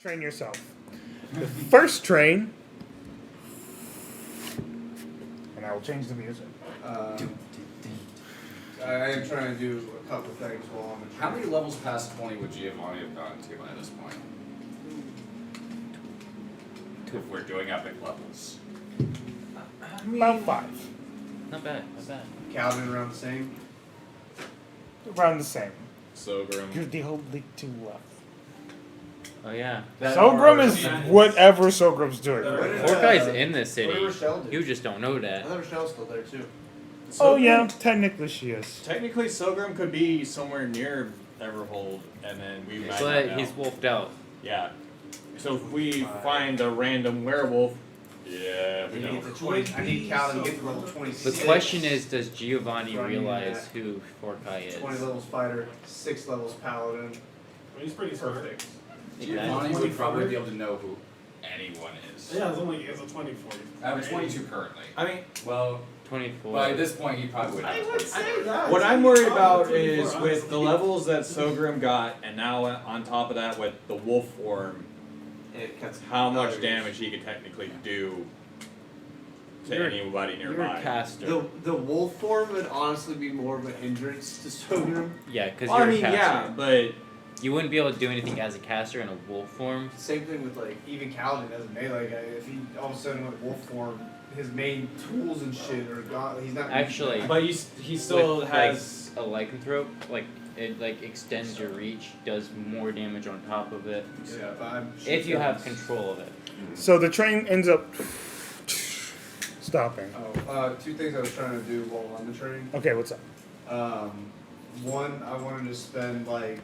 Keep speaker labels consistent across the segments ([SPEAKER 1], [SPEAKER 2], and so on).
[SPEAKER 1] Train yourself. The first train, and I will change the music.
[SPEAKER 2] I am trying to do a couple things while I'm in
[SPEAKER 3] How many levels past 20 would Giovanni have gotten to by this point? If we're doing epic levels.
[SPEAKER 1] About 5.
[SPEAKER 4] Not bad, not bad.
[SPEAKER 2] Calvin around the same.
[SPEAKER 1] Around the same.
[SPEAKER 3] Sogrim.
[SPEAKER 1] You're the only 2 left.
[SPEAKER 4] Oh yeah.
[SPEAKER 1] Sogrim is whatever Sogrim's doing.
[SPEAKER 4] Forkai's in this city.
[SPEAKER 2] What did Rochelle do?
[SPEAKER 4] You just don't know
[SPEAKER 2] I
[SPEAKER 4] that.
[SPEAKER 2] thought Rochelle's still there too.
[SPEAKER 1] Oh yeah, technically she is.
[SPEAKER 5] Technically, Sogrim could be somewhere near Everhold, and then we might not
[SPEAKER 4] But
[SPEAKER 5] know.
[SPEAKER 4] he's wolfed out.
[SPEAKER 5] Yeah. So if we find a random werewolf, yeah, we
[SPEAKER 2] I
[SPEAKER 5] know.
[SPEAKER 2] need, I need Calvin to get to level 26.
[SPEAKER 4] The question is, does Giovanni
[SPEAKER 2] Running
[SPEAKER 4] realize
[SPEAKER 2] that.
[SPEAKER 4] who Forkai is?
[SPEAKER 2] 20 levels fighter, 6 levels paladin.
[SPEAKER 6] He's pretty perfect.
[SPEAKER 3] Giovanni would probably be able to know who anyone is.
[SPEAKER 6] Yeah, it's only a 24.
[SPEAKER 3] I have a 22 currently.
[SPEAKER 5] I mean,
[SPEAKER 3] Well,
[SPEAKER 4] 24.
[SPEAKER 3] by this point he probably would have. 22.
[SPEAKER 5] what I'm worried about is with the levels that Sogrim got, and now on top of that with the wolf form,
[SPEAKER 2] It cuts
[SPEAKER 5] how much
[SPEAKER 2] others.
[SPEAKER 5] damage he could technically do to
[SPEAKER 4] You're-
[SPEAKER 5] anybody
[SPEAKER 4] You're a
[SPEAKER 5] nearby.
[SPEAKER 4] caster.
[SPEAKER 2] The wolf form would honestly be more of a hindrance to Sogrim.
[SPEAKER 4] Yeah, because
[SPEAKER 5] Well,
[SPEAKER 4] you're
[SPEAKER 5] I mean,
[SPEAKER 4] a caster.
[SPEAKER 5] yeah, but
[SPEAKER 4] You wouldn't be able to do anything as a caster in a wolf form.
[SPEAKER 2] Same thing with like even Calvin as a melee guy. If he all of a sudden went wolf form, his main tools and shit are gone. He's not
[SPEAKER 4] Actually,
[SPEAKER 5] but he still
[SPEAKER 4] With,
[SPEAKER 5] has.
[SPEAKER 4] like, a lycanthrope, like it like extends your reach, does more damage on top of it.
[SPEAKER 2] Yeah, but I'm sure
[SPEAKER 4] If you have
[SPEAKER 2] Calvin's-
[SPEAKER 4] control of it.
[SPEAKER 1] So the train ends up stopping.
[SPEAKER 2] Oh, 2 things I was trying to do while on the train.
[SPEAKER 1] Okay, what's up?
[SPEAKER 2] One, I wanted to spend like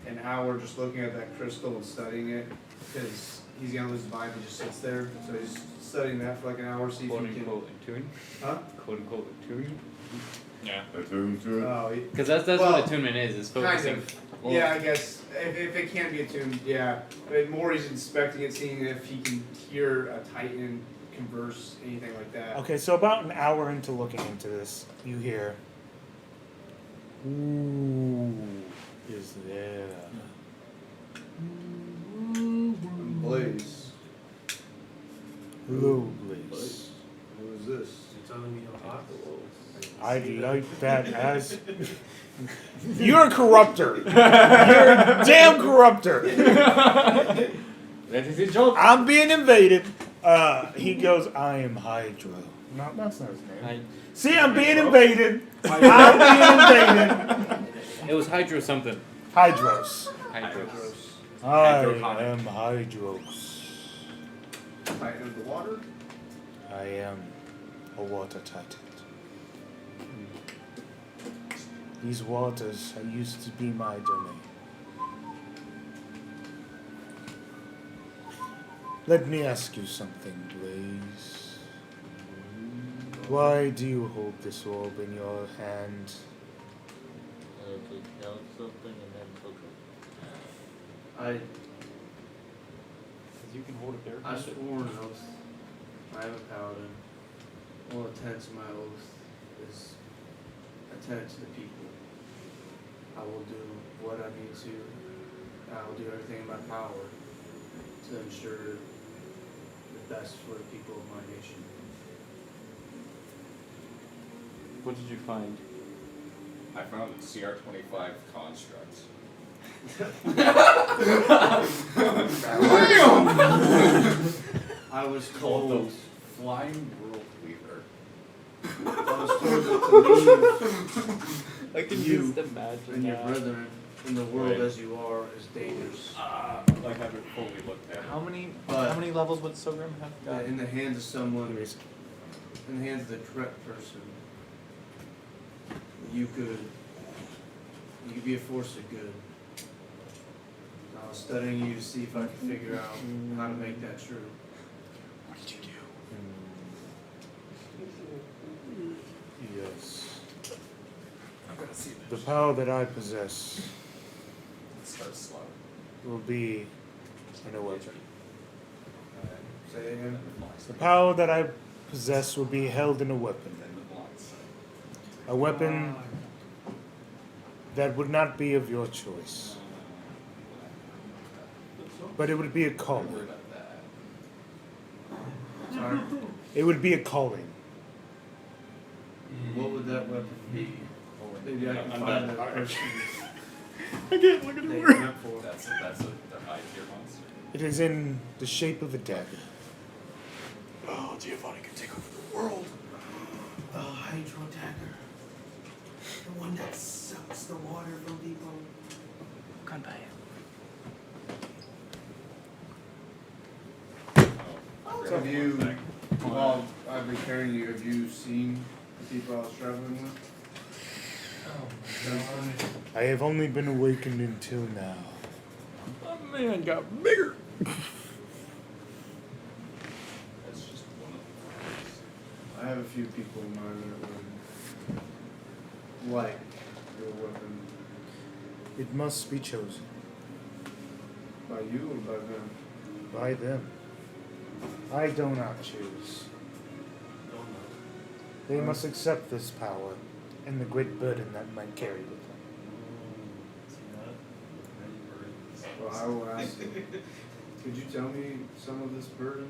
[SPEAKER 2] an hour just looking at that crystal and studying it because he's gonna lose his mind if he just sits there. So he's studying that for like an hour, see if
[SPEAKER 4] Quote
[SPEAKER 2] he can.
[SPEAKER 4] unquote attune.
[SPEAKER 2] Huh?
[SPEAKER 4] Quote unquote attune.
[SPEAKER 5] Yeah.
[SPEAKER 2] Oh,
[SPEAKER 4] Because that's
[SPEAKER 2] Well,
[SPEAKER 4] what attunement is
[SPEAKER 2] kind
[SPEAKER 4] focusing.
[SPEAKER 2] of. Yeah, I guess if it can be attuned, yeah. But more he's inspecting it, seeing if he can hear a titan converse, anything like that.
[SPEAKER 1] Okay, so about an hour into looking into this, you hear, "Who is there?"
[SPEAKER 2] Blaze,
[SPEAKER 1] Hello, Blaze.
[SPEAKER 2] who is this?
[SPEAKER 6] You're telling me how hot the world
[SPEAKER 1] I'd like that as. You're a corrupter. You're a damn corruptor.
[SPEAKER 5] That is a joke.
[SPEAKER 1] I'm being invaded. He goes, I am Hydro. No, that's not his name. See, I'm being invaded. I'm being invaded.
[SPEAKER 4] It was Hydro something.
[SPEAKER 1] Hydros.
[SPEAKER 4] Hydros.
[SPEAKER 1] I
[SPEAKER 5] Hydroponic.
[SPEAKER 1] am Hydros.
[SPEAKER 2] Titan of the water?
[SPEAKER 1] I am a water titan. These waters used to be my domain. Let me ask you something, Blaze. Why do you hold this orb in your hand?
[SPEAKER 4] You can hold it there.
[SPEAKER 2] I swore an oath. I am a paladin. One of the tenets of my oath is a tenet to the people. I will do what I need to. I will do everything in my power to ensure the best for the people of my nation.
[SPEAKER 4] What did you find?
[SPEAKER 3] I found the CR25 constructs.
[SPEAKER 2] I was
[SPEAKER 3] Called
[SPEAKER 2] told.
[SPEAKER 3] the Flying World Weaver.
[SPEAKER 2] I was told that to leave
[SPEAKER 4] I can
[SPEAKER 2] You
[SPEAKER 4] just imagine
[SPEAKER 2] and your
[SPEAKER 4] that.
[SPEAKER 2] brethren in the world
[SPEAKER 3] Right.
[SPEAKER 2] as you are is dangerous.
[SPEAKER 3] Like I haven't fully looked at it.
[SPEAKER 5] How many
[SPEAKER 2] But-
[SPEAKER 5] levels would Sogrim have got?
[SPEAKER 2] In the hands of someone, in the hands of the correct person, you could be a force of good. I was studying you to see if I could figure out how to make that true.
[SPEAKER 3] What did you do?
[SPEAKER 1] Yes.
[SPEAKER 3] I'm gonna see
[SPEAKER 1] The power that I possess
[SPEAKER 3] It starts slow.
[SPEAKER 1] will be in a weapon.
[SPEAKER 2] Say it again.
[SPEAKER 1] The power that I possess will be held in a weapon. A weapon that would not be of your choice. But it would be a
[SPEAKER 3] Don't
[SPEAKER 1] calling.
[SPEAKER 3] worry about that.
[SPEAKER 2] Sorry.
[SPEAKER 1] It would be a calling.
[SPEAKER 2] What would that weapon be? Maybe I can
[SPEAKER 3] I'm
[SPEAKER 2] find
[SPEAKER 3] done.
[SPEAKER 2] that person
[SPEAKER 1] I can't look at
[SPEAKER 2] they
[SPEAKER 1] the
[SPEAKER 2] went for.
[SPEAKER 3] That's a high tier monster.
[SPEAKER 1] It is in the shape of a dagger. Oh, Giovanni can take over the world.
[SPEAKER 7] Oh, hydro dagger. The one that sucks the water from people.
[SPEAKER 4] Come by.
[SPEAKER 2] So have you, while I've been carrying you, have you seen the people I was traveling with?
[SPEAKER 1] I have only been awakened until now. My man got bigger.
[SPEAKER 3] That's just one of
[SPEAKER 2] I have a few people in mind that would like your weapon.
[SPEAKER 1] It must be chosen
[SPEAKER 2] By you or by them?
[SPEAKER 1] by them. I do not choose. They must accept this power and the great burden that might carry with them.
[SPEAKER 2] Well, I will ask you. Could you tell me some of this burden?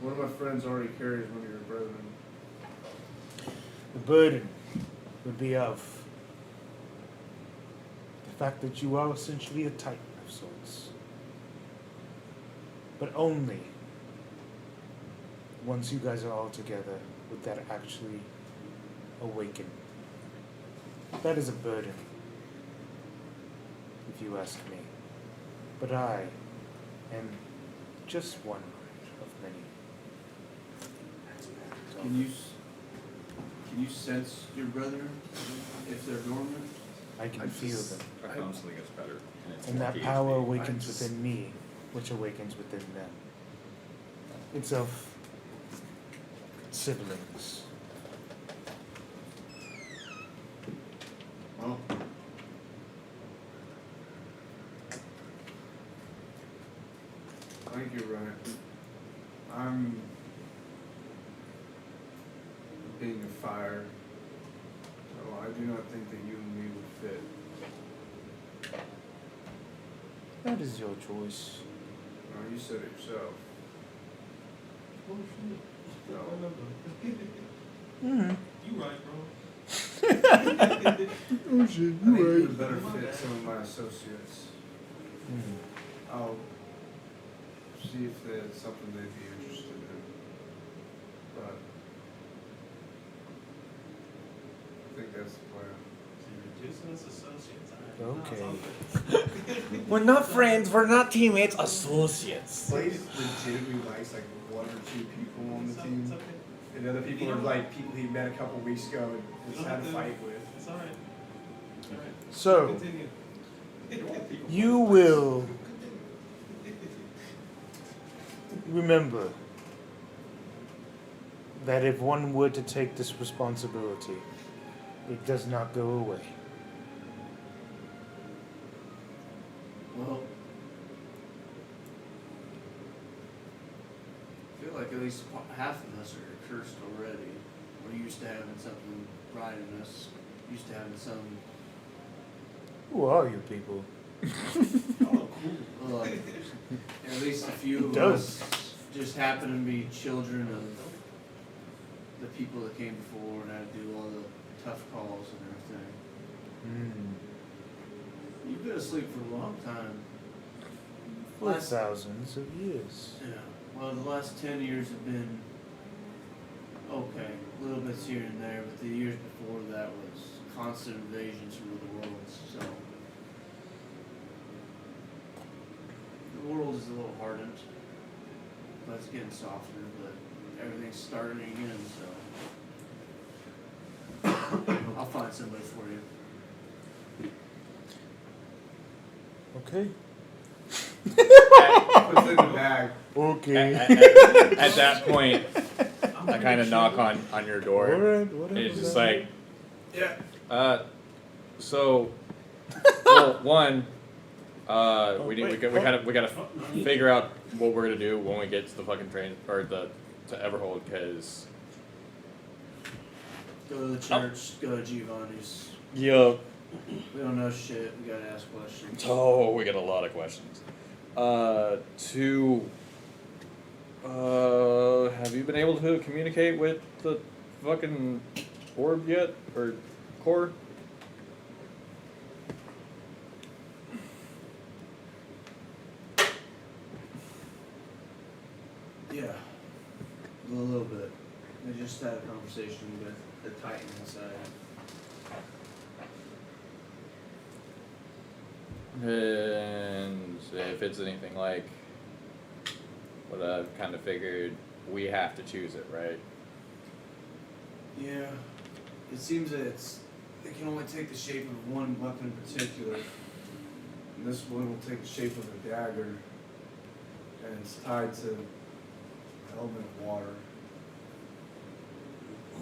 [SPEAKER 2] One of my friends already carries one of your brethren.
[SPEAKER 1] The burden would be of the fact that you are essentially a titan of sorts. But only once you guys are all together would that actually awaken. That is a burden, if you ask me. But I am just one of many.
[SPEAKER 2] Can you sense your brethren if they're dormant?
[SPEAKER 1] I can feel them.
[SPEAKER 3] I constantly gets better. It's
[SPEAKER 1] And
[SPEAKER 3] more
[SPEAKER 1] that
[SPEAKER 3] PhD.
[SPEAKER 1] power awakens
[SPEAKER 2] just-
[SPEAKER 1] within me, which awakens within them. It's of siblings.
[SPEAKER 2] Well, I think you're right. I'm being a fire, so I do not think that you and me would fit.
[SPEAKER 1] That is your choice.
[SPEAKER 2] No, you said it yourself.
[SPEAKER 1] Mm-hmm.
[SPEAKER 6] You right, bro.
[SPEAKER 1] Oh shit,
[SPEAKER 2] I think you would better fit some of my associates. I'll see if there's something they'd be interested in. But I think that's the plan.
[SPEAKER 6] So you're reducing us associates.
[SPEAKER 1] Okay.
[SPEAKER 5] We're not friends, we're not teammates, associates.
[SPEAKER 8] Blaze legitimately likes like one or two people on the team, and the other people are like people he met a couple weeks ago and just had a fight with.
[SPEAKER 6] It's alright. Alright.
[SPEAKER 1] So,
[SPEAKER 6] Continue.
[SPEAKER 1] you will remember that if one were to take this responsibility, it does not go away.
[SPEAKER 2] Well, I feel like at least half of us are cursed already. We're used to having something riding us, used to having some,
[SPEAKER 1] Who are you people?
[SPEAKER 2] well, like, at least a few of
[SPEAKER 1] Dope.
[SPEAKER 2] us just happen to be children of the people that came before and had to do all the tough calls and everything. You've been asleep for a long time.
[SPEAKER 1] For
[SPEAKER 2] Last-
[SPEAKER 1] thousands of years.
[SPEAKER 2] Yeah, well, the last 10 years have been okay, little bits here and there, but the years before that was constant invasions from other worlds, so. The world is a little hardened, but it's getting softer, but everything's starting again, so. I'll find somebody for you.
[SPEAKER 1] Okay.
[SPEAKER 8] Puts it in the bag.
[SPEAKER 1] Okay.
[SPEAKER 5] At that point, I kind of knock on your door.
[SPEAKER 1] Alright, whatever.
[SPEAKER 5] And it's just like,
[SPEAKER 2] Yeah.
[SPEAKER 5] so, well, one, we
[SPEAKER 1] wait,
[SPEAKER 5] gotta figure out what we're gonna do when we get to the fucking train or to Everhold, because
[SPEAKER 2] Go to the church, go to Giovanni's.
[SPEAKER 5] yup.
[SPEAKER 2] We don't know shit, we gotta ask questions.
[SPEAKER 5] Oh, we got a lot of questions. Have you been able to communicate with the fucking orb yet? Or core?
[SPEAKER 2] Yeah, a little bit. I just had a conversation with the Titan inside.
[SPEAKER 5] And if it's anything like what I've kind of figured, we have to choose it, right?
[SPEAKER 2] Yeah, it seems that it can only take the shape of one weapon in particular. And this one will take the shape of a dagger, and it's tied to the element of water. I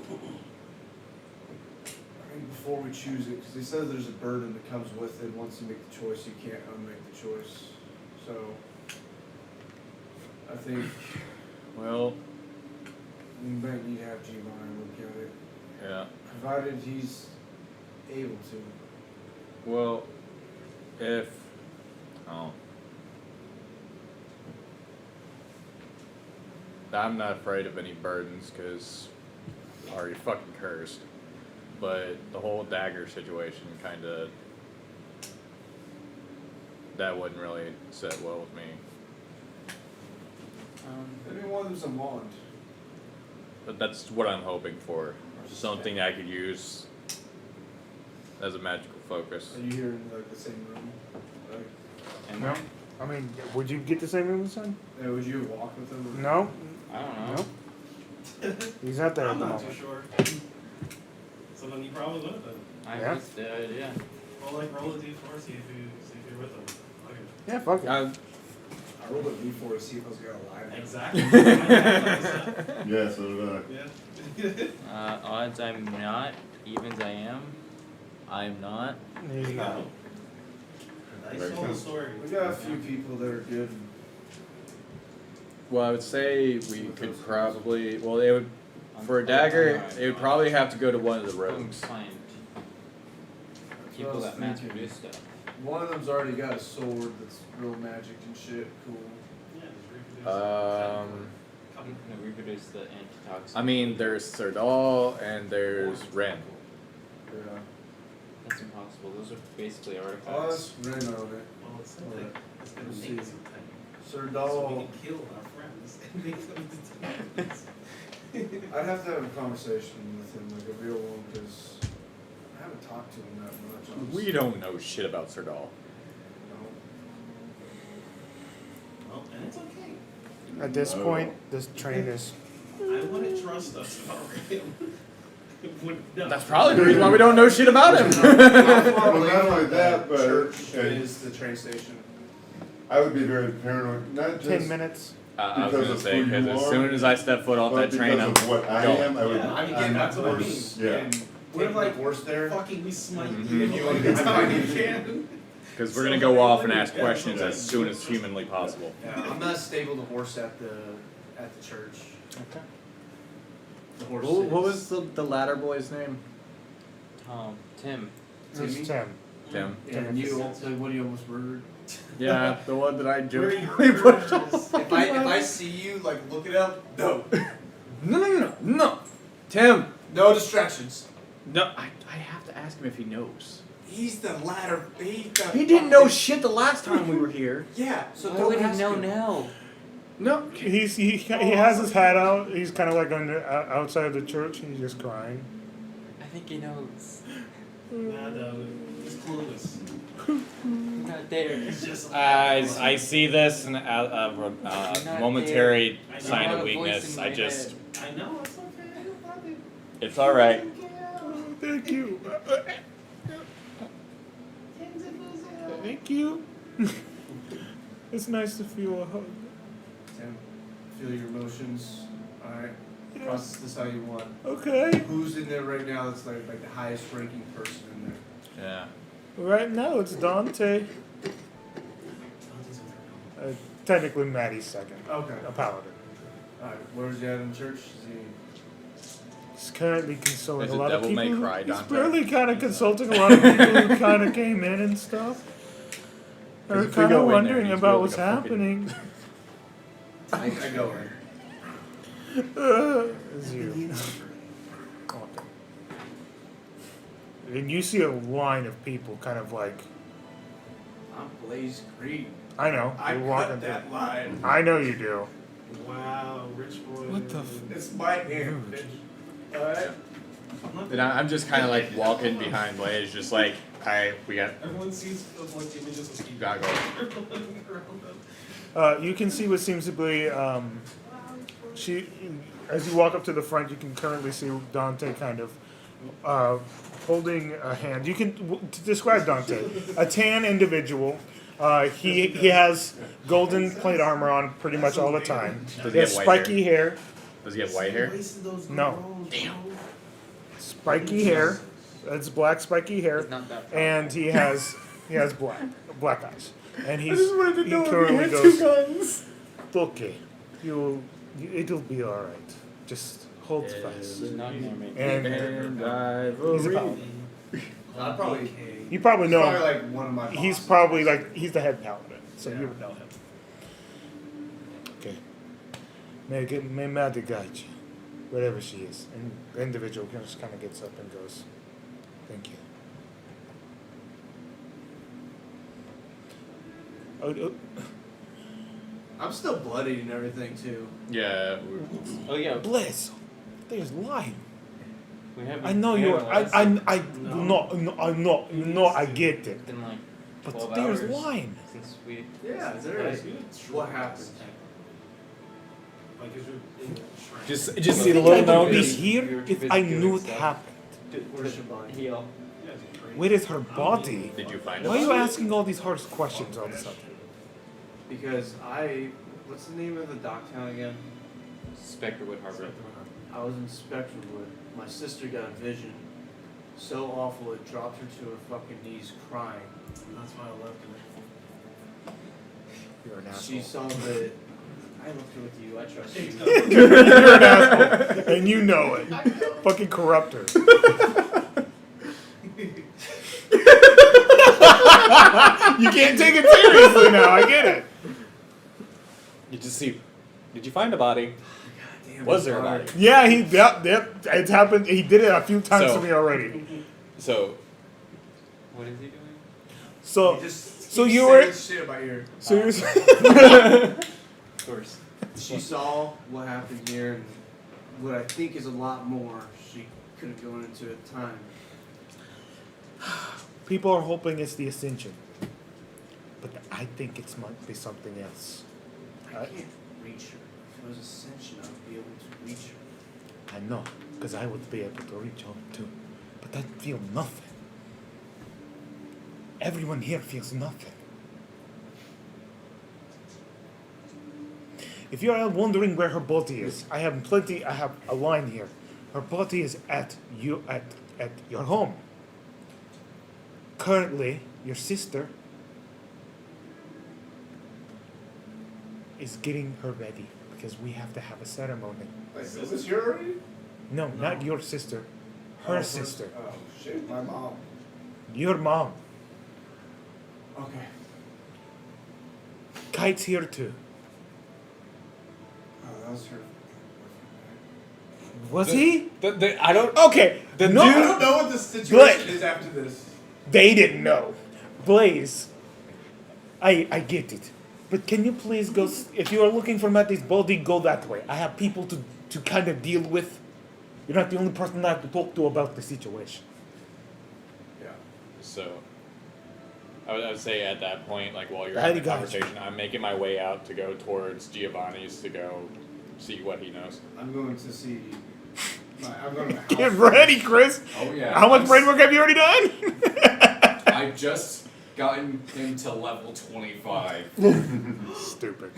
[SPEAKER 2] think before we choose it, because he says there's a burden that comes with it. Once you make the choice, you can't unmake the choice. So, I think
[SPEAKER 5] Well,
[SPEAKER 2] we might need to have G-Line look at it,
[SPEAKER 5] yeah.
[SPEAKER 2] provided he's able to.
[SPEAKER 5] Well, if I'm not afraid of any burdens because I'm already fucking cursed. But the whole dagger situation kind of that wouldn't really sit well with me.
[SPEAKER 2] Maybe one of them's a wand.
[SPEAKER 5] But that's what I'm hoping for. Something I could use as a magical focus.
[SPEAKER 2] Are you here in like the same room? Like,
[SPEAKER 4] And
[SPEAKER 1] No. I mean, would you get the same room as son?
[SPEAKER 2] yeah, would you walk with him?
[SPEAKER 1] No.
[SPEAKER 4] I don't know.
[SPEAKER 1] No. He's not there at
[SPEAKER 6] I'm
[SPEAKER 1] the
[SPEAKER 6] not
[SPEAKER 1] moment.
[SPEAKER 6] too sure. So then you probably would have been.
[SPEAKER 4] I
[SPEAKER 1] Yeah.
[SPEAKER 4] missed the idea.
[SPEAKER 6] Well, like roll a d4, see if you're with them. Okay.
[SPEAKER 1] Yeah, fuck it.
[SPEAKER 8] I rolled a d4 to see if I was gonna lie.
[SPEAKER 6] Exactly.
[SPEAKER 9] Yeah, so did I.
[SPEAKER 6] Yeah.
[SPEAKER 4] Odds I'm not. Evens I am. I'm not.
[SPEAKER 6] There
[SPEAKER 1] He's
[SPEAKER 6] you
[SPEAKER 1] not.
[SPEAKER 6] go. Nice
[SPEAKER 9] Very
[SPEAKER 6] whole
[SPEAKER 9] good.
[SPEAKER 6] story.
[SPEAKER 2] We got a few people that are good.
[SPEAKER 5] Well, I would say we could probably. Well, they would for a dagger. They would probably have to go to one of the rooms.
[SPEAKER 4] Find
[SPEAKER 2] That's
[SPEAKER 4] people
[SPEAKER 2] what I
[SPEAKER 4] that
[SPEAKER 2] was
[SPEAKER 4] mass
[SPEAKER 2] thinking.
[SPEAKER 4] produce stuff.
[SPEAKER 2] One of them's already got a sword that's real magic and shit. Cool.
[SPEAKER 6] Yeah, just reproduce.
[SPEAKER 4] No, reproduce the antitoxin.
[SPEAKER 5] I mean, there's Serdal and there's Ren.
[SPEAKER 2] Yeah.
[SPEAKER 4] That's impossible. Those are basically
[SPEAKER 2] I'll
[SPEAKER 4] artifacts.
[SPEAKER 2] ask Ren on it.
[SPEAKER 6] Well, it's something. It's gonna
[SPEAKER 2] Let's
[SPEAKER 6] make
[SPEAKER 2] see.
[SPEAKER 6] something.
[SPEAKER 2] Sir
[SPEAKER 6] So we
[SPEAKER 2] Dahl.
[SPEAKER 6] can kill our friends and make them into demons.
[SPEAKER 2] I'd have to have a conversation with him, like a real one, because I haven't talked to him that much. Honestly.
[SPEAKER 5] We don't know shit about Serdal.
[SPEAKER 2] No.
[SPEAKER 6] Well, and it's okay.
[SPEAKER 1] At this
[SPEAKER 9] No.
[SPEAKER 1] point, this train is.
[SPEAKER 6] I wouldn't trust us about him. No.
[SPEAKER 5] That's probably the reason why we don't know shit about him.
[SPEAKER 9] Well, not only that, but
[SPEAKER 2] church
[SPEAKER 9] it-
[SPEAKER 2] is the train station.
[SPEAKER 9] I would be very paranoid, not
[SPEAKER 1] 10
[SPEAKER 9] just
[SPEAKER 1] minutes.
[SPEAKER 5] I was
[SPEAKER 9] Because
[SPEAKER 5] gonna
[SPEAKER 9] of
[SPEAKER 5] say
[SPEAKER 9] who
[SPEAKER 5] because
[SPEAKER 9] you
[SPEAKER 5] as
[SPEAKER 9] are,
[SPEAKER 5] soon as I step foot off
[SPEAKER 9] but
[SPEAKER 5] that train,
[SPEAKER 9] because
[SPEAKER 5] I'm
[SPEAKER 9] of what I
[SPEAKER 5] going.
[SPEAKER 9] am, I would.
[SPEAKER 6] Yeah, I mean, yeah, that's what I mean.
[SPEAKER 9] Yeah.
[SPEAKER 2] And
[SPEAKER 6] What if, like,
[SPEAKER 2] horse there?
[SPEAKER 6] Fucking we smite
[SPEAKER 5] Mhm.
[SPEAKER 6] you
[SPEAKER 2] If you want to
[SPEAKER 6] every
[SPEAKER 2] get
[SPEAKER 6] time
[SPEAKER 2] somebody-
[SPEAKER 6] you can.
[SPEAKER 5] Because we're gonna go off and ask
[SPEAKER 6] Yeah.
[SPEAKER 5] questions as soon as humanly possible.
[SPEAKER 2] Yeah, I'm gonna stable the horse at the church.
[SPEAKER 1] Okay.
[SPEAKER 2] The horse.
[SPEAKER 5] What was the latter boy's name?
[SPEAKER 4] Tim.
[SPEAKER 1] This is Tim.
[SPEAKER 5] Tim.
[SPEAKER 2] Yeah, and you also, what do you almost murdered?
[SPEAKER 5] Yeah, the one that I
[SPEAKER 6] Where you
[SPEAKER 5] jokingly pushed off.
[SPEAKER 2] If I see you, like, look it up. No.
[SPEAKER 5] No. Tim.
[SPEAKER 2] No distractions.
[SPEAKER 5] No, I have to ask him if he knows.
[SPEAKER 2] He's the ladder.
[SPEAKER 5] He didn't know shit the last time we were here.
[SPEAKER 2] Yeah. So
[SPEAKER 4] Why
[SPEAKER 2] don't
[SPEAKER 4] would he
[SPEAKER 2] ask
[SPEAKER 4] know
[SPEAKER 2] him.
[SPEAKER 4] now?
[SPEAKER 5] No.
[SPEAKER 1] He has his hat out. He's kind of like on the outside of the church. He's just crying.
[SPEAKER 4] I think he knows.
[SPEAKER 6] Nah, no, it's clueless.
[SPEAKER 4] I'm not there.
[SPEAKER 6] It's just.
[SPEAKER 5] I see this and momentary
[SPEAKER 6] I know.
[SPEAKER 5] sign
[SPEAKER 4] I
[SPEAKER 5] of
[SPEAKER 4] have a voice
[SPEAKER 5] weakness.
[SPEAKER 4] in
[SPEAKER 5] I
[SPEAKER 4] my
[SPEAKER 5] just.
[SPEAKER 4] head.
[SPEAKER 6] I know, it's okay. I love it.
[SPEAKER 5] It's all right.
[SPEAKER 1] Thank you. Thank you. It's nice to feel a hug.
[SPEAKER 2] Tim, feel your emotions. Alright. Process this how you want.
[SPEAKER 1] Okay.
[SPEAKER 2] Who's in there right now that's like the highest ranking person in there?
[SPEAKER 5] Yeah.
[SPEAKER 1] Right now it's Dante. Technically Maddie's second.
[SPEAKER 2] Okay.
[SPEAKER 1] A paladin.
[SPEAKER 2] Alright, where's he at in church? Is he...
[SPEAKER 1] He's currently consulting
[SPEAKER 5] Is
[SPEAKER 1] a
[SPEAKER 5] it
[SPEAKER 1] lot of
[SPEAKER 5] Devil May
[SPEAKER 1] people.
[SPEAKER 5] Cry,
[SPEAKER 1] He's
[SPEAKER 5] Dante?
[SPEAKER 1] barely kind of consulting a lot of people who kind of came in and stuff. They're
[SPEAKER 5] if we
[SPEAKER 1] kind
[SPEAKER 5] go
[SPEAKER 1] of
[SPEAKER 5] in there,
[SPEAKER 1] wondering
[SPEAKER 5] he's
[SPEAKER 1] about
[SPEAKER 5] really
[SPEAKER 1] what's
[SPEAKER 5] gonna fucking-
[SPEAKER 1] happening.
[SPEAKER 2] I go in.
[SPEAKER 1] It's you. Okay. And you see a line of people kind of like,
[SPEAKER 2] I'm Blaze Green.
[SPEAKER 1] I know,
[SPEAKER 8] I
[SPEAKER 1] you're
[SPEAKER 8] cut
[SPEAKER 1] walking
[SPEAKER 8] that
[SPEAKER 1] through.
[SPEAKER 8] line.
[SPEAKER 1] I know you do.
[SPEAKER 6] Wow, rich boy.
[SPEAKER 1] What the
[SPEAKER 8] It's my hand, bitch. Alright?
[SPEAKER 5] Then I'm just kind of like walking behind Blaze, just like, we got
[SPEAKER 6] Everyone sees like images of people.
[SPEAKER 5] gotta go.
[SPEAKER 1] You can see what seems to be, she, as you walk up to the front, you can currently see Dante kind of holding a hand. You can to describe Dante, a tan individual. He has golden plate armor on pretty much all the time.
[SPEAKER 5] Does
[SPEAKER 1] He
[SPEAKER 5] he
[SPEAKER 1] has
[SPEAKER 5] have white
[SPEAKER 1] spiky hair.
[SPEAKER 5] Does he have white hair?
[SPEAKER 1] No. Spiky hair. It's black spiky hair,
[SPEAKER 4] It's not that far.
[SPEAKER 1] and he has black eyes. And he's he
[SPEAKER 5] know if he
[SPEAKER 1] currently
[SPEAKER 5] had
[SPEAKER 1] goes,
[SPEAKER 5] two guns.
[SPEAKER 1] okay, it'll be all right. Just hold fast.
[SPEAKER 4] It's not normally.
[SPEAKER 1] And he's a paladin.
[SPEAKER 8] I probably.
[SPEAKER 1] You probably
[SPEAKER 8] He's
[SPEAKER 1] know
[SPEAKER 8] probably
[SPEAKER 1] him.
[SPEAKER 8] like one of my
[SPEAKER 1] He's
[SPEAKER 8] bosses.
[SPEAKER 1] probably like he's the head paladin, so
[SPEAKER 8] Yeah.
[SPEAKER 1] you would know him. Okay. May Mother guide you, wherever she is. And the individual just kind of gets up and goes, "Thank you." Oh,
[SPEAKER 2] I'm still bloodied and everything too.
[SPEAKER 5] Yeah.
[SPEAKER 4] Oh yeah,
[SPEAKER 1] Bliss, there's line.
[SPEAKER 4] we have.
[SPEAKER 1] I know you're. No, I get it.
[SPEAKER 4] Been like
[SPEAKER 1] But
[SPEAKER 4] 12
[SPEAKER 1] there's
[SPEAKER 4] hours
[SPEAKER 1] line.
[SPEAKER 4] since we.
[SPEAKER 2] Yeah, there is. What happened?
[SPEAKER 6] Like, is your shrine?
[SPEAKER 5] Just
[SPEAKER 1] I
[SPEAKER 5] see the
[SPEAKER 1] think
[SPEAKER 5] little
[SPEAKER 1] I would
[SPEAKER 5] note.
[SPEAKER 1] be
[SPEAKER 5] Just,
[SPEAKER 1] here if I knew it happened.
[SPEAKER 2] Where's your body?
[SPEAKER 4] Heal.
[SPEAKER 6] Yeah, is it great?
[SPEAKER 1] Where is her body?
[SPEAKER 5] did you find
[SPEAKER 1] Why are you
[SPEAKER 5] it?
[SPEAKER 1] asking all these hard questions all of a sudden?
[SPEAKER 2] Because what's the name of the dock town again?
[SPEAKER 4] Specterwood Harbor.
[SPEAKER 2] I was in Spectrewood. My sister got a vision so awful it dropped her to her fucking knees crying.
[SPEAKER 6] That's why I left it.
[SPEAKER 1] You're an
[SPEAKER 2] She
[SPEAKER 1] asshole.
[SPEAKER 2] saw the. I left her with you. I trust you.
[SPEAKER 1] You're an asshole, and you know it. Fucking corrupt her. You can't take it seriously now. I get it.
[SPEAKER 5] You just see. Did you find a body?
[SPEAKER 2] Damn,
[SPEAKER 5] Was
[SPEAKER 2] it's
[SPEAKER 5] there a
[SPEAKER 2] hard.
[SPEAKER 5] body?
[SPEAKER 1] Yeah, yep. It's happened. He did it a few times
[SPEAKER 5] So-
[SPEAKER 1] to me already.
[SPEAKER 5] So
[SPEAKER 4] What is he doing?
[SPEAKER 1] So,
[SPEAKER 8] You just
[SPEAKER 1] so
[SPEAKER 8] keep
[SPEAKER 1] you
[SPEAKER 8] saying
[SPEAKER 1] were.
[SPEAKER 8] shit about your.
[SPEAKER 1] So you're.
[SPEAKER 4] Of course.
[SPEAKER 2] She saw what happened here and what I think is a lot more she could have gone into at the time.
[SPEAKER 1] People are hoping it's the Ascension, but I think it might be something else.
[SPEAKER 2] I can't reach her. If it was Ascension, I would be able to reach her.
[SPEAKER 1] I know, because I would be able to reach home too, but I feel nothing. Everyone here feels nothing. If you are wondering where her body is, I have a line here. Her body is at your home. Currently, your sister is getting her ready because we have to have a ceremony.
[SPEAKER 8] Like, is this your already?
[SPEAKER 1] No, not your sister. Her
[SPEAKER 8] Oh,
[SPEAKER 1] sister.
[SPEAKER 8] Oh shit, my mom.
[SPEAKER 1] Your mom.
[SPEAKER 2] Okay.
[SPEAKER 1] Kite's here too.
[SPEAKER 8] Oh, that was her.
[SPEAKER 1] Was he?
[SPEAKER 5] I don't.
[SPEAKER 1] Okay.
[SPEAKER 5] The
[SPEAKER 1] no,
[SPEAKER 8] I don't know what the situation
[SPEAKER 1] But-
[SPEAKER 8] is after this.
[SPEAKER 1] They didn't know. Blaze. I get it. But can you please go, if you are looking for Matty's body, go that way. I have people to kind of deal with. You're not the only person I have to talk to about the situation.
[SPEAKER 8] Yeah.
[SPEAKER 5] So, I would say at that point, like while you're
[SPEAKER 1] I
[SPEAKER 5] having the
[SPEAKER 1] got you.
[SPEAKER 5] conversation, I'm making my way out to go towards Giovanni's to go see what he knows.
[SPEAKER 8] I'm going to see. I'm going to the house.
[SPEAKER 1] Get ready, Chris.
[SPEAKER 3] Oh yeah.
[SPEAKER 1] How much brain work have you already done?
[SPEAKER 3] I've just gotten him to level 25.
[SPEAKER 1] Stupid.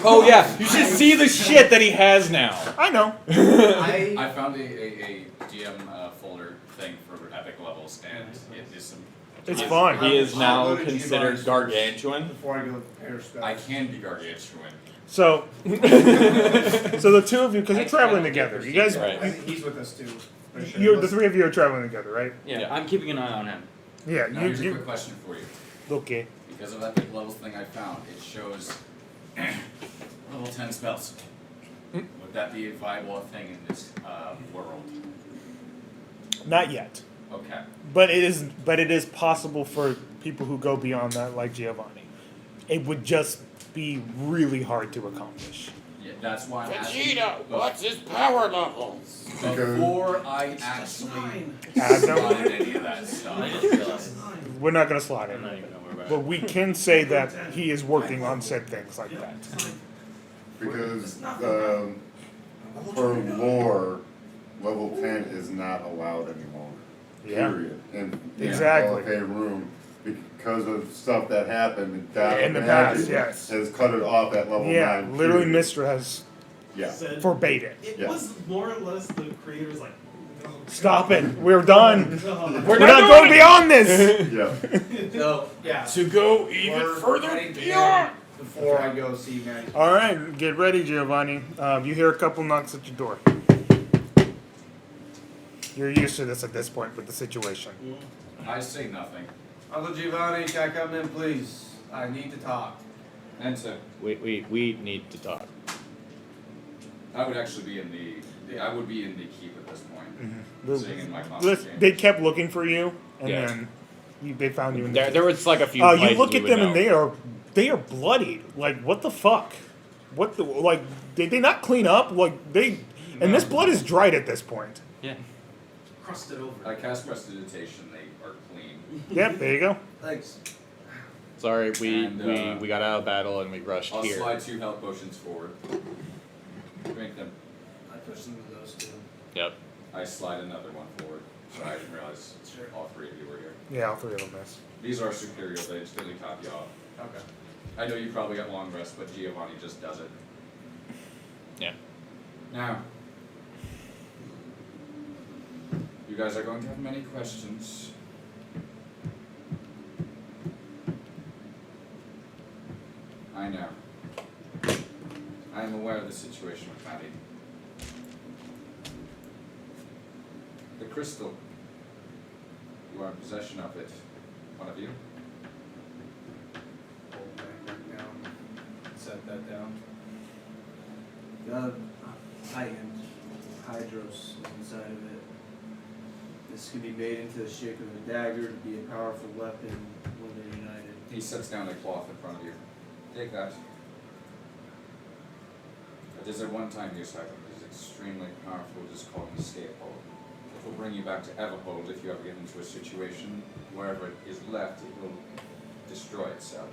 [SPEAKER 5] Oh yeah, you should see the shit that he has now.
[SPEAKER 1] I know.
[SPEAKER 3] I found a GM folder thing for epic levels, and it is some.
[SPEAKER 1] It's fun.
[SPEAKER 5] He is
[SPEAKER 8] I'll
[SPEAKER 5] now
[SPEAKER 8] go to
[SPEAKER 5] considered
[SPEAKER 8] Giovanni's
[SPEAKER 5] gargantuan.
[SPEAKER 8] Before I go prepare spells.
[SPEAKER 3] I can be gargantuan.
[SPEAKER 1] So, so the two of you, because you're traveling together, you guys,
[SPEAKER 5] Right.
[SPEAKER 8] I think he's with us too. Pretty sure.
[SPEAKER 1] you're the three of you are traveling together, right?
[SPEAKER 4] Yeah,
[SPEAKER 5] Yeah.
[SPEAKER 4] I'm keeping an eye on him.
[SPEAKER 1] Yeah.
[SPEAKER 3] Now here's a quick question for you.
[SPEAKER 1] Okay.
[SPEAKER 3] because of that big levels thing I found, it shows level 10 spells. Would that be a viable thing in this world?
[SPEAKER 1] Not yet.
[SPEAKER 3] Okay.
[SPEAKER 1] But it is possible for people who go beyond that, like Giovanni. It would just be really hard to accomplish.
[SPEAKER 3] Yeah, that's why I'm asking.
[SPEAKER 4] what's his power levels?
[SPEAKER 3] Before I actually
[SPEAKER 1] Add them?
[SPEAKER 3] slotted any of that stuff.
[SPEAKER 1] We're not going to slot
[SPEAKER 4] I'm not
[SPEAKER 1] it.
[SPEAKER 4] even know where we're at.
[SPEAKER 1] But we can say that he is working on said things like that.
[SPEAKER 9] Because, for lore, level 10 is not allowed any longer.
[SPEAKER 1] Yeah.
[SPEAKER 9] Period. In the
[SPEAKER 1] Exactly.
[SPEAKER 9] LFA room, because of stuff that happened
[SPEAKER 1] In the past, yes.
[SPEAKER 9] has cut it off at level 9.
[SPEAKER 1] Yeah, literally
[SPEAKER 9] period.
[SPEAKER 1] Mistra has
[SPEAKER 9] Yeah.
[SPEAKER 6] Said,
[SPEAKER 1] forbade it.
[SPEAKER 6] it
[SPEAKER 9] Yeah.
[SPEAKER 6] was more or less the creators like, oh,
[SPEAKER 1] Stop it. We're done.
[SPEAKER 6] God.
[SPEAKER 1] We're not going beyond this.
[SPEAKER 9] Yeah.
[SPEAKER 2] So, yeah.
[SPEAKER 1] To go even
[SPEAKER 2] we're
[SPEAKER 1] further
[SPEAKER 2] heading to
[SPEAKER 1] beyond.
[SPEAKER 2] end before I go see Maddie.
[SPEAKER 1] All right, get ready, Giovanni. You hear a couple knocks at your door. You're used to this at this point with the situation.
[SPEAKER 3] I say nothing.
[SPEAKER 2] Uncle Giovanni, can I come in, please? I need to talk.
[SPEAKER 3] Enter.
[SPEAKER 5] We need to talk.
[SPEAKER 3] I would actually be in I would be in the keep at this point.
[SPEAKER 1] The-
[SPEAKER 3] Sitting in my
[SPEAKER 1] Lis-
[SPEAKER 3] constant
[SPEAKER 1] They kept looking for you, and
[SPEAKER 5] Yeah.
[SPEAKER 1] then they found you in the
[SPEAKER 5] There was like a few.
[SPEAKER 1] you
[SPEAKER 5] places
[SPEAKER 1] look
[SPEAKER 5] we
[SPEAKER 1] at
[SPEAKER 5] would
[SPEAKER 1] them and
[SPEAKER 5] know.
[SPEAKER 1] they are bloodied. Like, what the fuck? What the, like, did they not clean up? Like, and this blood is dried at this point.
[SPEAKER 4] Yeah.
[SPEAKER 6] Crusted over.
[SPEAKER 3] I cast prestidigitation, they are clean.
[SPEAKER 1] Yep, there you go.
[SPEAKER 2] Thanks.
[SPEAKER 5] Sorry,
[SPEAKER 3] And,
[SPEAKER 5] we got out of battle and we rushed
[SPEAKER 3] I'll
[SPEAKER 5] here.
[SPEAKER 3] slide 2 health potions forward. Drink them.
[SPEAKER 2] I pushed into those two.
[SPEAKER 5] Yep.
[SPEAKER 3] I slide another one forward. So I didn't realize
[SPEAKER 2] Sure.
[SPEAKER 3] all 3 of you were here.
[SPEAKER 1] Yeah, all three of them miss.
[SPEAKER 3] These are superior, they just didn't top you off.
[SPEAKER 2] Okay.
[SPEAKER 3] I know you probably got long rest, but Giovanni just does it.
[SPEAKER 5] Yeah.
[SPEAKER 3] Now, you guys are going to have many questions. I know. I am aware of the situation with Maddie. The crystal. You are in possession of it. One of you?
[SPEAKER 2] Hold back down. Set that down. The heightened hydros is inside of it. This can be made into the shape of a dagger to be a powerful weapon when they're united.
[SPEAKER 3] He sets down a cloth in front of you. Take that. It is a one-time use item. It is extremely powerful, just called an escape hold. It will bring you back to Everhold if you ever get into a situation. Wherever it is left, it will destroy itself.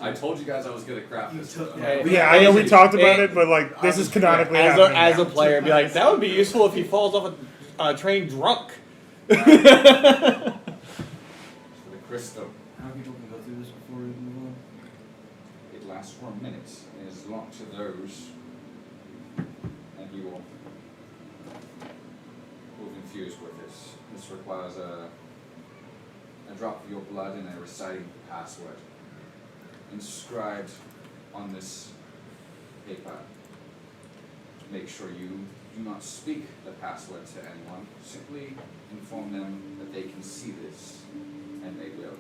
[SPEAKER 3] I told you guys I was gonna craft this.
[SPEAKER 6] You took-
[SPEAKER 3] but-
[SPEAKER 1] Yeah, I know we talked about it, but like this is canonically happening.
[SPEAKER 5] As
[SPEAKER 1] now.
[SPEAKER 5] a player, be like, that would be useful if he falls off a train drunk.
[SPEAKER 3] For the crystal,
[SPEAKER 2] How people can go through this before we move on?
[SPEAKER 3] it lasts for a minute and is locked to those, and you will infuse with this. This requires a drop of your blood and a reciting password inscribed on this paper. Make sure you do not speak the password to anyone. Simply inform them that they can see this, and they will.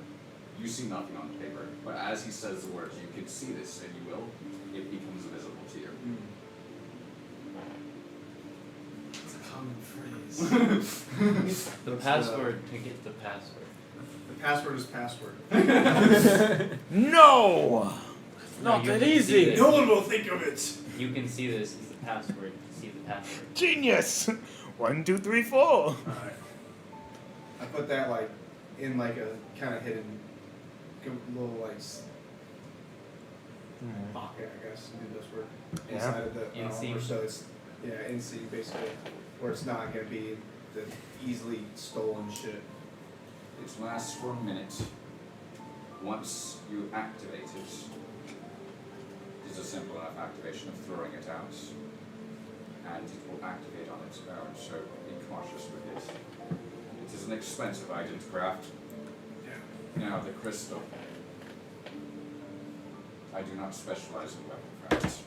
[SPEAKER 3] You see nothing on the paper, but as he says the words, you can see this, and you will. It becomes visible to you.
[SPEAKER 6] It's a common phrase.
[SPEAKER 4] The password to get the password.
[SPEAKER 8] The password is password.
[SPEAKER 1] No.
[SPEAKER 4] Not that easy.
[SPEAKER 6] No one will think of it.
[SPEAKER 4] You can see this as the password to see the password.
[SPEAKER 1] Genius. 1, 2, 3, 4.
[SPEAKER 8] Alright. I put that like in like a kind of hidden little like pocket, I guess, would be the best word.
[SPEAKER 1] Yeah.
[SPEAKER 8] Inside of the
[SPEAKER 4] Inseam.
[SPEAKER 8] armor, so it's inseam basically, where it's not gonna be the easily stolen shit.
[SPEAKER 3] It lasts for a minute. Once you activate it, it is a simple enough activation of throwing it out, and it will activate on its own, so be cautious with it. It is an expensive item to craft. Now, the crystal. I do not specialize in weapon crafts.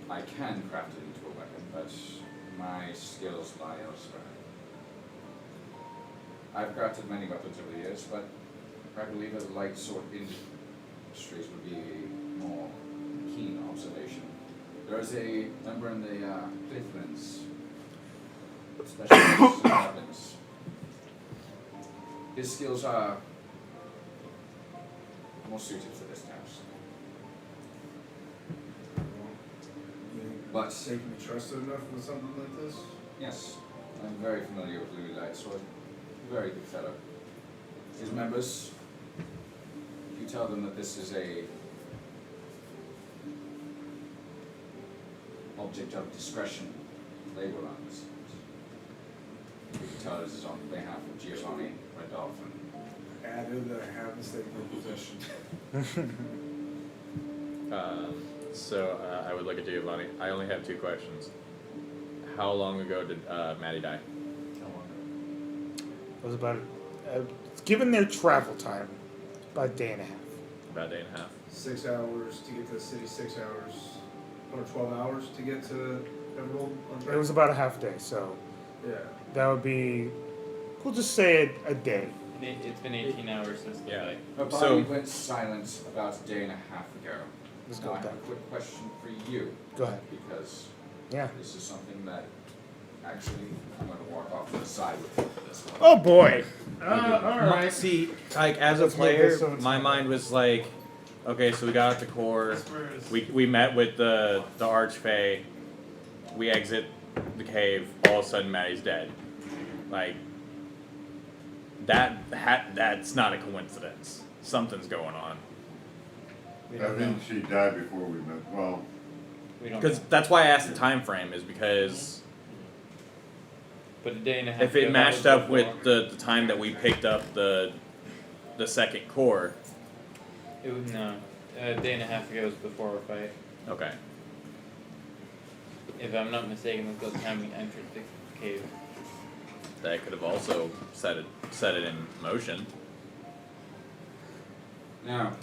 [SPEAKER 3] I can craft it into a weapon, but my skills lie elsewhere. I've crafted many weapons over the years, but I believe a light sword industries would be a more keen observation. There is a member in the Clifflands, specialist in weapons. His skills are more suited for this task. But
[SPEAKER 8] They can be trusted enough with something like this?
[SPEAKER 3] yes, I'm very familiar with Louis Lightsword. Very good fellow. His members, if you tell them that this is a object of discretion, they will understand. You can tell this is on behalf of Giovanni Rodolphin.
[SPEAKER 8] Added that I have mistaken possession.
[SPEAKER 5] I would look at Giovanni. I only have 2 questions. How long ago did Maddie die?
[SPEAKER 1] It was about, given their travel time, about a day and a half.
[SPEAKER 5] About a day and a half.
[SPEAKER 8] 6 hours to get to the city, 6 hours, or 12 hours to get to Everhold on
[SPEAKER 1] It was about a half day, so
[SPEAKER 8] Yeah.
[SPEAKER 1] that would be, we'll just say a day.
[SPEAKER 4] It's been 18 hours since the
[SPEAKER 5] Yeah.
[SPEAKER 4] fight.
[SPEAKER 3] Her body
[SPEAKER 5] So-
[SPEAKER 3] went silent about a day and a half ago.
[SPEAKER 1] Let's
[SPEAKER 3] Now
[SPEAKER 1] go
[SPEAKER 3] I
[SPEAKER 1] with
[SPEAKER 3] have
[SPEAKER 1] that.
[SPEAKER 3] a quick question for you,
[SPEAKER 1] Go ahead.
[SPEAKER 3] because
[SPEAKER 1] Yeah.
[SPEAKER 3] this is something that actually I'm going to walk off to the side with you for this one.
[SPEAKER 1] Oh boy.
[SPEAKER 10] See, like as a
[SPEAKER 1] Let's move
[SPEAKER 10] player,
[SPEAKER 1] this so it's
[SPEAKER 10] my
[SPEAKER 1] not-
[SPEAKER 10] mind was like, okay, so we got out the core, we met with the Archfey, we exit the cave, all of a sudden Maddie's dead. Like that's not a coincidence. Something's going on.
[SPEAKER 4] We
[SPEAKER 9] I
[SPEAKER 4] don't know.
[SPEAKER 9] think she died before we met, well,
[SPEAKER 4] We don't
[SPEAKER 10] Because
[SPEAKER 4] know.
[SPEAKER 10] that's why I asked the time frame is because
[SPEAKER 4] But a day and a half
[SPEAKER 10] if it
[SPEAKER 4] ago,
[SPEAKER 10] matched
[SPEAKER 4] that was
[SPEAKER 10] up with
[SPEAKER 4] before.
[SPEAKER 10] the time that we picked up the second core.
[SPEAKER 4] It was no. A day and a half ago was before our fight.
[SPEAKER 10] Okay.
[SPEAKER 4] If I'm not mistaken, it was the time we entered the cave.
[SPEAKER 10] That could have also set it in motion.
[SPEAKER 3] Now,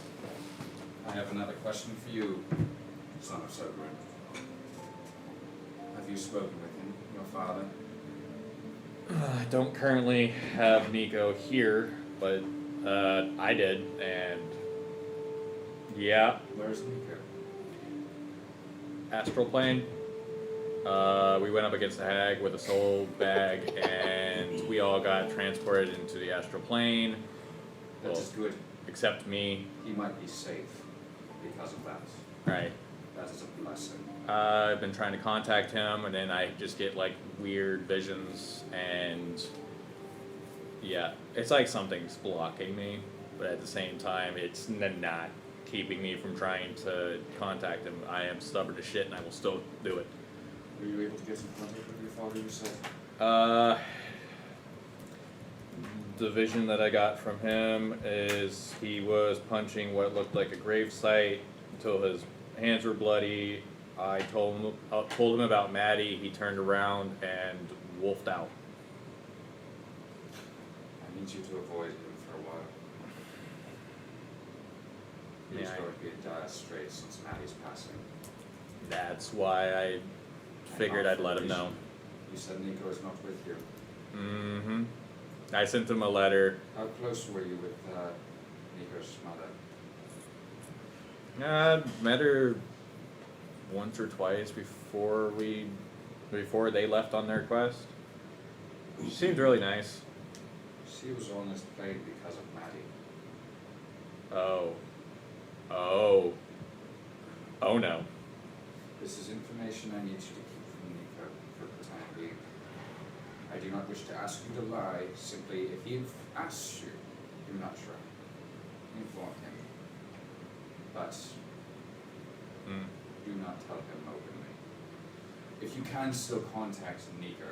[SPEAKER 3] I have another question for you, son of Soberin. Have you spoken with him, your father?
[SPEAKER 10] I don't currently have Nico here, but I did, and yeah,
[SPEAKER 3] Where's Nico?
[SPEAKER 10] astral plane. We went up against the hag with a soul bag, and we all got transported into the astral plane.
[SPEAKER 3] That
[SPEAKER 10] Well,
[SPEAKER 3] is good.
[SPEAKER 10] except me.
[SPEAKER 3] He might be safe because of that.
[SPEAKER 10] Right.
[SPEAKER 3] That is a blessing.
[SPEAKER 10] I've been trying to contact him, and then I just get like weird visions, and yeah, it's like something's blocking me, but at the same time, it's not keeping me from trying to contact him. I am stubborn as shit, and I will still do it.
[SPEAKER 3] Were you able to get in contact with your father, you said?
[SPEAKER 10] The vision that I got from him is he was punching what looked like a grave site until his hands were bloody. I told him about Maddie. He turned around and wolfed out.
[SPEAKER 3] I need you to avoid him for a while. He is
[SPEAKER 10] Yeah,
[SPEAKER 3] going to be in dire straits since Maddie's passing.
[SPEAKER 10] That's why I figured I'd let him know.
[SPEAKER 3] You said Nico is not with you.
[SPEAKER 10] Mm-hmm. I sent him a letter.
[SPEAKER 3] How close were you with Nico's mother?
[SPEAKER 10] Met her once or twice before they left on their quest. She seemed really nice.
[SPEAKER 3] She was on this plane because of Maddie.
[SPEAKER 10] Oh no.
[SPEAKER 3] This is information I need you to keep from Nico for the time being. I do not wish to ask you to lie, simply if he asks you, do not try. Inform him. But do not tell him openly. If you can still contact Nico,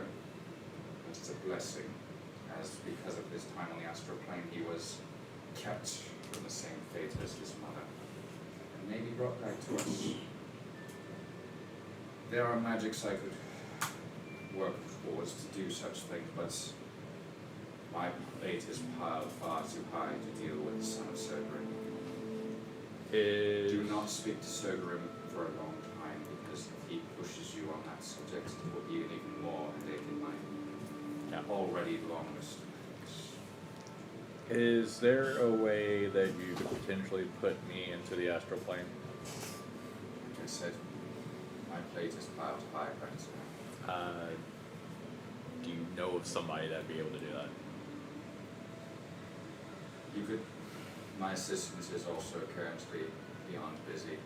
[SPEAKER 3] that is a blessing, as because of his time on the astral plane he was kept from the same fate as his mother, and maybe brought back to us. There are magics I could work towards to do such things, but my fate is piled far too high to deal with the son of Soberin. Do not speak to Soberin for a long time, because if he pushes you on that subject, it will be an even more headache in my already long list of things.
[SPEAKER 10] Is there a way that you could potentially put me into the astral plane?
[SPEAKER 3] Like I said, my plate is piled high right now.
[SPEAKER 10] Do you know of somebody that'd be able to do that?
[SPEAKER 3] You could. My assistant is also currently beyond busy.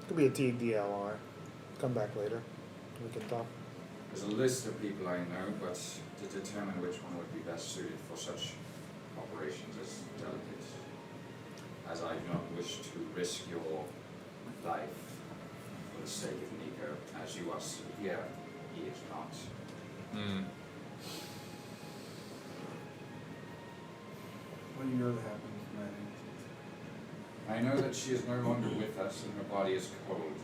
[SPEAKER 1] Could be a TDLR. Come back later. We can talk.
[SPEAKER 3] There's a list of people I know, but to determine which one would be best suited for such operations is delicate, as I do not wish to risk your life for the sake of Nico, as you are still here, he is not.
[SPEAKER 10] Hmm.
[SPEAKER 8] What do you know that happened with Maddie?
[SPEAKER 3] I know that she is no longer with us and her body is cold.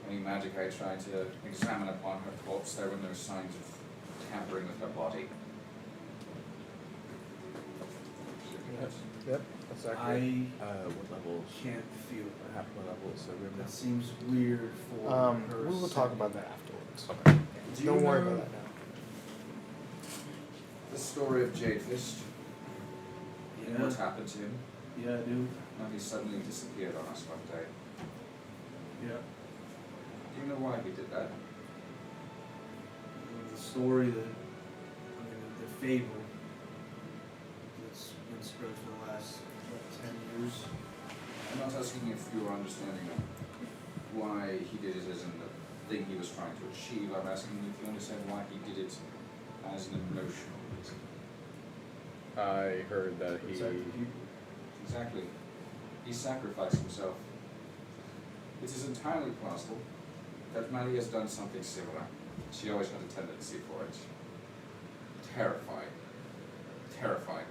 [SPEAKER 3] Any magic I tried to examine upon her corpse, there were no signs of tampering with her body.
[SPEAKER 1] Yep, that's accurate.
[SPEAKER 10] What level?
[SPEAKER 8] Can't feel that.
[SPEAKER 10] What level is the room
[SPEAKER 8] That seems weird for her.
[SPEAKER 1] We will talk about that afterwards.
[SPEAKER 10] Okay.
[SPEAKER 3] Do you
[SPEAKER 1] Don't worry
[SPEAKER 3] know
[SPEAKER 1] about that now.
[SPEAKER 3] the story of Jade Fist?
[SPEAKER 2] Yeah.
[SPEAKER 3] What happened to him?
[SPEAKER 2] Yeah, I do.
[SPEAKER 3] How he suddenly disappeared on us one day.
[SPEAKER 2] Yeah.
[SPEAKER 3] Do you know why he did that?
[SPEAKER 2] The story that, the fable that's been spread for the last, 10 years.
[SPEAKER 3] I'm not asking if your understanding of why he did it isn't the thing he was trying to achieve. I'm asking if you understand why he did it as an emotional reason.
[SPEAKER 10] I heard that he.
[SPEAKER 3] Exactly. He sacrificed himself. It is entirely possible that Maddie has done something similar. She always had a tendency for it. Terrifying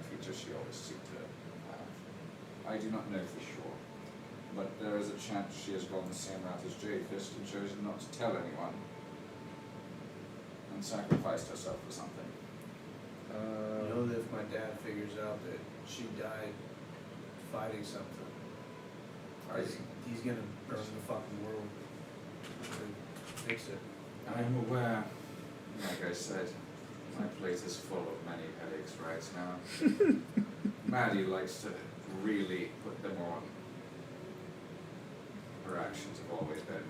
[SPEAKER 3] creature she always seemed to have. I do not know for sure, but there is a chance she has gone the same route as Jade Fist and chosen not to tell anyone, and sacrificed herself for something.
[SPEAKER 2] You know that if my dad figures out that she died fighting something, he's gonna burn the fucking world to fix it.
[SPEAKER 3] I am aware, like I said, my plate is full of many headaches right now. Maddie likes to really put them on. Her actions have always been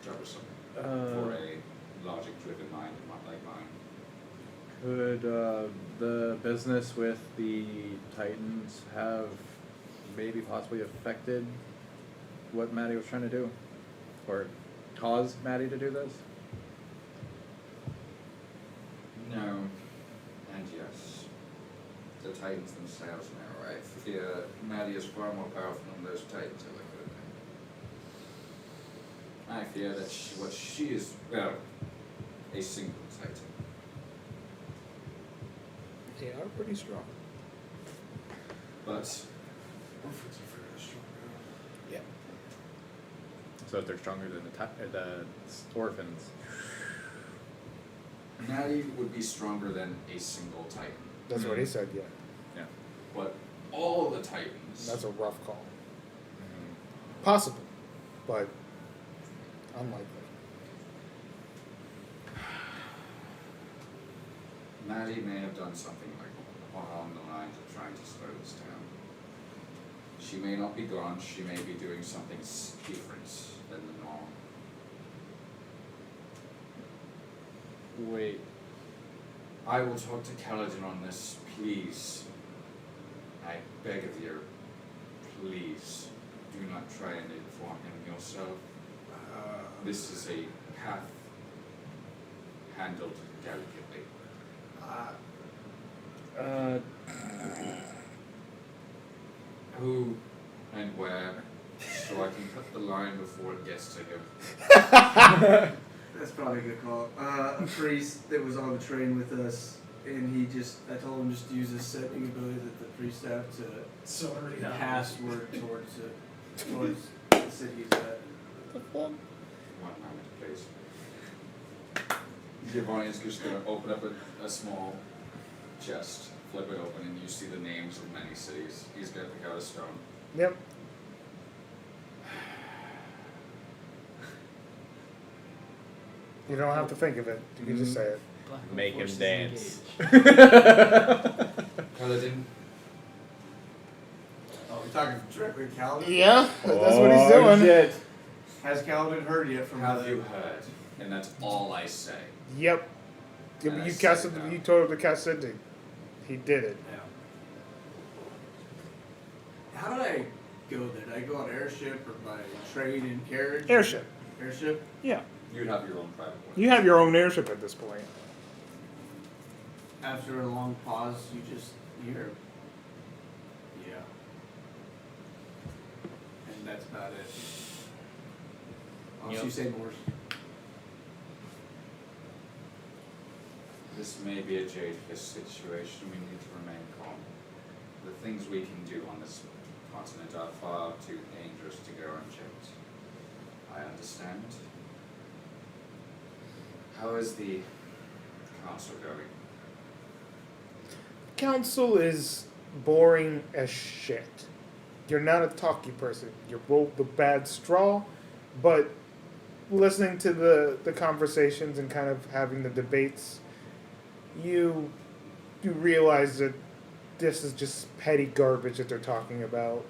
[SPEAKER 3] troublesome for a logic-driven mind like mine.
[SPEAKER 10] Could the business with the Titans have maybe possibly affected what Maddie was trying to do? Or caused Maddie to do this?
[SPEAKER 3] No, and yes. The Titans themselves know, right? Fear Maddie is far more powerful than those Titans ever could have been. I fear that what she is, well, a single Titan.
[SPEAKER 1] They are pretty strong.
[SPEAKER 3] But
[SPEAKER 1] Yeah.
[SPEAKER 10] So if they're stronger than the orphans.
[SPEAKER 3] Maddie would be stronger than a single Titan.
[SPEAKER 1] That's what he said, yeah.
[SPEAKER 10] Yeah.
[SPEAKER 3] But all the Titans.
[SPEAKER 1] That's a rough call. Possible, but unlikely.
[SPEAKER 3] Maddie may have done something like along the lines of trying to slow this down. She may not be gone, she may be doing something different than the norm.
[SPEAKER 10] Wait.
[SPEAKER 3] I will talk to Kaladin on this, please. I beg of you, please, do not try and inform him yourself. This is a path handled delicately. Who and where, so I can cut the line before it gets to him.
[SPEAKER 2] That's probably a good call. A priest that was on the train with us, and I told him just to use this setting ability that the priest have to
[SPEAKER 6] Sorry.
[SPEAKER 2] password towards the city he's at.
[SPEAKER 3] One moment, please. Giovanni is just going to open up a small chest, flip it open, and you see the names of many cities. He's going to pick out a stone.
[SPEAKER 1] Yep. You don't have to think of it. You can just say it.
[SPEAKER 10] Make him dance.
[SPEAKER 3] Paladin,
[SPEAKER 8] Oh, we're talking directly to Kaladin?
[SPEAKER 1] Yeah, that's what he's
[SPEAKER 10] Oh,
[SPEAKER 1] doing.
[SPEAKER 10] shit.
[SPEAKER 8] Has Kaladin heard yet from
[SPEAKER 3] have
[SPEAKER 8] the...
[SPEAKER 3] you heard? And that's all I say.
[SPEAKER 1] Yep.
[SPEAKER 3] And I
[SPEAKER 1] You
[SPEAKER 3] say
[SPEAKER 1] casted.
[SPEAKER 3] no.
[SPEAKER 1] You told him to cast sending. He did it.
[SPEAKER 8] Yeah. How did I go there? Did I go on airship or by train and carriage?
[SPEAKER 1] Airship.
[SPEAKER 8] Airship?
[SPEAKER 1] Yeah.
[SPEAKER 3] You'd have your own private one.
[SPEAKER 1] You have your own airship at this point.
[SPEAKER 2] After a long pause, you hear, yeah. And that's about it. Unless
[SPEAKER 4] Yep.
[SPEAKER 2] you say more.
[SPEAKER 3] This may be a Jade-Kiss situation. We need to remain calm. The things we can do on this continent are far too dangerous to go unchecked. I understand. How is the council going?
[SPEAKER 1] Council is boring as shit. You're not a talky person. You rolled the bad straw, but listening to the conversations and kind of having the debates, you realize that this is just petty garbage that they're talking about.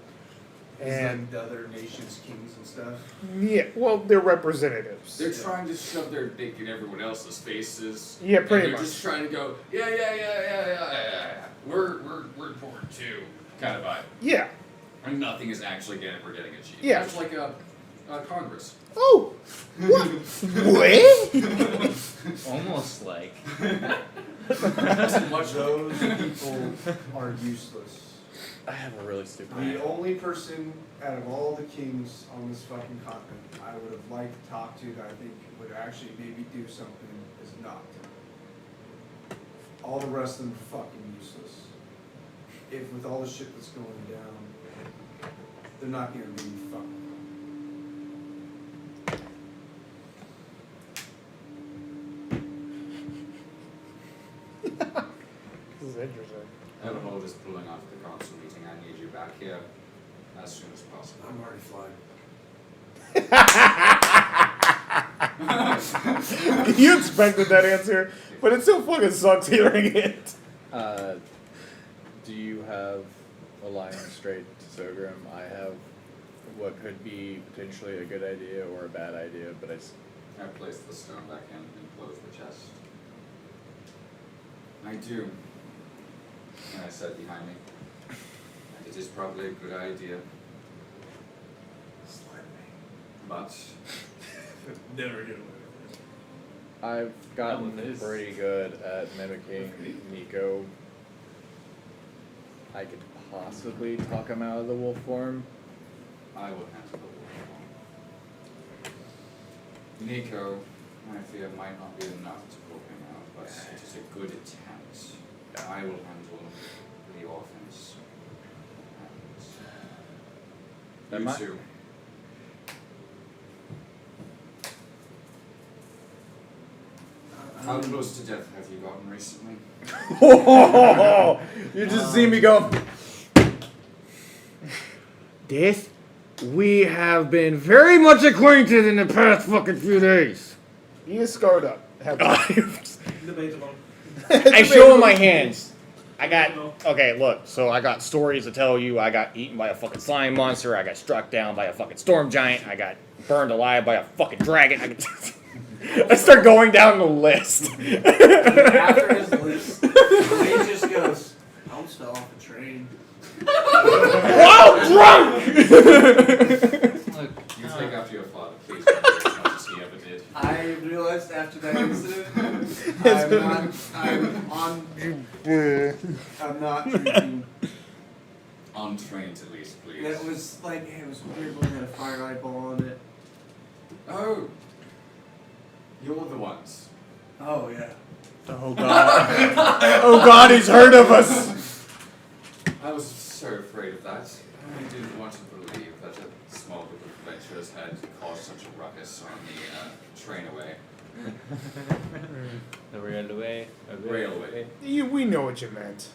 [SPEAKER 8] Is
[SPEAKER 1] And
[SPEAKER 8] like the other nations' kings and stuff?
[SPEAKER 1] yeah, well, they're representatives.
[SPEAKER 3] They're trying to shove their dick in everyone else's faces.
[SPEAKER 1] Yeah,
[SPEAKER 3] and
[SPEAKER 1] pretty
[SPEAKER 3] they're
[SPEAKER 1] much.
[SPEAKER 3] just trying to go, yeah. We're important too, kind of vibe.
[SPEAKER 1] Yeah.
[SPEAKER 3] And nothing is actually we're getting achieved.
[SPEAKER 1] Yeah.
[SPEAKER 3] It's like a Congress.
[SPEAKER 1] Oh, what? What?
[SPEAKER 4] Almost like.
[SPEAKER 3] Much
[SPEAKER 8] Those people are useless.
[SPEAKER 10] I have a really stupid
[SPEAKER 8] The only person out of all the kings on this fucking continent I would have liked to talk to that I think would actually maybe do something is not. All the rest of them are fucking useless. If with all the shit that's going down, they're not gonna be fucking.
[SPEAKER 1] This is interesting.
[SPEAKER 3] Everhold is pulling off the council meeting. I need you back here as soon as possible.
[SPEAKER 8] I'm already flying.
[SPEAKER 1] You expected that answer, but it still fucking sucks hearing it.
[SPEAKER 10] Do you have a line straight to Sogrim? I have what could be potentially a good idea or a bad idea, but
[SPEAKER 3] I placed the stone back in and closed the chest. I do. And I said behind me. And it is probably a good idea. But
[SPEAKER 6] Never get away with it.
[SPEAKER 10] I've gotten
[SPEAKER 4] That one is-
[SPEAKER 10] pretty good at mimicking Nico. I could possibly talk him out of the wolf form.
[SPEAKER 3] I will handle the wolf form. Nico, I fear, might not be enough to pull him out, but it is a good attempt. I will handle the orphans.
[SPEAKER 10] That
[SPEAKER 3] You
[SPEAKER 10] might-
[SPEAKER 3] two. How close to death have you gotten recently?
[SPEAKER 10] You just see me go.
[SPEAKER 11] This, we have been very much acquainted in the past fucking few days.
[SPEAKER 1] He is scarred up.
[SPEAKER 6] Debatable.
[SPEAKER 11] I show him my hands. I got, okay, look, so I got stories to tell you. I got eaten by a fucking slime monster. I got struck down by a fucking storm giant. I got burned alive by a fucking dragon. I start going down the list.
[SPEAKER 2] After his list, he just goes, I almost fell off a train.
[SPEAKER 11] While drunk!
[SPEAKER 4] Look,
[SPEAKER 3] You take after your father, please. As much as he ever did.
[SPEAKER 2] I realized after that incident, I'm not drinking.
[SPEAKER 3] Untrained at least, please.
[SPEAKER 2] It was like, it was weird when it had a fire eyeball on it.
[SPEAKER 3] Oh. You're the ones.
[SPEAKER 2] Oh, yeah.
[SPEAKER 11] Oh god. Oh god, he's heard of us.
[SPEAKER 3] I was so afraid of that. I didn't want to believe that a small group of adventurers had caused such a ruckus on the train away.
[SPEAKER 4] the railway.
[SPEAKER 3] Railway.
[SPEAKER 1] We know what you meant.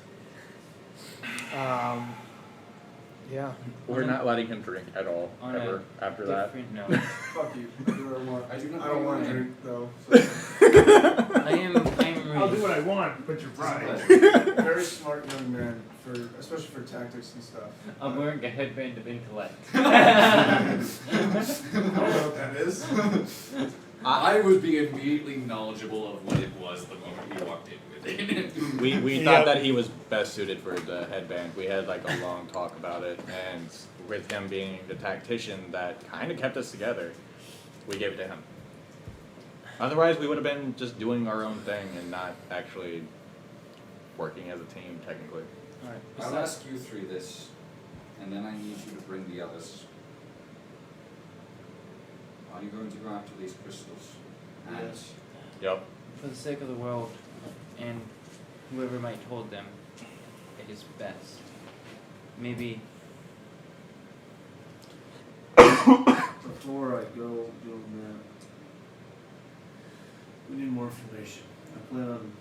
[SPEAKER 1] Yeah.
[SPEAKER 10] We're not letting him drink at all,
[SPEAKER 4] On
[SPEAKER 10] ever,
[SPEAKER 4] a
[SPEAKER 10] after that.
[SPEAKER 4] different note.
[SPEAKER 8] Fuck you. I do what I want.
[SPEAKER 3] I do not
[SPEAKER 8] I don't
[SPEAKER 3] know
[SPEAKER 8] want
[SPEAKER 3] your
[SPEAKER 8] to
[SPEAKER 3] name.
[SPEAKER 8] drink though. So.
[SPEAKER 4] I am
[SPEAKER 1] I'll do what I want, but you're right.
[SPEAKER 8] Very smart young man, especially for tactics and stuff.
[SPEAKER 4] I'm wearing a headband of intellect.
[SPEAKER 8] I don't know what that is.
[SPEAKER 3] I would be immediately knowledgeable of what it was the moment you walked in with it.
[SPEAKER 5] We thought that he was best suited for the headband. We had like a long talk about it, and with him being the tactician that kind of kept us together, we gave it to him. Otherwise, we would have been just doing our own thing and not actually working as a team, technically.
[SPEAKER 4] Alright.
[SPEAKER 3] I'll ask you three this, and then I need you to bring the others. Are you going to go after these crystals? And
[SPEAKER 8] Yes.
[SPEAKER 5] Yep.
[SPEAKER 4] For the sake of the world, and whoever might hold them, it is best. Maybe
[SPEAKER 2] Before I go doing that, we need more information. I plan on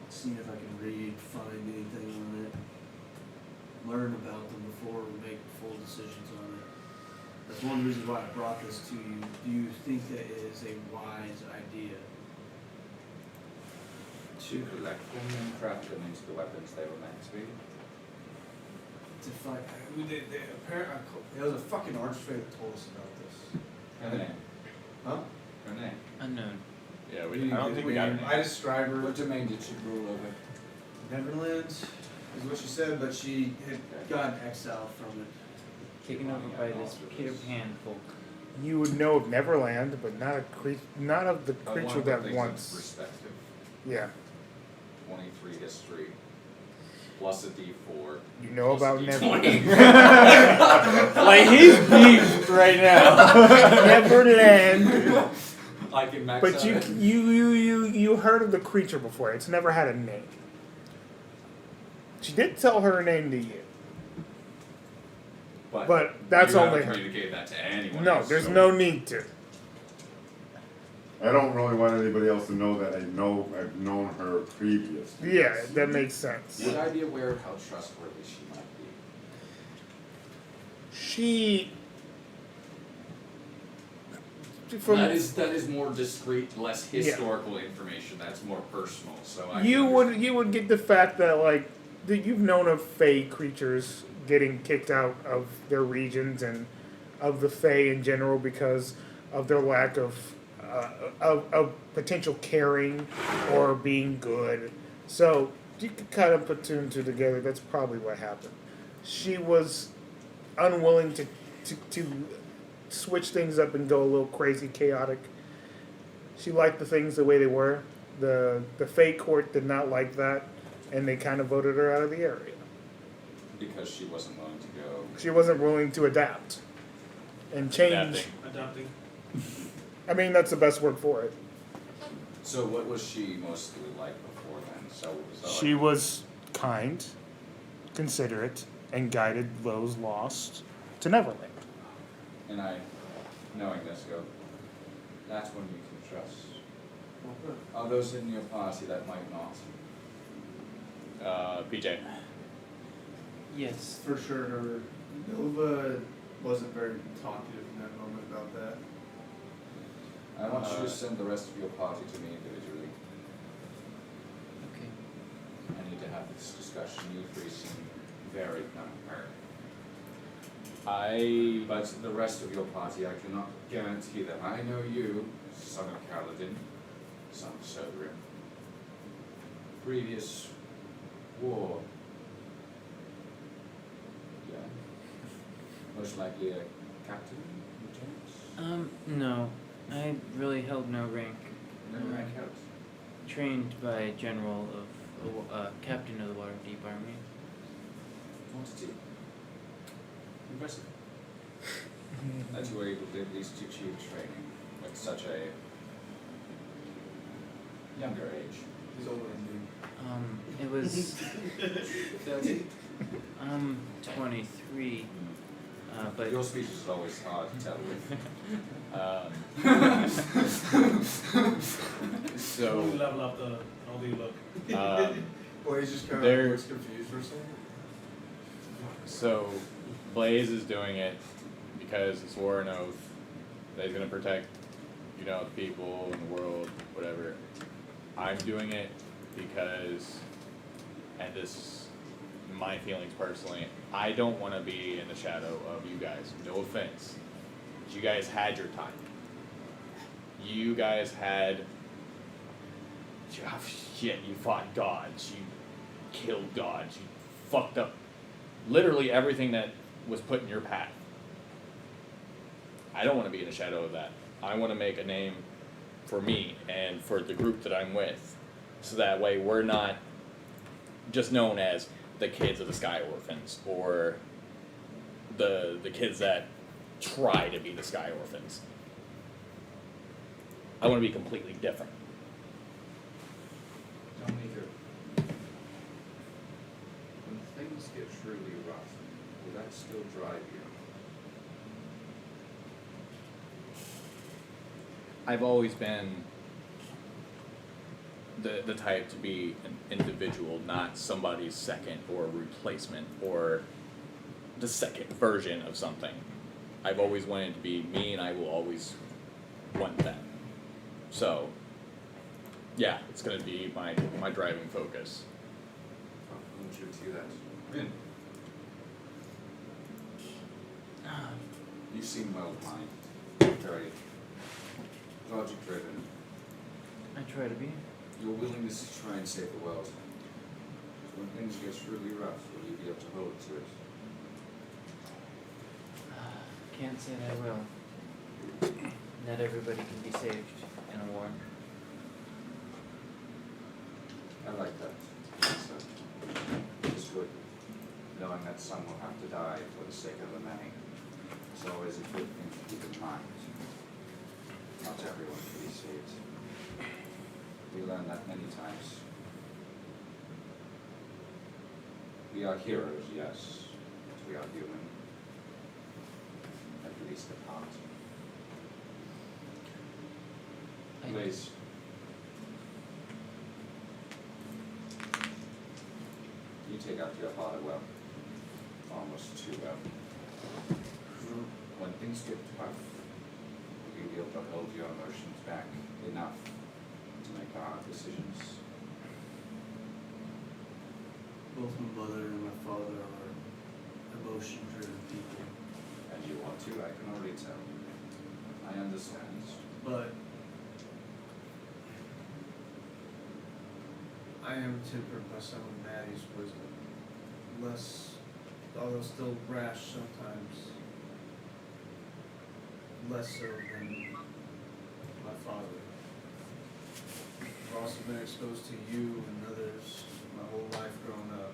[SPEAKER 2] seeing if I can read, find anything on it, learn about them before we make full decisions on it. That's one reason why I brought this to you. Do you think that it is a wise idea?
[SPEAKER 3] to collect them and craft them into the weapons they were meant to be.
[SPEAKER 8] To fight. Apparently, there was a fucking archfey that told us about this.
[SPEAKER 3] Her name.
[SPEAKER 8] Huh?
[SPEAKER 3] Her name.
[SPEAKER 4] unknown.
[SPEAKER 5] Yeah,
[SPEAKER 8] We
[SPEAKER 5] I
[SPEAKER 8] didn't
[SPEAKER 5] don't
[SPEAKER 8] get
[SPEAKER 5] think
[SPEAKER 8] a
[SPEAKER 5] we got
[SPEAKER 8] name.
[SPEAKER 5] it.
[SPEAKER 8] I described her.
[SPEAKER 3] What domain did she rule over?
[SPEAKER 8] Neverland is what she said, but she had gotten exiled from it.
[SPEAKER 4] Taken over by this Peter Pan folk.
[SPEAKER 1] You would know of Neverland, but not not of the
[SPEAKER 3] I
[SPEAKER 1] creature
[SPEAKER 3] want to
[SPEAKER 1] that
[SPEAKER 3] put things
[SPEAKER 1] once.
[SPEAKER 3] into perspective.
[SPEAKER 1] Yeah,
[SPEAKER 3] 23 history. Plus a D4.
[SPEAKER 1] you know
[SPEAKER 3] plus
[SPEAKER 1] about
[SPEAKER 3] a D20.
[SPEAKER 1] Neverland.
[SPEAKER 11] Like he's beefed right now.
[SPEAKER 1] Neverland.
[SPEAKER 3] I can max
[SPEAKER 1] But
[SPEAKER 3] out
[SPEAKER 1] you
[SPEAKER 3] it.
[SPEAKER 1] you heard of the creature before. It's never had a name. She did tell her name to you. But that's
[SPEAKER 3] you
[SPEAKER 1] only
[SPEAKER 3] haven't
[SPEAKER 1] her.
[SPEAKER 3] communicated that to anyone
[SPEAKER 1] No,
[SPEAKER 3] else,
[SPEAKER 1] there's
[SPEAKER 3] so-
[SPEAKER 1] no need to.
[SPEAKER 9] I don't really want anybody else to know that I've known her previously.
[SPEAKER 1] Yeah, that makes sense.
[SPEAKER 3] Would I be aware of how trustworthy she might be?
[SPEAKER 1] She. From,
[SPEAKER 3] that is more discreet, less historical information. That's more personal. So I can understand.
[SPEAKER 1] you would get the fact that like that you've known of Fey creatures getting kicked out of their regions and of the Fey in general because of their lack of potential caring or being good. So you could kind of put two and two together. That's probably what happened. She was unwilling to switch things up and go a little crazy, chaotic. She liked the things the way they were. The Fey court did not like that, and they kind of voted her out of the area.
[SPEAKER 3] Because she wasn't willing to go.
[SPEAKER 1] She wasn't willing to adapt and change.
[SPEAKER 6] Adopting.
[SPEAKER 1] I mean, that's the best word for it.
[SPEAKER 3] So what was she mostly like before then? So
[SPEAKER 1] She was kind, considerate, and guided those lost to Neverland.
[SPEAKER 3] And I, knowing this, go, that's when you can trust. Are those in your party that might not?
[SPEAKER 5] PJ.
[SPEAKER 4] Yes.
[SPEAKER 8] For sure, her Nova wasn't very talkative in that moment about that.
[SPEAKER 3] I want you to send the rest of your party to me individually.
[SPEAKER 4] Okay.
[SPEAKER 3] I need to have this discussion. You three seem very unprepared. But the rest of your party, I cannot guarantee that. I know you, son of Kaladin, son of Sovereign. Previous war. Yeah. Most likely a captain, lieutenant?
[SPEAKER 4] No. I really held no rank.
[SPEAKER 3] No rank out.
[SPEAKER 4] Trained by general of captain of the Waterdeep Army.
[SPEAKER 3] Quantity. Impressive. That you were able to at least achieve training at such a younger age.
[SPEAKER 8] He's older than me.
[SPEAKER 4] It was 23. But
[SPEAKER 3] Your speech is always hard to tell with.
[SPEAKER 5] So,
[SPEAKER 6] When we level up the older you look.
[SPEAKER 8] Well, he's just kind
[SPEAKER 5] There-
[SPEAKER 8] of looks confused for a second.
[SPEAKER 5] so Blaze is doing it because he swore an oath that he's gonna protect, the people and the world, whatever.
[SPEAKER 10] I'm doing it because, and this, my feelings personally, I don't want to be in the shadow of you guys. No offense. But you guys had your time. You guys had, shit, you fought gods, you killed gods, you fucked up literally everything that was put in your path. I don't want to be in the shadow of that. I want to make a name for me and for the group that I'm with, so that way we're not just known as the kids of the Sky Orphans or the kids that try to be the Sky Orphans. I want to be completely different.
[SPEAKER 3] Tell me when things get truly rough, will that still drive you?
[SPEAKER 10] I've always been the type to be an individual, not somebody's second or replacement or the second version of something. I've always wanted to be me, and I will always want that. So, yeah, it's going to be my driving focus.
[SPEAKER 3] I'm sure to that. Vin, you seem well minded, very logic driven.
[SPEAKER 4] I try to be.
[SPEAKER 3] Your willingness to try and save the world. When things get really rough, will you be able to hold to it?
[SPEAKER 4] Can't say that I will. Not everybody can be saved in a war.
[SPEAKER 3] I like that. It's good. Knowing that some will have to die for the sake of the many. It's always a good thing to keep in mind. Not everyone can be saved. We learn that many times. We are heroes, yes, but we are human. At least a part. Anyways, you take out your father well, almost too well. When things get tough, will you be able to hold your emotions back enough to make hard decisions?
[SPEAKER 2] Both my mother and my father are emotion-driven people,
[SPEAKER 3] And you want to, I can already tell. I understand.
[SPEAKER 2] but I am tempered by some of Maddie's wisdom. Less, although still rash sometimes, less so than my father. I've also been exposed to you and others my whole life growing up.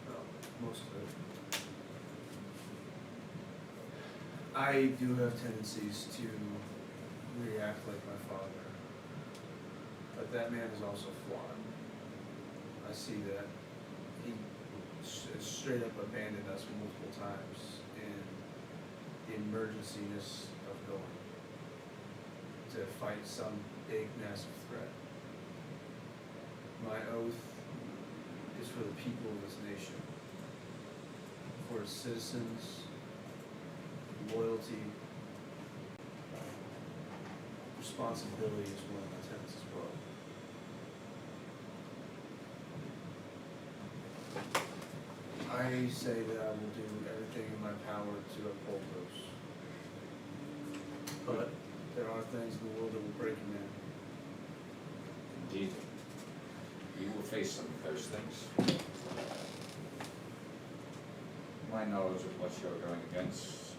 [SPEAKER 2] Well, most of it. I do have tendencies to react like my father, but that man is also flawed. I see that he straight up abandoned us multiple times in the emergency-ness of going to fight some big, massive threat. My oath is for the people of this nation, for its citizens, loyalty, responsibility is one of my tenets as well. I say that I will do everything in my power to uphold those. But there are things in the world that will break a man.
[SPEAKER 3] Indeed. You will face some of those things. My knowledge of what you're going against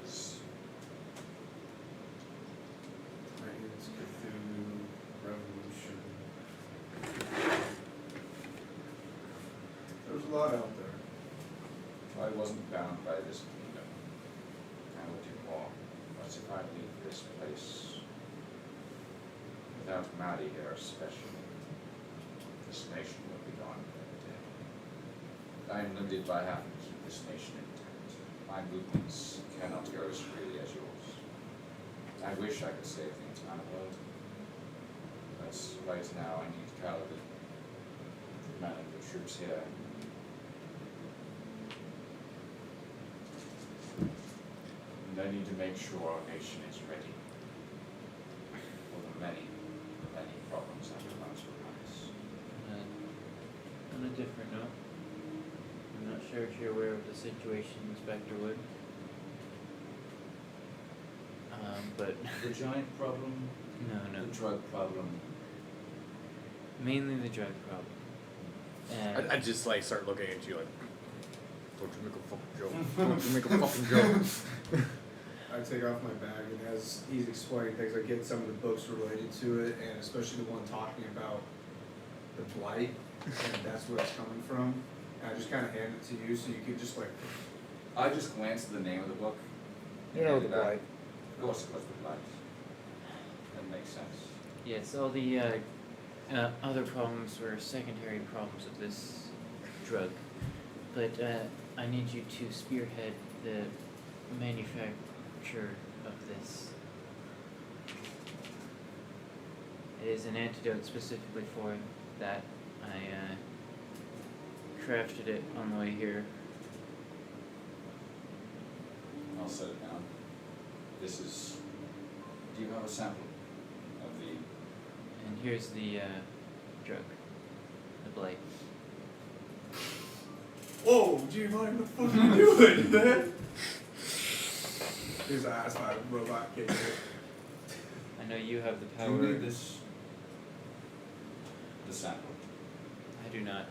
[SPEAKER 3] is
[SPEAKER 2] It's Cthulhu, Revolution. There's a lot out there.
[SPEAKER 3] I wasn't bound by this kingdom. I will do more. But if I leave this place without Maddie here especially, this nation will be gone in a day. I am limited by having to keep this nation intact. My movements cannot go as freely as yours. I wish I could save the entire world. But right now I need Kaladin, commanding the troops here. And I need to make sure our nation is ready.
[SPEAKER 4] different note. I'm not sure if you're aware of the situation, Inspector Wood. But
[SPEAKER 3] The giant problem,
[SPEAKER 4] no.
[SPEAKER 3] the drug problem.
[SPEAKER 4] Mainly the drug problem. And
[SPEAKER 5] I just like start looking at you like, don't you make a fucking joke? Don't you make a fucking joke?
[SPEAKER 8] I take off my bag, and as he's explaining things, I get some of the books related to it, and especially the one talking about the blight, and that's where it's coming from. And I just kind of hand it to you, so you can just like.
[SPEAKER 3] I just glanced at the name of the book.
[SPEAKER 1] You know
[SPEAKER 3] and,
[SPEAKER 1] the blight.
[SPEAKER 3] Of course it was the blight. That makes sense.
[SPEAKER 4] yes, all the other problems were secondary problems of this drug. But I need you to spearhead the manufacture of this. It is an antidote specifically for that. I crafted it on the way here.
[SPEAKER 3] I'll set it down. This is. Do you have a sample of the?
[SPEAKER 4] And here's the drug, the blight.
[SPEAKER 8] Whoa, Giovanni, what the fuck are you doing, man? His eyes by a robot kick.
[SPEAKER 4] I know you have the
[SPEAKER 3] Do
[SPEAKER 4] power.
[SPEAKER 3] you need this? The sample.
[SPEAKER 4] I do not.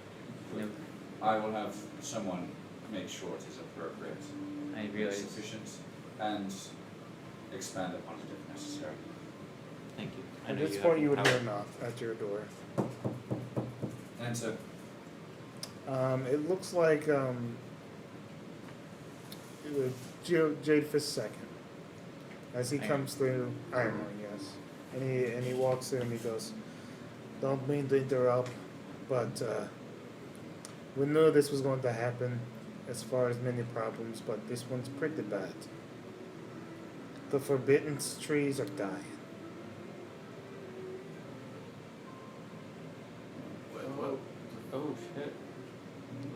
[SPEAKER 3] Good.
[SPEAKER 4] Nope.
[SPEAKER 3] I will have someone make sure it is appropriate,
[SPEAKER 4] I realize.
[SPEAKER 3] sufficient, and expand upon it if necessary.
[SPEAKER 4] Thank you. I
[SPEAKER 1] At
[SPEAKER 4] know
[SPEAKER 1] this
[SPEAKER 4] you
[SPEAKER 1] point,
[SPEAKER 4] have
[SPEAKER 1] you
[SPEAKER 4] the
[SPEAKER 1] would
[SPEAKER 4] power.
[SPEAKER 1] hear a knock at your door.
[SPEAKER 3] Enter.
[SPEAKER 1] It looks like Jade Fist second. As he
[SPEAKER 4] Iron.
[SPEAKER 1] comes through, Iron, yes, and he walks through and he goes, "Don't mean to interrupt, but we knew this was going to happen, as far as many problems, but this one's pretty bad. The forbidden trees are dying.
[SPEAKER 4] Oh shit.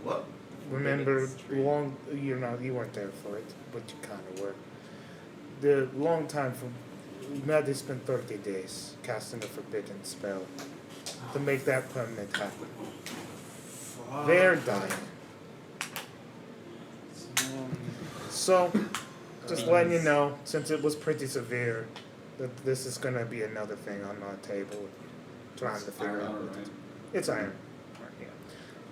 [SPEAKER 7] What?
[SPEAKER 1] Remember, you weren't there for it, but you kind of were. The long time from Maddie spent 30 days casting a forbidden spell to make that permanent happen. They're dying. So, just letting you know, since it was pretty severe, that this is gonna be another thing on our table, trying to figure out what to do. It's iron. Yeah.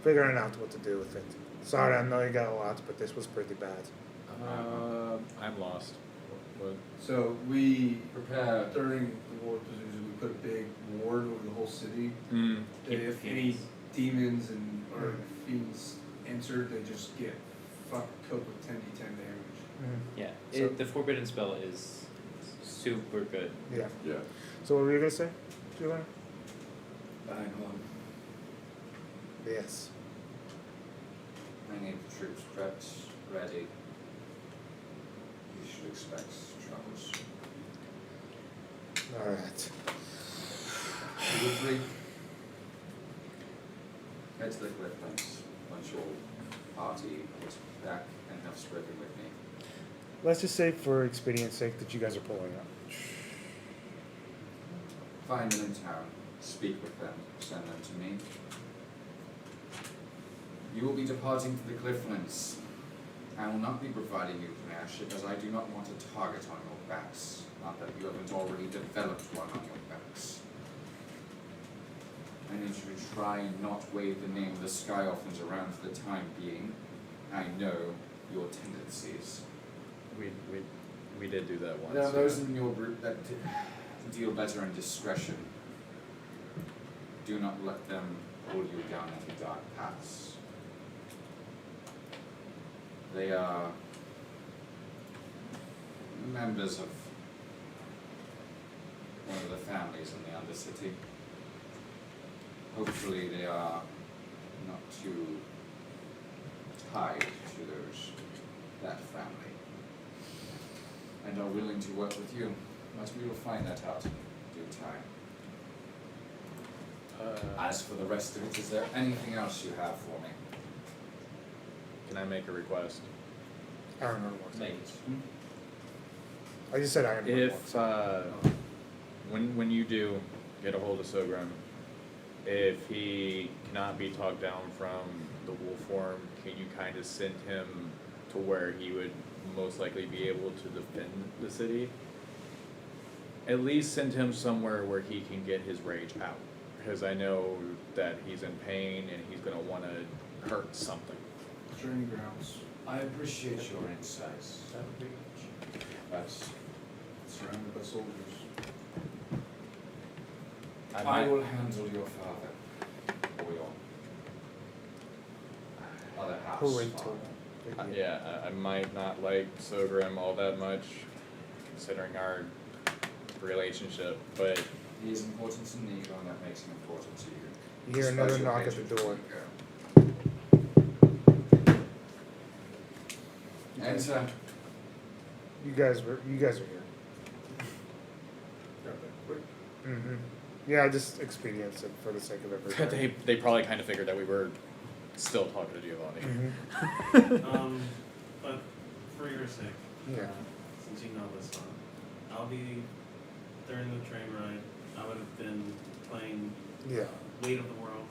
[SPEAKER 1] Figuring out what to do with it. Sorry, I know you got a lot, but this was pretty bad.
[SPEAKER 5] I'm lost. What?
[SPEAKER 8] So we,
[SPEAKER 3] Prepare.
[SPEAKER 8] during the war position, we put a big ward over the whole city.
[SPEAKER 5] Mm.
[SPEAKER 8] If any demons and or fiends entered, they just get cooked with 10d10 damage.
[SPEAKER 4] Yeah.
[SPEAKER 1] So-
[SPEAKER 4] The forbidden spell is super good.
[SPEAKER 1] Yeah.
[SPEAKER 9] Yeah.
[SPEAKER 1] So what were you gonna say, Julian?
[SPEAKER 3] Bang on.
[SPEAKER 1] Yes.
[SPEAKER 3] I need the troops prepped, ready. You should expect troubles.
[SPEAKER 1] Alright.
[SPEAKER 3] 2 or 3. Head to the clifflands once your party is back and have spoken with me.
[SPEAKER 1] Let's just say for expedience sake that you guys are pulling up.
[SPEAKER 3] Find them in town, speak with them, send them to me. You will be departing to the Clifflands. I will not be providing you with an airship as I do not want a target on your backs. Not that you haven't already developed one on your backs. I need you to try and not wave the name of the Sky Orphans around for the time being. I know your tendencies.
[SPEAKER 5] We did do that once.
[SPEAKER 3] There are those in your group that deal better in discretion. Do not let them pull you down any dark paths. They are members of one of the families in the Undercity. Hopefully they are not too tied to that family and are willing to work with you, but we will find that out in due time. As for the rest of it, is there anything else you have for me?
[SPEAKER 5] Can I make a request?
[SPEAKER 1] I don't remember what.
[SPEAKER 3] Make it.
[SPEAKER 1] I just said I remember
[SPEAKER 5] If when you do get a hold of Sogrim,
[SPEAKER 10] if he cannot be talked down from the wolf form, can you kind of send him to where he would most likely be able to defend the city? At least send him somewhere where he can get his rage out. Because I know that he's in pain and he's going to want to hurt something.
[SPEAKER 8] Training grounds.
[SPEAKER 3] I appreciate your insights, but
[SPEAKER 8] Surrounded by soldiers.
[SPEAKER 3] I
[SPEAKER 10] might-
[SPEAKER 3] will handle your father or your other house.
[SPEAKER 1] Parental.
[SPEAKER 3] father.
[SPEAKER 10] Yeah, I might not like Sogrim all that much, considering our relationship, but
[SPEAKER 3] He is important to Nico, and that makes him important to you.
[SPEAKER 1] You hear
[SPEAKER 3] Despite
[SPEAKER 1] another
[SPEAKER 3] your
[SPEAKER 1] knock at
[SPEAKER 3] hatred
[SPEAKER 1] the
[SPEAKER 3] for
[SPEAKER 1] door.
[SPEAKER 3] Nico. Enter.
[SPEAKER 1] You guys are here.
[SPEAKER 8] Got that quick.
[SPEAKER 1] Mm-hmm. Yeah, just expedience it for the sake of everything.
[SPEAKER 10] they probably kind of figured that we were still talking to Giovanni.
[SPEAKER 1] Mm-hmm.
[SPEAKER 6] But for your sake,
[SPEAKER 1] Yeah.
[SPEAKER 6] since you know this song, I'll be during the train ride. I would have been playing
[SPEAKER 1] Yeah.
[SPEAKER 6] Weight of the World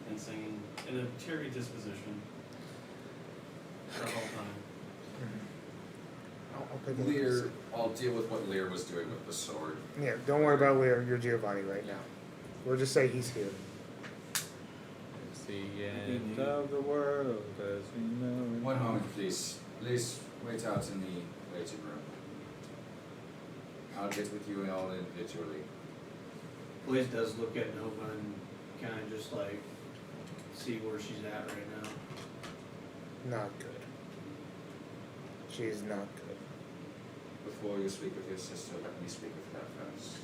[SPEAKER 6] and singing in a cheery disposition the whole time.
[SPEAKER 1] I'll pick it up.
[SPEAKER 3] Lear, I'll deal with what Lear was doing with the sword.
[SPEAKER 1] Yeah, don't worry about Lear. You're Giovanni right now. We'll just say he's here.
[SPEAKER 10] It's the end of the world as we know it.
[SPEAKER 3] One moment, please. Please wait out in the waiting room. I'll get with you all individually.
[SPEAKER 2] Blaze does look at Nova and kind of just like see where she's at right now.
[SPEAKER 1] Not good. She is not good.
[SPEAKER 3] Before you speak with your sister, let me speak with her first.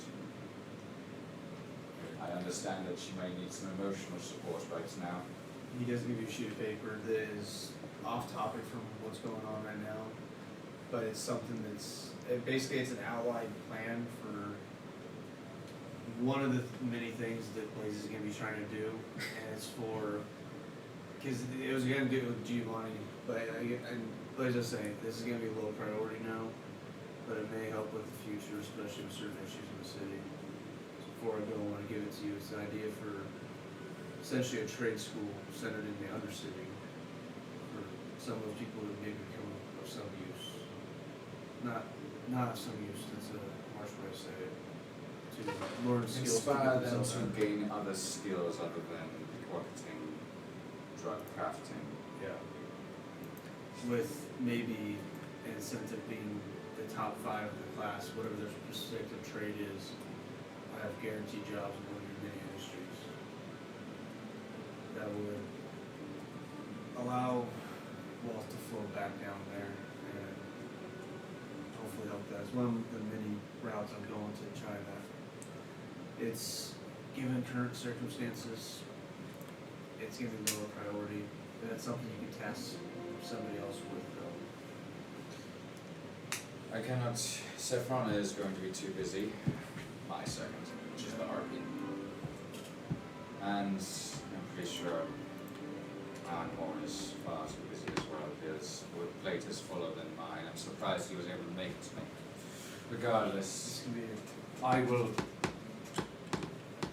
[SPEAKER 3] I understand that she may need some emotional support right now.
[SPEAKER 2] He does give you a sheet of paper that is off topic from what's going on right now, but it's something basically it's an outlined plan for one of the many things that Blaze is going to be trying to do, and it's because it was going to do it with Giovanni, but and Blaze is saying this is going to be a low priority now, but it may help with the future, especially with certain issues in the city. So before I go, I want to give it to you. It's an idea for essentially a trade school centered in the Undercity for some of those people that maybe become of some use. Not of some use, that's a harsh way to say it. To learn skills.
[SPEAKER 3] Inspire
[SPEAKER 2] get
[SPEAKER 3] them
[SPEAKER 2] themselves
[SPEAKER 3] to
[SPEAKER 2] out.
[SPEAKER 3] gain other skills other than pickpocketing, drug crafting.
[SPEAKER 2] Yeah. With maybe an incentive being the top 5 of the class, whatever their specific trade is, I have guaranteed jobs in one of your many industries. That would allow wealth to flow back down there and hopefully help that. It's one of the many routes I'm going to China. It's, given current circumstances, it's going to be lower priority. But that's something you can task somebody else with, though.
[SPEAKER 3] I cannot. Saffron is going to be too busy. My second, which is the RP. And I'm pretty sure Alan is far too busy as well. His plate is fuller than mine. I'm surprised he was able to make it to me. Regardless,
[SPEAKER 2] This can be
[SPEAKER 3] I will.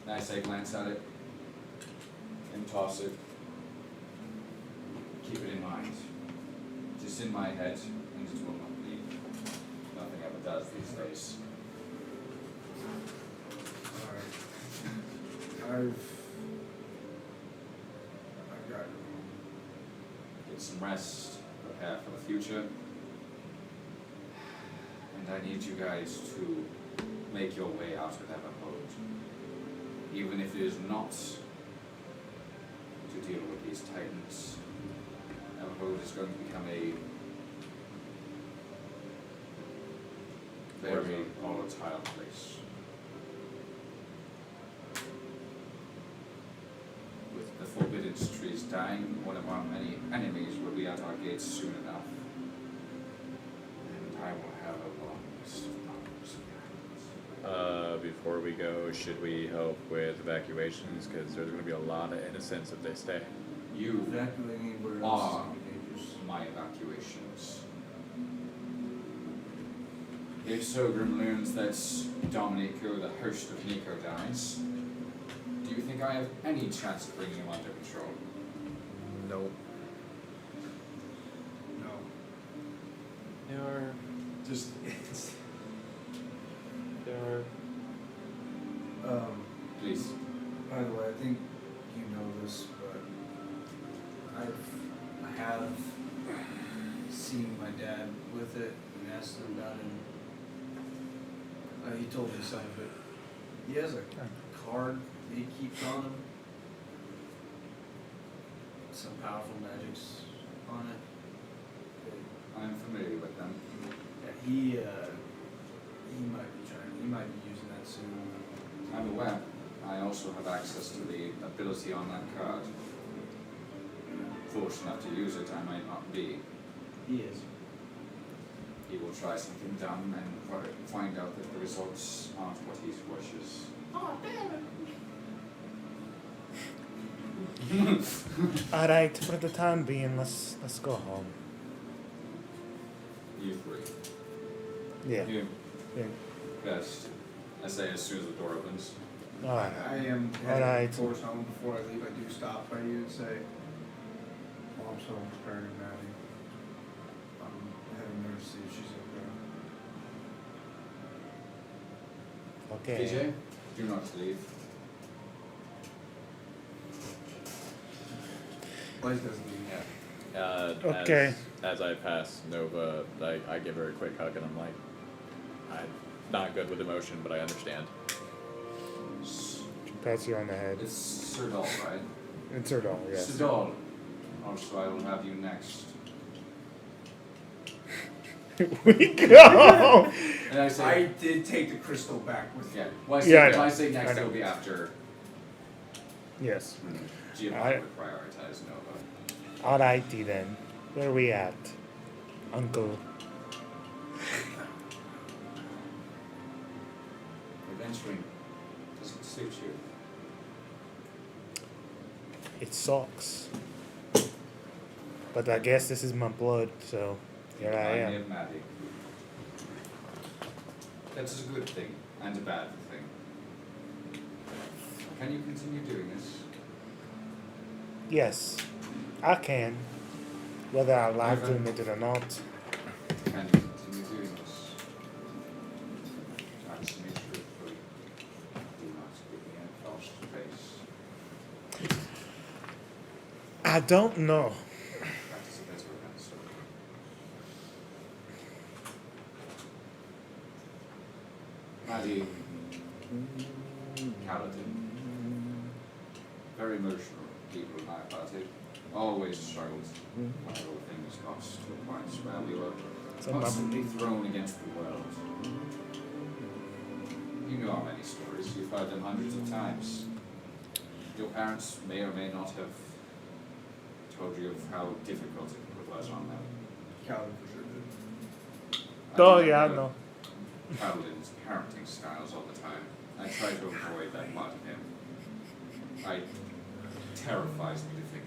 [SPEAKER 3] Nice, I glance at it and toss it. Keep it in mind. Just in my head, and it will not leave. Nothing ever does these days.
[SPEAKER 8] Alright. I've got
[SPEAKER 3] Get some rest, prepare for the future. And I need you guys to make your way out of Everhold. Even if it is not to deal with these titans. Everhold is going to become a very volatile place. With the forbidden trees dying, one of our many enemies will be at our gates soon enough. And I will have a long list of problems.
[SPEAKER 10] Before we go, should we help with evacuations? Because there's going to be a lot of innocents if they stay.
[SPEAKER 3] You
[SPEAKER 2] evacuating anywhere else
[SPEAKER 3] are
[SPEAKER 2] is gonna be dangerous.
[SPEAKER 3] my evacuations. If Sogrim learns that Dominico, the host of Nico, dies, do Do you think I have any chance of bringing him under control?
[SPEAKER 5] Nope.
[SPEAKER 8] No.
[SPEAKER 10] There are.
[SPEAKER 8] Just it's
[SPEAKER 10] There are.
[SPEAKER 3] Please.
[SPEAKER 8] by the way, I think you know this, but I have seen my dad with it and asked him about it. He told me some of it. He has a card that he keeps on him. Some powerful magics on it.
[SPEAKER 3] I am familiar with them.
[SPEAKER 8] Yeah, he might be using that soon.
[SPEAKER 3] I'm aware. I also have access to the ability on that card. Fortunate enough to use it, I might not be.
[SPEAKER 8] He is.
[SPEAKER 3] He will try something dumb and find out that the results aren't what he wishes.
[SPEAKER 7] Oh, damn it.
[SPEAKER 1] Alright, for the time being, let's go home.
[SPEAKER 3] You three.
[SPEAKER 1] Yeah.
[SPEAKER 3] You.
[SPEAKER 1] Yeah.
[SPEAKER 3] Best. I say as soon as the door opens.
[SPEAKER 1] Alright.
[SPEAKER 8] I am
[SPEAKER 1] Alright.
[SPEAKER 8] heading towards home. Before I leave, I do stop by you and say, "Well, I'm so prepared and Maddie. I'm heading there to see if she's okay."
[SPEAKER 1] Okay.
[SPEAKER 3] PJ, do not leave.
[SPEAKER 8] Blaze doesn't leave yet.
[SPEAKER 1] Okay.
[SPEAKER 5] As I pass Nova, I give her a quick hug and I'm like, I'm not good with emotion, but I understand.
[SPEAKER 1] Pats you on the head.
[SPEAKER 3] It's Sir Dahl, right?
[SPEAKER 1] It's her doll, yes.
[SPEAKER 3] Sir Dahl. Also, I will have you next.
[SPEAKER 1] We go!
[SPEAKER 3] And I
[SPEAKER 8] I
[SPEAKER 3] say,
[SPEAKER 8] did take the crystal back with
[SPEAKER 3] yeah.
[SPEAKER 8] me.
[SPEAKER 3] Well, I say,
[SPEAKER 1] Yeah, I
[SPEAKER 3] when
[SPEAKER 1] know.
[SPEAKER 3] I say next,
[SPEAKER 1] I know.
[SPEAKER 3] it'll be after
[SPEAKER 1] Yes.
[SPEAKER 3] Giovanni would prioritize Nova.
[SPEAKER 1] Alrighty then. Where are we at? Uncle.
[SPEAKER 3] Adventuring doesn't suit you.
[SPEAKER 1] It sucks. But I guess this is my blood, so here I
[SPEAKER 3] Remind me
[SPEAKER 1] am.
[SPEAKER 3] of Maddie. That's a good thing and a bad thing. Can you continue doing this?
[SPEAKER 1] Yes, I can. Whether I like to admit it or not.
[SPEAKER 3] Can you continue doing this? Answer me truthfully. Do not give me a false face.
[SPEAKER 1] I don't know.
[SPEAKER 3] That is a better answer. Maddie, Kaladin, very emotional people in my party, always struggled when all things got to a point where we were constantly thrown against the world. You know our many stories, you've heard them hundreds of times. Your parents may or may not have told you of how difficult it was on them.
[SPEAKER 8] Calvin for sure did.
[SPEAKER 1] Oh,
[SPEAKER 3] do
[SPEAKER 1] yeah, I
[SPEAKER 3] not
[SPEAKER 1] know.
[SPEAKER 3] Paladin's parenting styles all the time. I try to avoid that part of him. It terrifies me to think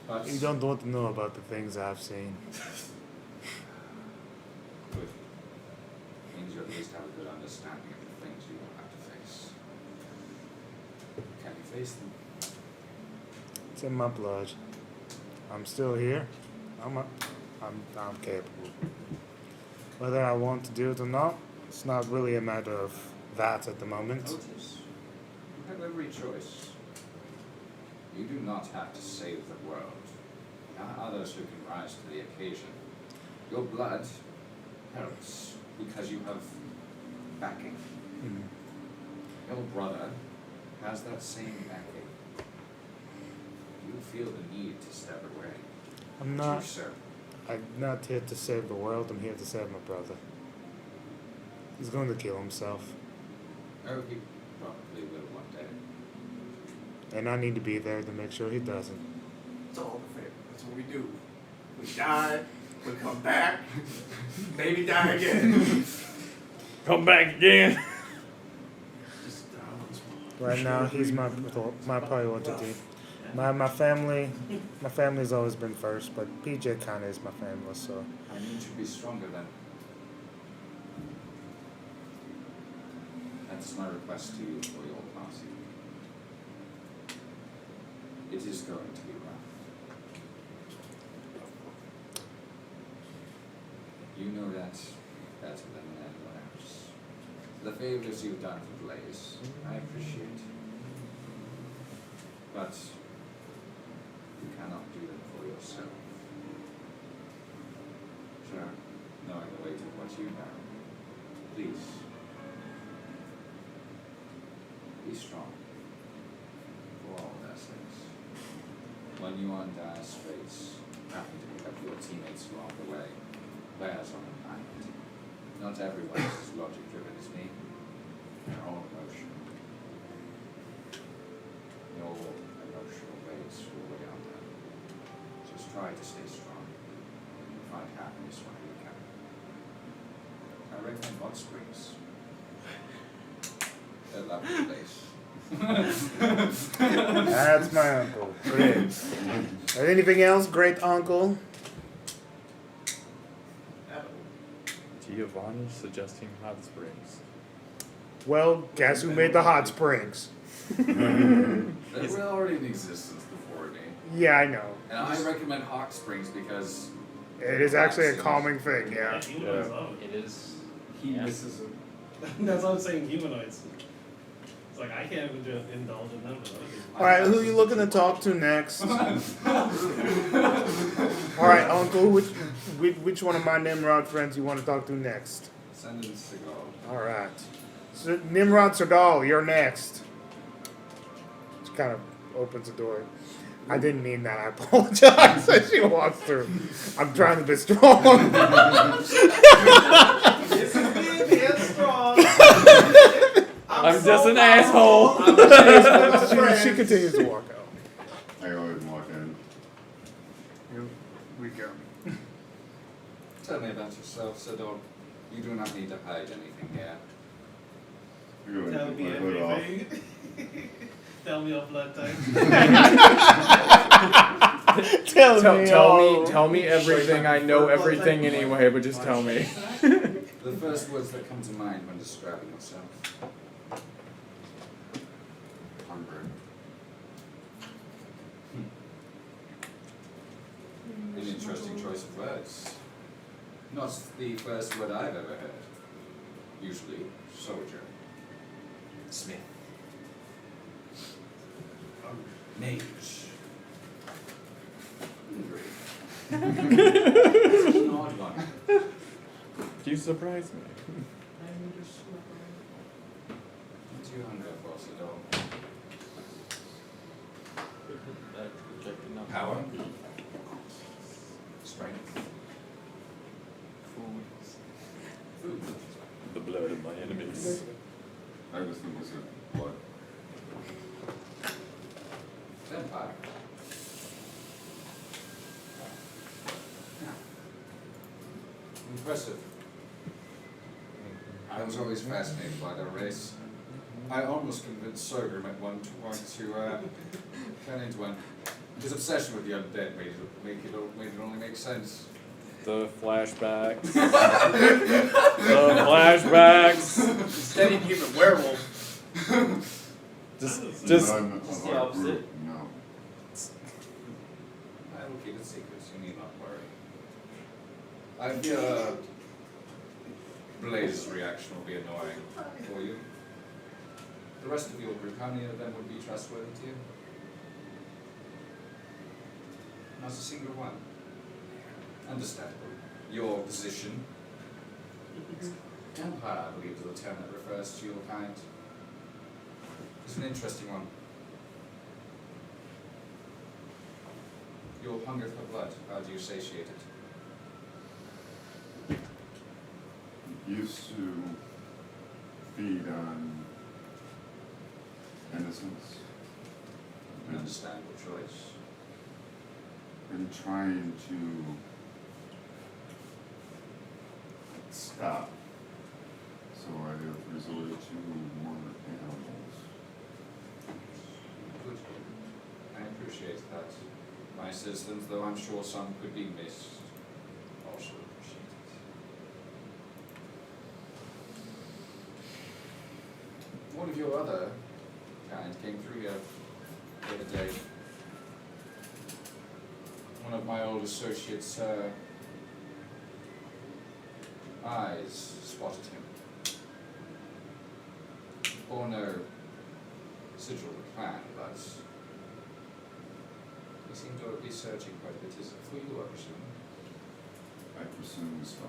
[SPEAKER 3] about. But
[SPEAKER 1] You don't want to know about the things I've seen.
[SPEAKER 3] good. Means you at least have a good understanding of the things you will have to face. Can you face them?
[SPEAKER 1] It's in my blood. I'm still here. I'm capable. Whether I want to do it or not, it's not really a matter of that at the moment.
[SPEAKER 3] Otis, you have every choice. You do not have to save the world. There are others who can rise to the occasion. Your blood helps because you have backing.
[SPEAKER 1] Mhm.
[SPEAKER 3] Your brother has that same backing. You feel the need to step away.
[SPEAKER 1] I'm
[SPEAKER 3] Do
[SPEAKER 1] not.
[SPEAKER 3] so.
[SPEAKER 1] I'm not here to save the world. I'm here to save my brother. He's going to kill himself,
[SPEAKER 3] Oh, he probably will one day.
[SPEAKER 1] and I need to be there to make sure he doesn't.
[SPEAKER 8] It's all the fair. That's what we do. We die, we come back, maybe die again.
[SPEAKER 10] Come back again.
[SPEAKER 8] Just die once more.
[SPEAKER 1] Right now, he's my priority. My family's always been first, but PJ kind of is my family, so.
[SPEAKER 3] I need to be stronger then. That's my request to you for your party. It is going to be rough. You know that better than anyone else. The favors you've done for Blaze, I appreciate. But you cannot do them for yourself. Sure, knowing the weight of what you know, please be strong for all their sakes. When you are in dire straits, happen to pick up your teammates along the way, bears on an island. Not everyone is as logic driven as me. They're all emotional. Your emotional waves will weigh on them. Just try to stay strong and find happiness whenever you can. I recommend Hot Springs. They're a lovely place.
[SPEAKER 1] That's my uncle. Great. Anything else, great uncle?
[SPEAKER 5] Giovanni suggesting hot springs.
[SPEAKER 1] Well, guess who made the hot springs?
[SPEAKER 3] They were already in existence before me.
[SPEAKER 1] Yeah, I know.
[SPEAKER 3] And I recommend hot springs because
[SPEAKER 1] It is actually a calming thing, yeah.
[SPEAKER 6] Humanoids love it.
[SPEAKER 4] It is.
[SPEAKER 8] He
[SPEAKER 4] Yeah.
[SPEAKER 8] misses him.
[SPEAKER 6] That's what I'm saying, humanoids. It's like, I can't even indulge in them, but other people.
[SPEAKER 1] Alright, who are you looking to talk to next? Alright, uncle, which one of my Nimrod friends you want to talk to next?
[SPEAKER 3] send in Seagal.
[SPEAKER 1] Alright. So, Nimrod Segal, you're next. She kind of opens the door. I didn't mean that, I apologize. As she walks through. I'm trying to be strong.
[SPEAKER 7] This is me being strong.
[SPEAKER 5] I'm just an asshole.
[SPEAKER 1] she continues to walk out.
[SPEAKER 9] I go ahead and walk in.
[SPEAKER 1] Here we go.
[SPEAKER 3] Tell me about yourself, Seagal. You do not need to hide anything here.
[SPEAKER 9] I go ahead
[SPEAKER 6] Tell
[SPEAKER 9] and
[SPEAKER 6] me
[SPEAKER 9] take my hood off.
[SPEAKER 6] everything. Tell me your blood type.
[SPEAKER 5] Tell me everything. I know everything anyway, but just tell me.
[SPEAKER 3] The first words that come to mind when describing yourself. Hungry. An interesting choice of words. Not the first word I've ever heard. Usually, soldier. Smith. Mage. Hungry. Such an odd one.
[SPEAKER 5] You surprise me.
[SPEAKER 3] What do you hunger for, Seagal? Power? Strength? Food?
[SPEAKER 5] The blood of my enemies.
[SPEAKER 9] I was thinking of blood.
[SPEAKER 3] Vampire? Impressive. I was always fascinated by their race. I almost convinced Sorghum at one point to turn into one. His obsession with the undead made it only make sense.
[SPEAKER 5] The flashbacks. The flashbacks.
[SPEAKER 2] Steady human werewolf.
[SPEAKER 5] Just
[SPEAKER 9] But I'm a
[SPEAKER 2] Just the
[SPEAKER 9] hard
[SPEAKER 2] opposite.
[SPEAKER 9] group, no.
[SPEAKER 3] I will keep it secrets, you need not worry. I fear Blaze's reaction will be annoying for you. The rest of your group, how many of them would be trustworthy to you? Not a single one. Understandable. Your position. Empire, I believe, is the term that refers to your kind. It's an interesting one. Your hunger for blood, how do you satiate it?
[SPEAKER 9] Used to feed on innocence.
[SPEAKER 3] An understandable choice.
[SPEAKER 9] Been trying to stop. So I have resorted to more animals.
[SPEAKER 3] Good. I appreciate that. My systems, though I'm sure some could be missed, also appreciate it. One of your other kind came through here the other day. of my old associates' eyes spotted him. Or no sigil of the clan, but he seemed to be searching quite a bit. Is it for you, I presume?
[SPEAKER 9] I presume so.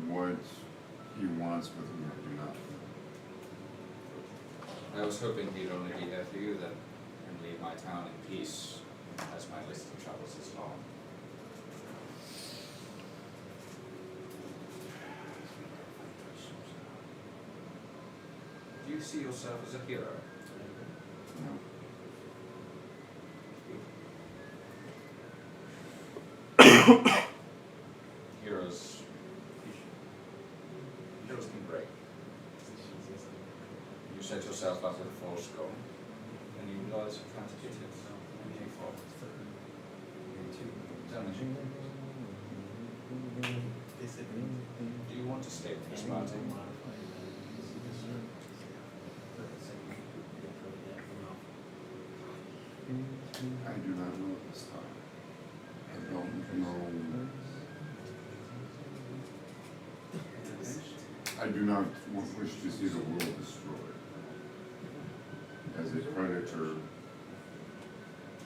[SPEAKER 9] What he wants with me, I do not know.
[SPEAKER 3] I was hoping he'd only be here for you then, and leave my town in peace, as my list of troubles is long. Do you see yourself as a hero?
[SPEAKER 9] No.
[SPEAKER 3] Heroes can break. You set yourself up with a false goal, and you realize you can't hit it. And you fall. Tell me, do you want to stay with this party?
[SPEAKER 9] I do not know this time. I don't know. I do not wish to see the world destroyed. As a predator,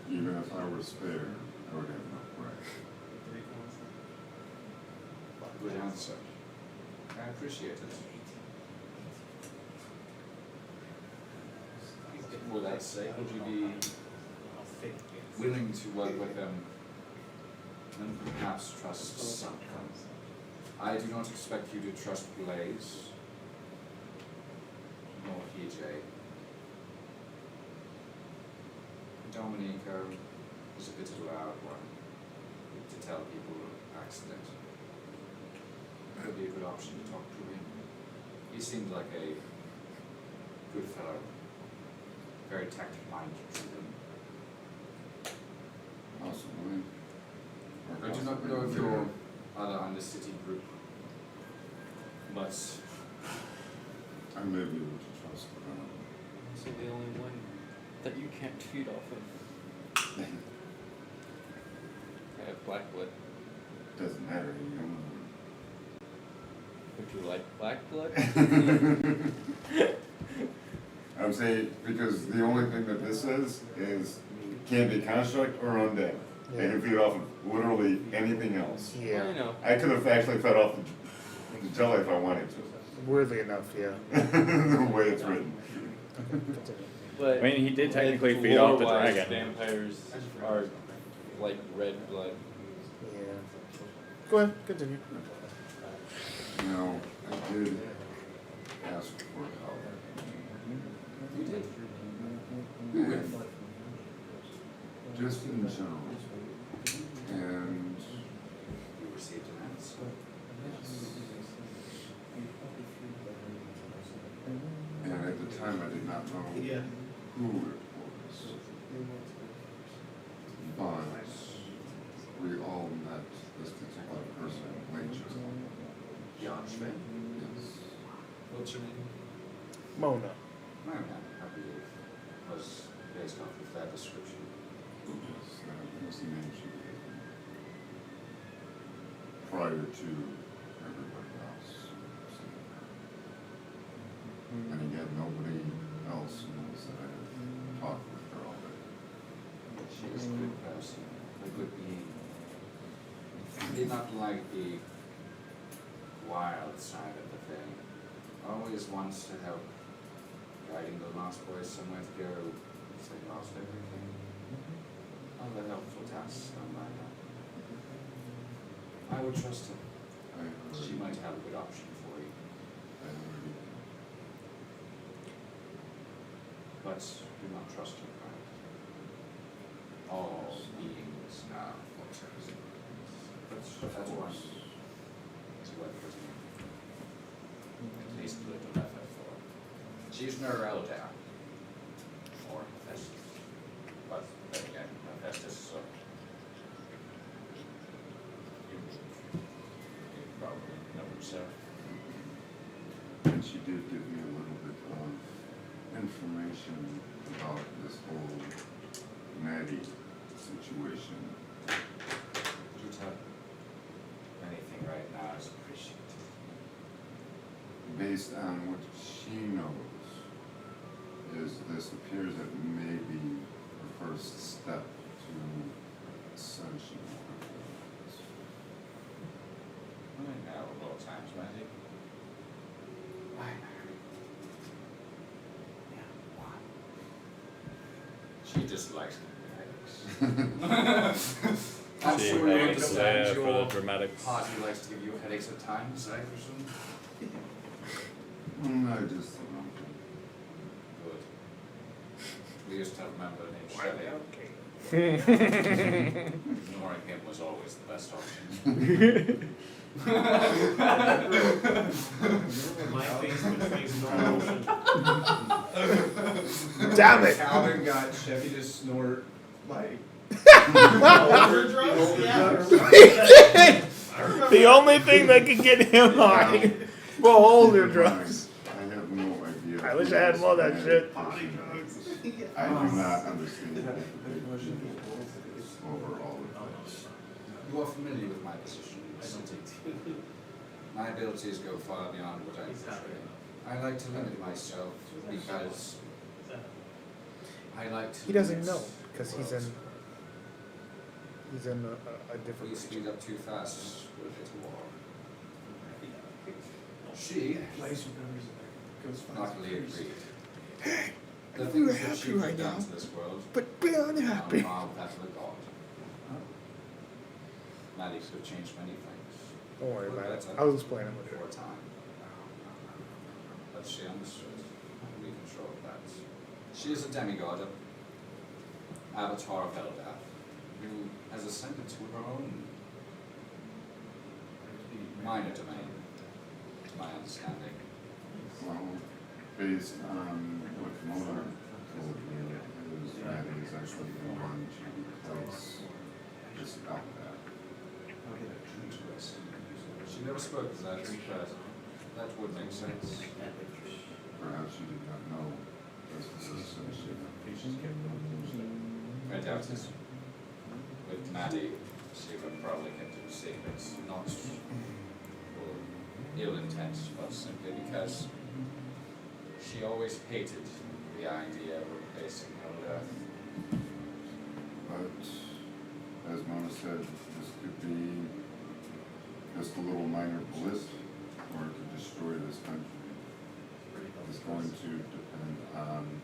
[SPEAKER 9] even if I were spared, I would have no prey.
[SPEAKER 3] Good answer. I appreciate it. For that sake, would you be willing to work with them and perhaps trust some? I do not expect you to trust Blaze, nor PJ. Dominico is a bit of a loud one to tell people of accident. It would be a good option to talk to him. He seemed like a good fellow, very tactic-minded to them.
[SPEAKER 9] Possibly. Or
[SPEAKER 3] I do not
[SPEAKER 9] possibly
[SPEAKER 3] know if
[SPEAKER 9] we're-
[SPEAKER 3] you're other Undercity group, but
[SPEAKER 9] I may be able to trust them.
[SPEAKER 4] So the only one that you can't feed off of.
[SPEAKER 5] I have black blood.
[SPEAKER 9] Doesn't matter, you know.
[SPEAKER 5] Would you like black blood?
[SPEAKER 9] I would say, because the only thing that this is can be construct or undead.
[SPEAKER 1] Yeah.
[SPEAKER 9] And you feed off of literally anything else.
[SPEAKER 1] Yeah.
[SPEAKER 5] I know.
[SPEAKER 9] I could have actually fed off the jelly if I wanted to.
[SPEAKER 1] Weirdly enough, yeah.
[SPEAKER 9] The way it's written.
[SPEAKER 5] But
[SPEAKER 10] I mean, he did technically feed off the
[SPEAKER 5] lore-wise,
[SPEAKER 10] dragon.
[SPEAKER 5] Vampires are like red blood.
[SPEAKER 1] Yeah. Go ahead, continue.
[SPEAKER 9] Now, I did ask for help.
[SPEAKER 3] you did.
[SPEAKER 9] And just in general. And
[SPEAKER 3] You received an answer.
[SPEAKER 9] and at the time I did not know
[SPEAKER 7] Yeah.
[SPEAKER 9] who it was. But we all met this particular person later.
[SPEAKER 3] Yarnschwing.
[SPEAKER 9] Yes.
[SPEAKER 3] What's your name?
[SPEAKER 1] Mona.
[SPEAKER 3] My man, I believe, was based off of that description.
[SPEAKER 9] Yes, that was the name she gave me. Prior to everybody else seeing her. And again, nobody else knows that I have talked with her already.
[SPEAKER 3] She was a good person, a good being. Did not like the wild side of the thing. Always wants to help, guiding the lost boys somewhere to go if they lost everything. Other helpful tasks on my own. I would trust her. She might have a good option for you.
[SPEAKER 9] I already
[SPEAKER 3] But do not trust her, right? All beings are forters. That's one. It's worth putting at least a little effort for. She's no elder. Or Hephaestus. But then again, Hephaestus is so. You probably know himself.
[SPEAKER 9] And she did give me a little bit of information about this whole Maddie situation. situation.
[SPEAKER 3] Juta, anything right now is appreciated.
[SPEAKER 9] Based on what she knows, this appears that may be the first step to ascension.
[SPEAKER 3] I know a lot of times, Matty. Why, Mary? Yeah, why? She just likes headaches. I'm
[SPEAKER 10] She
[SPEAKER 3] sure you
[SPEAKER 10] makes there
[SPEAKER 3] understand
[SPEAKER 10] for
[SPEAKER 3] your
[SPEAKER 10] the dramatics.
[SPEAKER 3] party likes to give you headaches at times, I presume.
[SPEAKER 9] I just
[SPEAKER 3] Good. We used to have a member named Shelley. Ignoring him was always the best option.
[SPEAKER 6] My face which makes no motion.
[SPEAKER 1] Damn it!
[SPEAKER 8] Calvin got Chevy to snort like
[SPEAKER 6] Overdrugs? Yeah.
[SPEAKER 1] The only thing that could get him high. Well, older drugs.
[SPEAKER 9] I have no idea.
[SPEAKER 1] I wish I had more of that shit.
[SPEAKER 6] Body drugs.
[SPEAKER 9] I do not understand the implications overall of this.
[SPEAKER 3] You are familiar with my position, isn't it? My abilities go far beyond what I portray. I like to limit myself because I like to.
[SPEAKER 1] He doesn't
[SPEAKER 3] limit
[SPEAKER 1] know because he's in a
[SPEAKER 3] We
[SPEAKER 1] different
[SPEAKER 3] speed
[SPEAKER 1] region.
[SPEAKER 3] up too fast with it war. She luckily agreed. The things that she
[SPEAKER 1] right
[SPEAKER 3] put down
[SPEAKER 1] now,
[SPEAKER 3] to this world
[SPEAKER 1] But be unhappy.
[SPEAKER 3] are that of a god. Maddie could have changed many things.
[SPEAKER 1] Don't worry
[SPEAKER 3] For
[SPEAKER 1] about it.
[SPEAKER 3] better,
[SPEAKER 1] I was playing with
[SPEAKER 3] for
[SPEAKER 1] her.
[SPEAKER 3] a time. But she understood. We controlled that. She is a demigod, a avatar of Eldath, who has ascended to her own minor domain, to my understanding.
[SPEAKER 9] Well, based on what Mona told me, is Maddie is actually the one to replace this Outback.
[SPEAKER 3] Interesting. She never spoke of that, but that would make sense.
[SPEAKER 9] Perhaps you did not know this is associated.
[SPEAKER 3] I doubt it. With Maddie, she would probably kept it a secret, not for ill intent, but simply because she always hated the idea of replacing Earth.
[SPEAKER 9] But, as Mona said, this could be just a little minor bliss, or it could destroy this country. It's going to depend on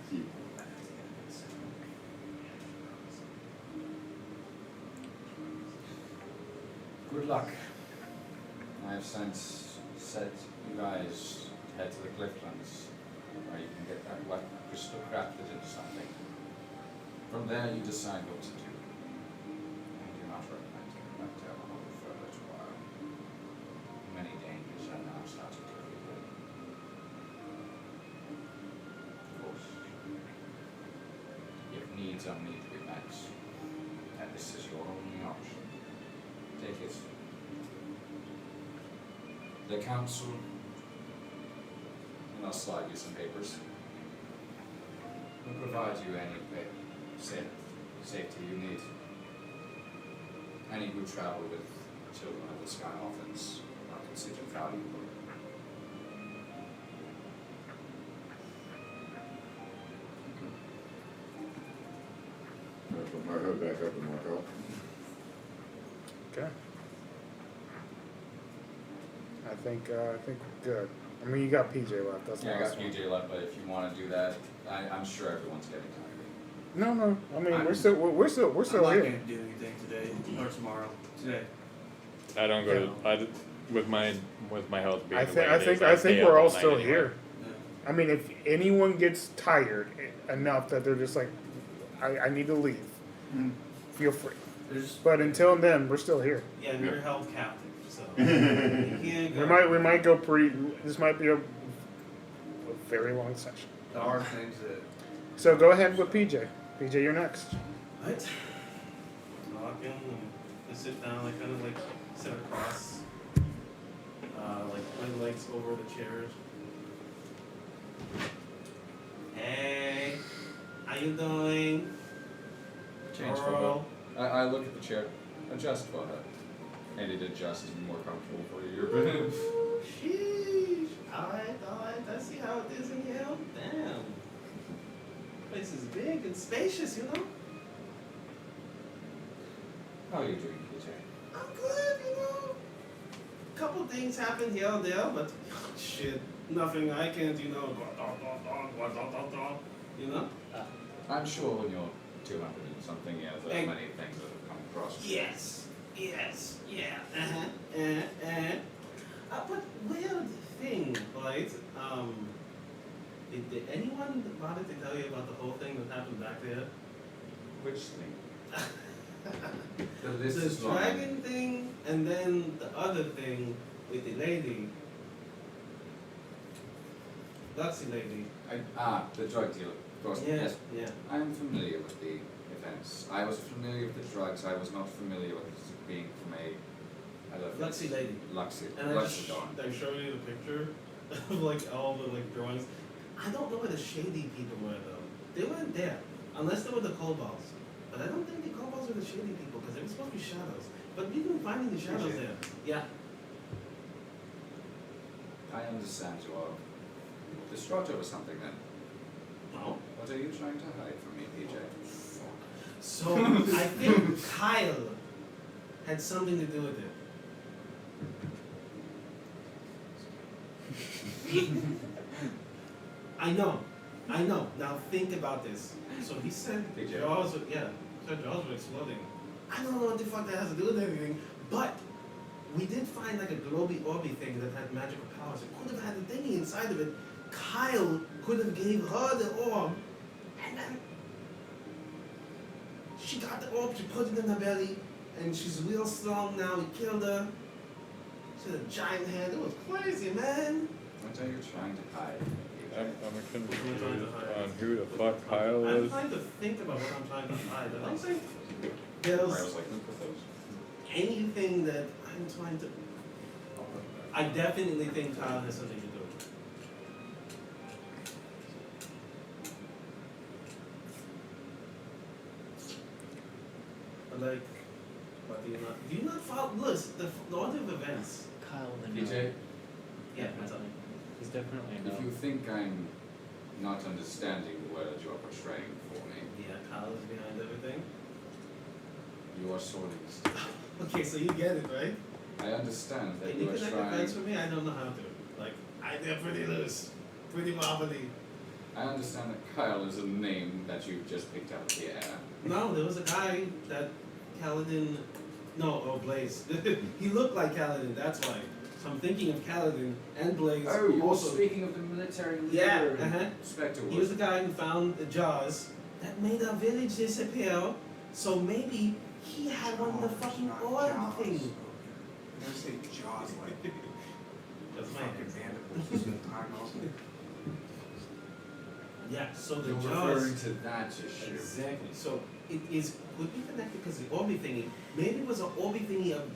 [SPEAKER 9] people.
[SPEAKER 3] Good luck. I have since set you guys to head to the Clifflands, where you can get that wet crystal crafted into something. From there, you decide what to do. I do not recommend taking that down a little further to while. Many dangers are now starting to reveal. Of course, if needs are need to be met, and this is your only option, take it. The council, and I'll slide you some papers, will provide you any safety you need. Any who travel with children of the Sky Orphans are considered valuable.
[SPEAKER 9] I put my hood back up and walk out.
[SPEAKER 1] Okay. I think we're good. I mean, you got PJ left. That's
[SPEAKER 3] Yeah, I
[SPEAKER 1] the
[SPEAKER 3] got
[SPEAKER 1] last one.
[SPEAKER 3] PJ left, but if you want to do that, I'm sure everyone's getting tired.
[SPEAKER 1] No. I mean,
[SPEAKER 6] I'm-
[SPEAKER 1] we're still
[SPEAKER 6] I'm not
[SPEAKER 1] here.
[SPEAKER 6] gonna do anything today or tomorrow. Today.
[SPEAKER 10] I don't go to with my health being
[SPEAKER 1] I
[SPEAKER 10] the
[SPEAKER 1] think
[SPEAKER 10] way it is,
[SPEAKER 1] I
[SPEAKER 10] stay
[SPEAKER 1] think
[SPEAKER 10] up
[SPEAKER 1] we're all
[SPEAKER 10] night
[SPEAKER 1] still
[SPEAKER 10] anyway.
[SPEAKER 1] here.
[SPEAKER 6] Yeah.
[SPEAKER 1] I mean, if anyone gets tired enough that they're just like, I need to leave, feel free.
[SPEAKER 6] There's
[SPEAKER 1] But until then, we're still here.
[SPEAKER 6] yeah, you're held captive, so you can't go.
[SPEAKER 1] We might go pretty. This might be a very long session.
[SPEAKER 8] there are things that
[SPEAKER 1] So go ahead with PJ. PJ, you're next.
[SPEAKER 6] What? Walking and sit down, like kind of like sit across, like my legs over the chairs. Hey, how you doing?
[SPEAKER 3] Change for her. I look at the chair. Adjust for her. And it adjusts to be more comfortable for you.
[SPEAKER 6] Sheesh. Alright. I see how it is in here. Damn. Place is big and spacious, you know?
[SPEAKER 3] How are you doing, PJ?
[SPEAKER 6] I'm good, you know? Couple things happen here or there, but shit, nothing I can't, you know, you know?
[SPEAKER 3] I'm sure when you're 200 and something years, there's
[SPEAKER 6] Hey.
[SPEAKER 3] many things that have come across.
[SPEAKER 6] Yes, yeah, but weird thing, right? Did anyone bother to tell you about the whole thing that happened back there?
[SPEAKER 3] Which thing? The list
[SPEAKER 6] The
[SPEAKER 3] is long.
[SPEAKER 6] dragon thing, and then the other thing with the lady. That's the lady.
[SPEAKER 3] The drug deal. Of course,
[SPEAKER 6] Yeah,
[SPEAKER 3] yes.
[SPEAKER 6] yeah.
[SPEAKER 3] I am familiar with the events. I was familiar with the drugs. I was not familiar with it being from
[SPEAKER 6] Luxy lady. And I showed you the picture of like all the like drawings. I don't know where the shady people were though. They weren't there. Unless they were the kobolds. But I don't think the kobolds were the shady people because they were supposed to be shadows. But we didn't find any shadows there. Yeah.
[SPEAKER 3] I understand you are distraught over something then.
[SPEAKER 6] No.
[SPEAKER 3] What are you trying to hide from me, PJ?
[SPEAKER 6] So I think Kyle had something to do with it. I know. Now think about this. So he said
[SPEAKER 3] PJ.
[SPEAKER 6] jaws were, said jaws were exploding. I don't know what the fuck that has to do with anything, but we did find like a globy orby thing that had magical powers. It could have had a thingy inside of it. Kyle could have gave her the orb, and then she got the orb, she put it in her belly, and she's real strong now. We killed her. She had a giant hand. It was crazy, man.
[SPEAKER 3] What are you trying to hide?
[SPEAKER 10] I'm
[SPEAKER 6] confused on
[SPEAKER 10] who the fuck Kyle
[SPEAKER 6] I'm
[SPEAKER 10] is.
[SPEAKER 6] trying to think about what I'm trying to hide. I don't think
[SPEAKER 3] I
[SPEAKER 6] there's
[SPEAKER 3] was like, look at those.
[SPEAKER 6] anything that I'm trying to. I definitely think Kyle has something to do with it. But like, what do you not follow? Look, the order of events.
[SPEAKER 4] Kyle the
[SPEAKER 3] PJ,
[SPEAKER 6] Yeah, what's up?
[SPEAKER 4] He's definitely a
[SPEAKER 3] if
[SPEAKER 4] no.
[SPEAKER 3] you think I'm not understanding the words you are portraying for me,
[SPEAKER 6] Yeah, Kyle is behind everything.
[SPEAKER 3] you are sorting.
[SPEAKER 6] Okay, so you get it, right?
[SPEAKER 3] I understand that
[SPEAKER 6] Can you
[SPEAKER 3] you are
[SPEAKER 6] connect the
[SPEAKER 3] trying.
[SPEAKER 6] fence for me? I don't know how to. Like, they're pretty loose, pretty wobbly.
[SPEAKER 3] I understand that Kyle is a name that you just picked out of the air.
[SPEAKER 6] No, there was a guy that Kaladin. No, Blaze. He looked like Kaladin, that's why. So I'm thinking of Kaladin and Blaze.
[SPEAKER 3] Oh,
[SPEAKER 6] who
[SPEAKER 3] you're
[SPEAKER 6] also.
[SPEAKER 3] speaking of the military leader.
[SPEAKER 6] Yeah,
[SPEAKER 3] Spectre
[SPEAKER 6] He was the guy who found the jars that made our village disappear. So maybe he had one of the fucking orb things.
[SPEAKER 8] I'm gonna say Jaws like
[SPEAKER 6] That's my
[SPEAKER 8] fucking mandibles.
[SPEAKER 6] Yeah, so the
[SPEAKER 3] You're
[SPEAKER 6] jars.
[SPEAKER 3] referring to that issue.
[SPEAKER 6] Exactly. So it is could be connected because the Orby thingy. Maybe it was an Orby thingy of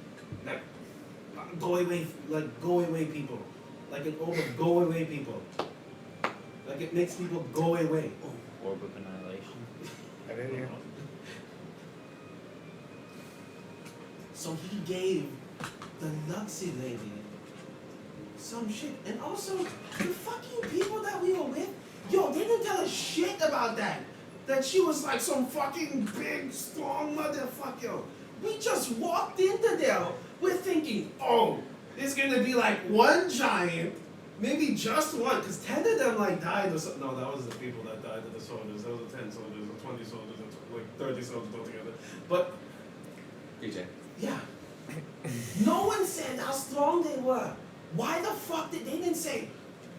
[SPEAKER 6] like go away people. Like an orb of go away people. Like it makes people go away.
[SPEAKER 4] Orb of annihilation.
[SPEAKER 1] I didn't hear.
[SPEAKER 6] So he gave the Luxy lady some shit. And also the fucking people that we were with, yo, they didn't tell us shit about that. That she was like some fucking big, strong motherfucker. We just walked into there. We're thinking, oh, there's gonna be like one giant, maybe just one, because 10 of them like died or something. No, that was the people that died of the soldiers. There was 10 soldiers or 20 soldiers, or like 30 soldiers altogether. But
[SPEAKER 3] PJ.
[SPEAKER 6] yeah, no one said how strong they were. Why the fuck did they didn't say,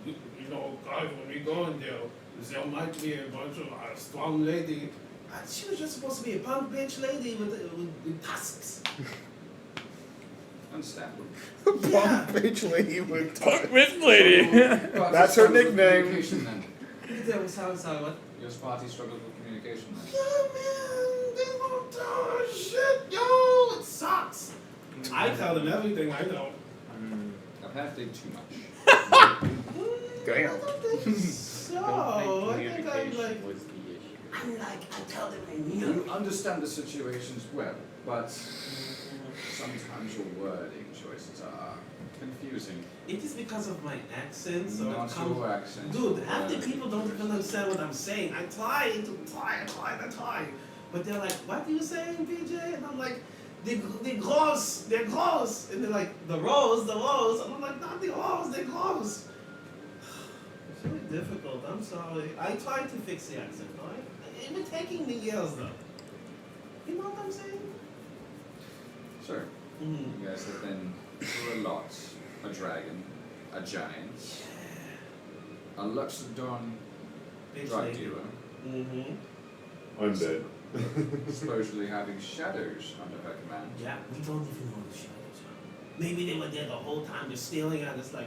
[SPEAKER 6] you know, guys, when we go in there, there might be a bunch of strong lady. She was just supposed to be a punk bitch lady with tusks.
[SPEAKER 3] Understandable.
[SPEAKER 6] Yeah.
[SPEAKER 1] Bitch lady with
[SPEAKER 10] Bitch lady.
[SPEAKER 1] That's her nickname.
[SPEAKER 3] Communication then.
[SPEAKER 6] Sorry, what?
[SPEAKER 3] Your party struggles with communication then.
[SPEAKER 6] Yeah, man, they don't tell us shit, yo, it sucks. I tell them everything I know.
[SPEAKER 3] Apparently too much.
[SPEAKER 1] Damn.
[SPEAKER 6] I don't think so.
[SPEAKER 4] No
[SPEAKER 6] I think I'm
[SPEAKER 4] communication
[SPEAKER 6] like,
[SPEAKER 4] was the issue.
[SPEAKER 6] I
[SPEAKER 7] I'm like, I tell them I
[SPEAKER 3] You
[SPEAKER 7] know.
[SPEAKER 3] understand the situations well, but sometimes your wording choices are confusing.
[SPEAKER 6] It is because of my accent, so
[SPEAKER 3] Not
[SPEAKER 6] it comes.
[SPEAKER 3] your accent.
[SPEAKER 6] Dude,
[SPEAKER 3] your
[SPEAKER 6] half the
[SPEAKER 3] wording
[SPEAKER 6] people don't even
[SPEAKER 3] choices.
[SPEAKER 6] understand what I'm saying. I try. But they're like, what are you saying, PJ? And I'm like, they're gross. And they're like, the rose. And I'm like, not the rose, they're gross. It's really difficult, I'm sorry. I tried to fix the accent, right? It been taking me years though. You know what I'm saying?
[SPEAKER 3] Sure.
[SPEAKER 6] Mm-hmm.
[SPEAKER 3] You guys have been through a lot. A dragon, a giant, a Luxodon drug dealer,
[SPEAKER 6] Mm-hmm.
[SPEAKER 9] Undead.
[SPEAKER 3] supposedly having shadows under her command.
[SPEAKER 6] Yeah, we don't even know the shadows. Maybe they were there the whole time, just stealing at us like,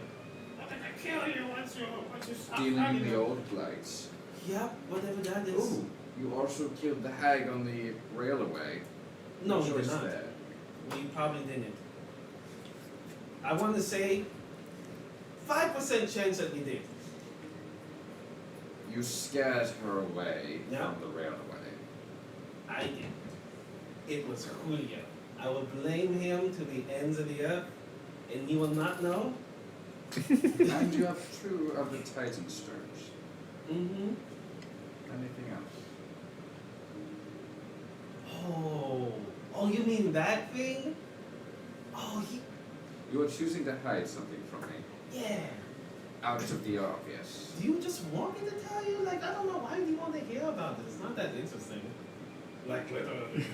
[SPEAKER 6] I'm gonna kill you once you stop
[SPEAKER 3] Dealing
[SPEAKER 6] fighting
[SPEAKER 3] in the
[SPEAKER 6] them."
[SPEAKER 3] old blights.
[SPEAKER 6] Yep, whatever that is.
[SPEAKER 3] Ooh, you also killed the hag on the railway.
[SPEAKER 6] No,
[SPEAKER 3] Good
[SPEAKER 6] we did
[SPEAKER 3] choice
[SPEAKER 6] not.
[SPEAKER 3] there.
[SPEAKER 6] We probably didn't. I want to say 5% chance that we did.
[SPEAKER 3] You scared her away
[SPEAKER 6] Yeah.
[SPEAKER 3] from the railway.
[SPEAKER 6] I did. It was Julio. I will blame him to the ends of the earth, and he will not know.
[SPEAKER 3] And you have two of the Titan stones.
[SPEAKER 6] Mm-hmm.
[SPEAKER 3] Anything else?
[SPEAKER 6] Oh, you mean that thing? Oh,
[SPEAKER 3] You are choosing to hide something from me.
[SPEAKER 6] yeah.
[SPEAKER 3] Out of the obvious.
[SPEAKER 6] Do you just want me to tell you? Like, I don't know. Why do you want to hear about this? It's not that interesting. Like, literally.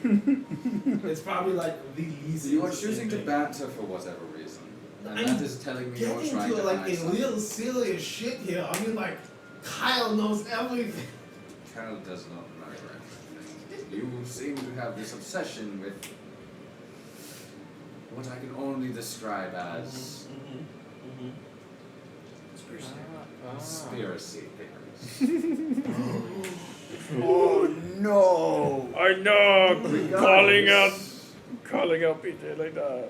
[SPEAKER 6] It's probably like the least
[SPEAKER 3] You are
[SPEAKER 6] interesting
[SPEAKER 3] choosing to
[SPEAKER 6] thing.
[SPEAKER 3] banter for whatever reason. And
[SPEAKER 6] I'm
[SPEAKER 3] that is telling me you're
[SPEAKER 6] Getting
[SPEAKER 3] trying
[SPEAKER 6] to
[SPEAKER 3] to
[SPEAKER 6] like
[SPEAKER 3] hide
[SPEAKER 6] a
[SPEAKER 3] something.
[SPEAKER 6] real serious shit here. I mean, like, Kyle knows everything.
[SPEAKER 3] Kyle does not know everything. You seem to have this obsession with what I can only describe as conspiracy theories.
[SPEAKER 11] Oh no!
[SPEAKER 5] I know,
[SPEAKER 3] Regardless,
[SPEAKER 5] calling out PJ like that.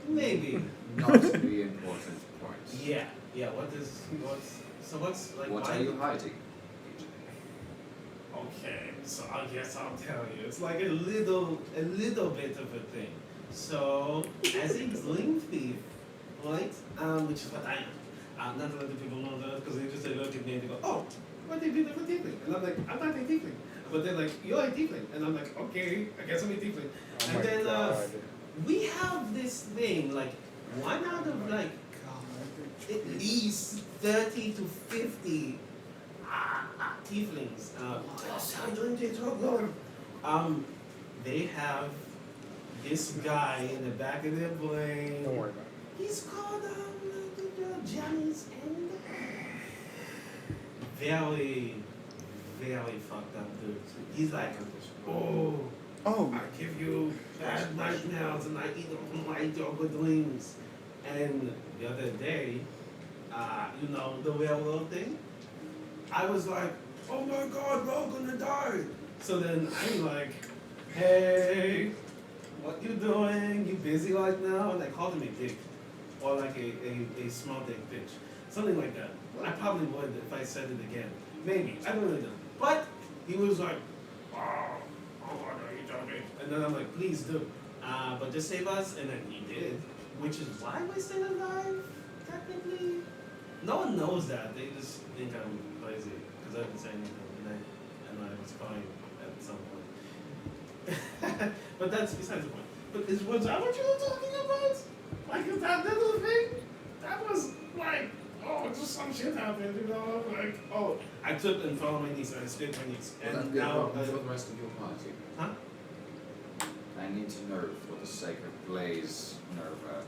[SPEAKER 6] Maybe.
[SPEAKER 3] not the important point.
[SPEAKER 6] Yeah. What's like?
[SPEAKER 3] What
[SPEAKER 6] why
[SPEAKER 3] are you hiding?
[SPEAKER 6] Okay, so I guess I'll tell you. It's like a little bit of a thing. So, as a dream thief, right? Which is what I am. Not a lot of people know that because they just say, look at me and they go, oh, what they do different tiefling? And I'm like, I'm not a tiefling. But they're like, you're a tiefling. And I'm like, okay, I guess I'm a tiefling.
[SPEAKER 5] Oh
[SPEAKER 6] and
[SPEAKER 5] my
[SPEAKER 6] then
[SPEAKER 5] God.
[SPEAKER 6] we have this thing, like, one out of like at least 30 to 50 tieflings. They have this guy in the back of their brain.
[SPEAKER 5] Don't worry about it.
[SPEAKER 6] He's called Johnny's and very, very fucked up dude. He's like, oh, I give you bad nightmares and I eat your good dreams. And the other day, you know the railroad thing? I was like, oh my God, we're all gonna die. So then I'm like, hey, what you doing? You busy right now? And I called him a dick. Or like a small dick bitch. Something like that. I probably would if I said it again. Maybe. I don't really know. But he was like, oh, what are you talking? And then I'm like, please do. But just save us. And then he did. Which is why we're still alive, technically. No one knows that. They just think I'm crazy. Because I didn't say anything today. And I was fine at some point. But that's besides the point. But was that what you were talking about? Like, is that little thing? That was like, oh, just some shit happened, you know? Like, oh, I took and found my niece, and I spit my niece.
[SPEAKER 3] Will that
[SPEAKER 6] And
[SPEAKER 3] be a
[SPEAKER 6] now,
[SPEAKER 3] problem for the rest of your party?
[SPEAKER 6] huh?
[SPEAKER 3] I need to know for the sake of Blaze Nova.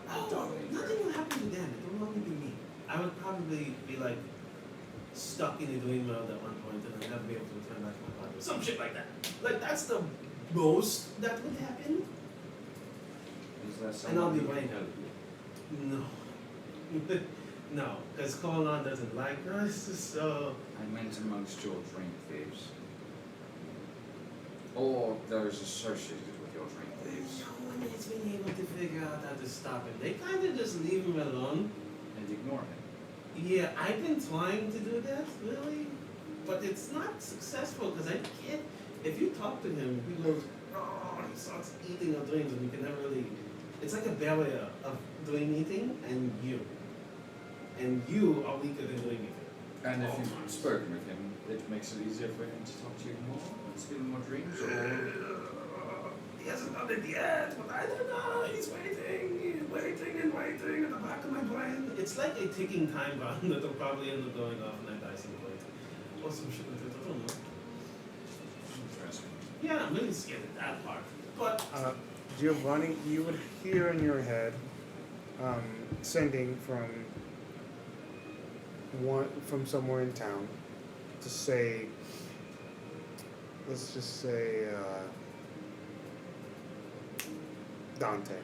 [SPEAKER 6] Oh, nothing will happen to them. It will only be me. I would probably be like stuck in a dream mode at one point and I'd never be able to return back to my body. Some shit like that. Like, that's the most that would happen.
[SPEAKER 3] Is there
[SPEAKER 6] And I'll
[SPEAKER 3] someone
[SPEAKER 6] be
[SPEAKER 3] who can
[SPEAKER 6] waiting.
[SPEAKER 3] help you?
[SPEAKER 6] No. No, because Colon doesn't like us, so.
[SPEAKER 3] I meant amongst your dream thieves. Or those associated with your dream thieves.
[SPEAKER 6] No one has been able to figure out how to stop him. They kind of just leave him alone.
[SPEAKER 3] And ignore him.
[SPEAKER 6] Yeah, I've been trying to do that, really. but it's not successful because I can't. If you talk to him, he goes, oh, he starts eating our dreams, and you can never really. It's like a barrier of dream eating and you are weaker than dream eating.
[SPEAKER 3] And if you've spoken with him, it makes it easier for him to talk to you more and steal more dreams, or...
[SPEAKER 6] He hasn't done it yet, but I don't know. He's waiting and waiting in the back of my brain. It's like a ticking time bomb that'll probably end up going off and I die some point. Or some shit like that, I don't know.
[SPEAKER 3] Interesting.
[SPEAKER 6] Yeah, I'm really scared of that part. But
[SPEAKER 1] Giovanni, you would hear in your head, sending from somewhere in town to say, let's just say, Dante,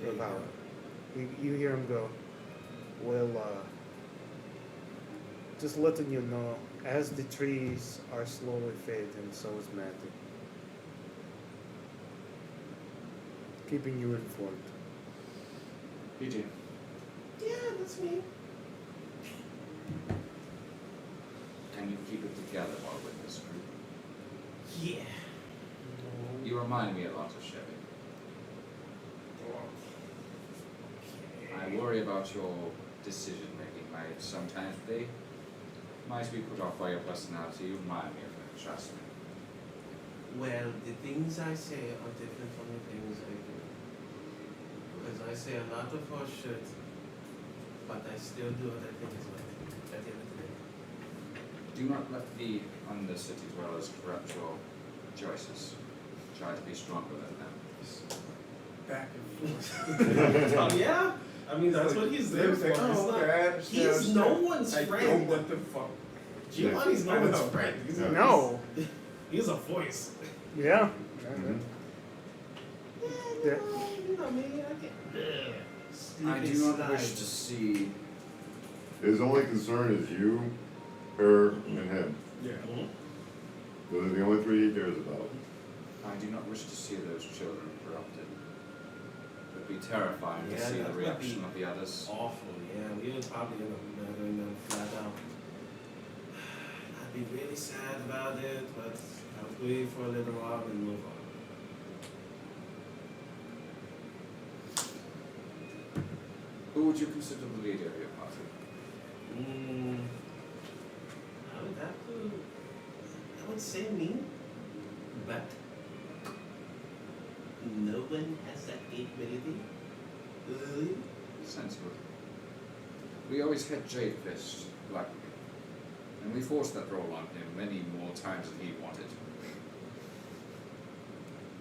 [SPEAKER 1] the Valor. You hear him go, well, just letting you know, as the trees are slowly fading, so is Mandy. Keeping you informed.
[SPEAKER 3] PJ.
[SPEAKER 6] yeah, that's me.
[SPEAKER 3] And you keep it together while with this group.
[SPEAKER 6] Yeah.
[SPEAKER 3] You remind me a lot of Chevy. I worry about your decision making, mate. Sometimes they might be put off by your personality. You remind me of it, trust me.
[SPEAKER 6] Well, the things I say are different from the things I do. Because I say a lot of horse shit, but I still do what I think is right at the end of the day.
[SPEAKER 3] Do not let the undercity dwellers corrupt your choices. Try to be stronger than them.
[SPEAKER 8] Back and forth.
[SPEAKER 6] Oh yeah? I mean, that's what he's there for.
[SPEAKER 8] Like,
[SPEAKER 6] It's
[SPEAKER 8] oh,
[SPEAKER 6] not-
[SPEAKER 8] okay, I understand,
[SPEAKER 6] he's no one's
[SPEAKER 8] I
[SPEAKER 6] friend.
[SPEAKER 8] don't what the fuck.
[SPEAKER 6] Giovanni's no
[SPEAKER 8] I
[SPEAKER 6] one's
[SPEAKER 8] know.
[SPEAKER 6] friend. He's
[SPEAKER 9] Yeah.
[SPEAKER 1] No.
[SPEAKER 6] He's a voice.
[SPEAKER 1] Yeah.
[SPEAKER 9] Mhm.
[SPEAKER 6] Yeah, you know me, I can't.
[SPEAKER 3] I do not wish to see.
[SPEAKER 9] His only concern is you, her, and him.
[SPEAKER 8] Yeah.
[SPEAKER 9] Those are the only three he cares about.
[SPEAKER 3] I do not wish to see those children corrupted. It would be terrifying to
[SPEAKER 6] Yeah,
[SPEAKER 3] see
[SPEAKER 6] that
[SPEAKER 3] the
[SPEAKER 6] would
[SPEAKER 3] reaction
[SPEAKER 6] be
[SPEAKER 3] of the others.
[SPEAKER 6] Awful, yeah. We would probably end up murdering them flat out. I'd be really sad about it, but I'll grieve for a little while and move on.
[SPEAKER 3] Who would you consider the leader of your party?
[SPEAKER 6] I would have to. I would say me, but no one has that capability.
[SPEAKER 3] Sensible. We always had Jade Fist, luckily. And we forced that role on him many more times than he wanted.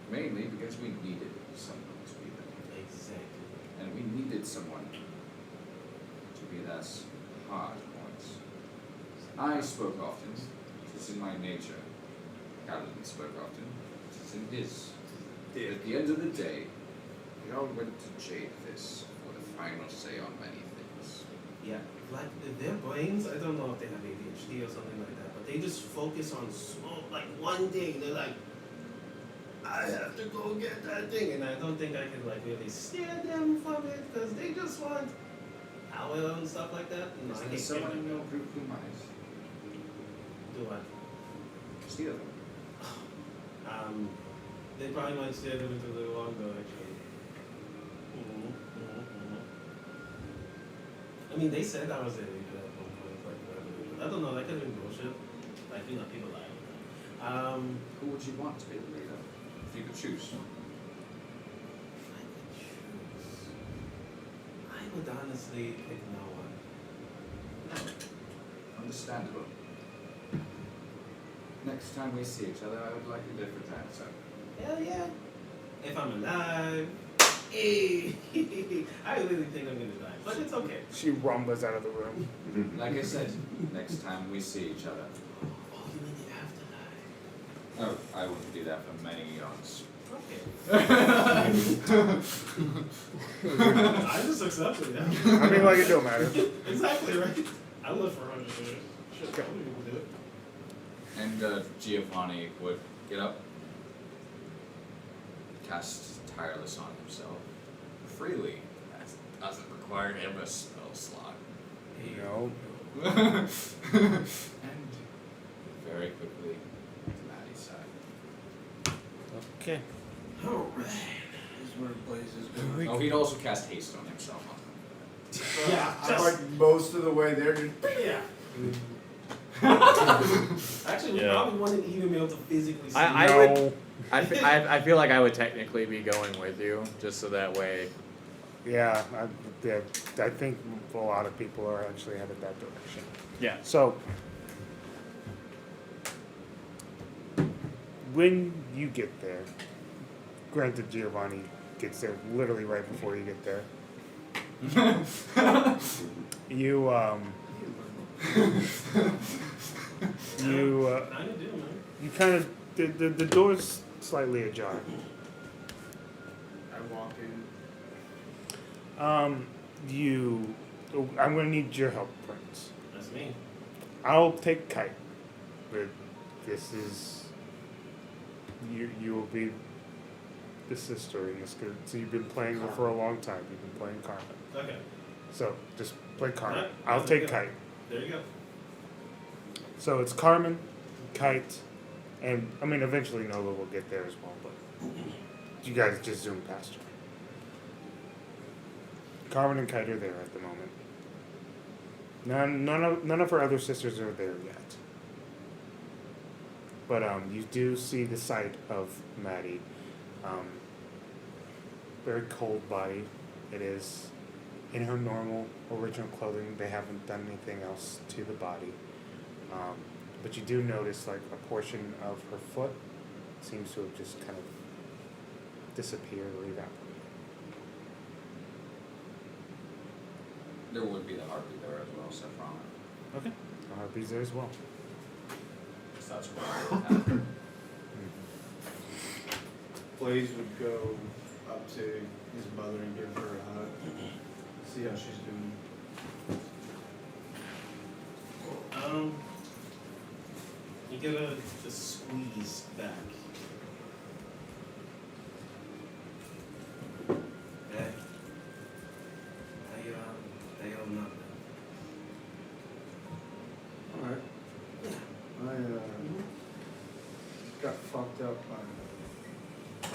[SPEAKER 3] Mainly because we needed someone to be there.
[SPEAKER 6] Exactly.
[SPEAKER 3] And we needed someone to be that hard points. I spoke often. It was in my nature. Paladin spoke often. It was in his.
[SPEAKER 8] Yeah.
[SPEAKER 3] At the end of the day, we all went to Jade Fist for the final say on many things.
[SPEAKER 6] Yeah, like their brains, I don't know if they have ADHD or something like that, but they just focus on small, like one thing. They're like, I have to go get that thing, and I don't think I can like really steer them from it because they just want power and stuff like that. No,
[SPEAKER 3] Is
[SPEAKER 6] I
[SPEAKER 3] there
[SPEAKER 6] can't
[SPEAKER 3] someone
[SPEAKER 6] get
[SPEAKER 3] in
[SPEAKER 6] it.
[SPEAKER 3] your group who might
[SPEAKER 6] Do what?
[SPEAKER 3] steal them?
[SPEAKER 6] They probably might steer them into the wrong direction. I mean, they said I was a leader at one point, like, I don't know, that could have been bullshit. Like, you know, people lie all the time.
[SPEAKER 3] Who would you want to be the leader? If you could choose.
[SPEAKER 6] If I could choose, I would honestly pick no one.
[SPEAKER 3] Understandable. Next time we see each other, I would like a different answer.
[SPEAKER 6] Hell yeah. If I'm alive. Hey. I really think I'm gonna die, but it's okay.
[SPEAKER 1] She rumbles out of the room.
[SPEAKER 3] Like I said, next time we see each other.
[SPEAKER 6] Oh, you mean the afterlife?
[SPEAKER 3] Oh, I wouldn't do that for many eons.
[SPEAKER 6] Okay. I just accepted that.
[SPEAKER 1] I mean, like it don't matter.
[SPEAKER 6] Exactly right. I live for 100 years. Shit, I wouldn't even do it.
[SPEAKER 3] And Giovanni would get up, cast Tireless on himself freely. That doesn't require him a spell slot.
[SPEAKER 1] No.
[SPEAKER 3] And very quickly to Maddie's side.
[SPEAKER 11] Okay.
[SPEAKER 6] Alright.
[SPEAKER 8] This is where Blaze is
[SPEAKER 3] Oh, he'd also cast haste on himself.
[SPEAKER 6] Yeah,
[SPEAKER 8] I'm like most of the way there. Just
[SPEAKER 6] Yeah. Actually, we
[SPEAKER 10] Yeah.
[SPEAKER 6] probably wouldn't even be able to physically see.
[SPEAKER 10] I
[SPEAKER 11] No.
[SPEAKER 10] would. I feel like I would technically be going with you, just so that way.
[SPEAKER 1] Yeah, I think a lot of people are actually headed that direction.
[SPEAKER 10] Yeah.
[SPEAKER 1] So, when you get there, granted Giovanni gets there literally right before you get there. You
[SPEAKER 6] I do, man.
[SPEAKER 1] you kind of the door's slightly ajar.
[SPEAKER 8] I walk in.
[SPEAKER 1] I'm gonna need your help, Prince.
[SPEAKER 6] That's me.
[SPEAKER 1] I'll take Kite, but this is you will be the sister in this good. So you've been playing her for a long time. You've been playing Carmen.
[SPEAKER 6] Okay.
[SPEAKER 1] So just play Carmen.
[SPEAKER 6] Alright,
[SPEAKER 1] I'll
[SPEAKER 6] sounds
[SPEAKER 1] take
[SPEAKER 6] good.
[SPEAKER 1] Kite.
[SPEAKER 6] There you go.
[SPEAKER 1] So it's Carmen, Kite, and I mean eventually Nova will get there as well, but you guys just zoom past her. Carmen and Kite are there at the moment. None of her other sisters are there yet. But you do see the sight of Maddie. Very cold body. It is in her normal original clothing. They haven't done anything else to the body. But you do notice like a portion of her foot seems to have just kind of disappeared or evaporated.
[SPEAKER 3] There would be the heartbeat there as well, Saffron.
[SPEAKER 1] Okay. Harpy's there as well.
[SPEAKER 3] So that's what would happen.
[SPEAKER 8] Blaze would go up to his mother and give her a hug. See how she's doing.
[SPEAKER 6] You get a squeeze back. Hey. How you not?
[SPEAKER 8] Alright. I got fucked up by a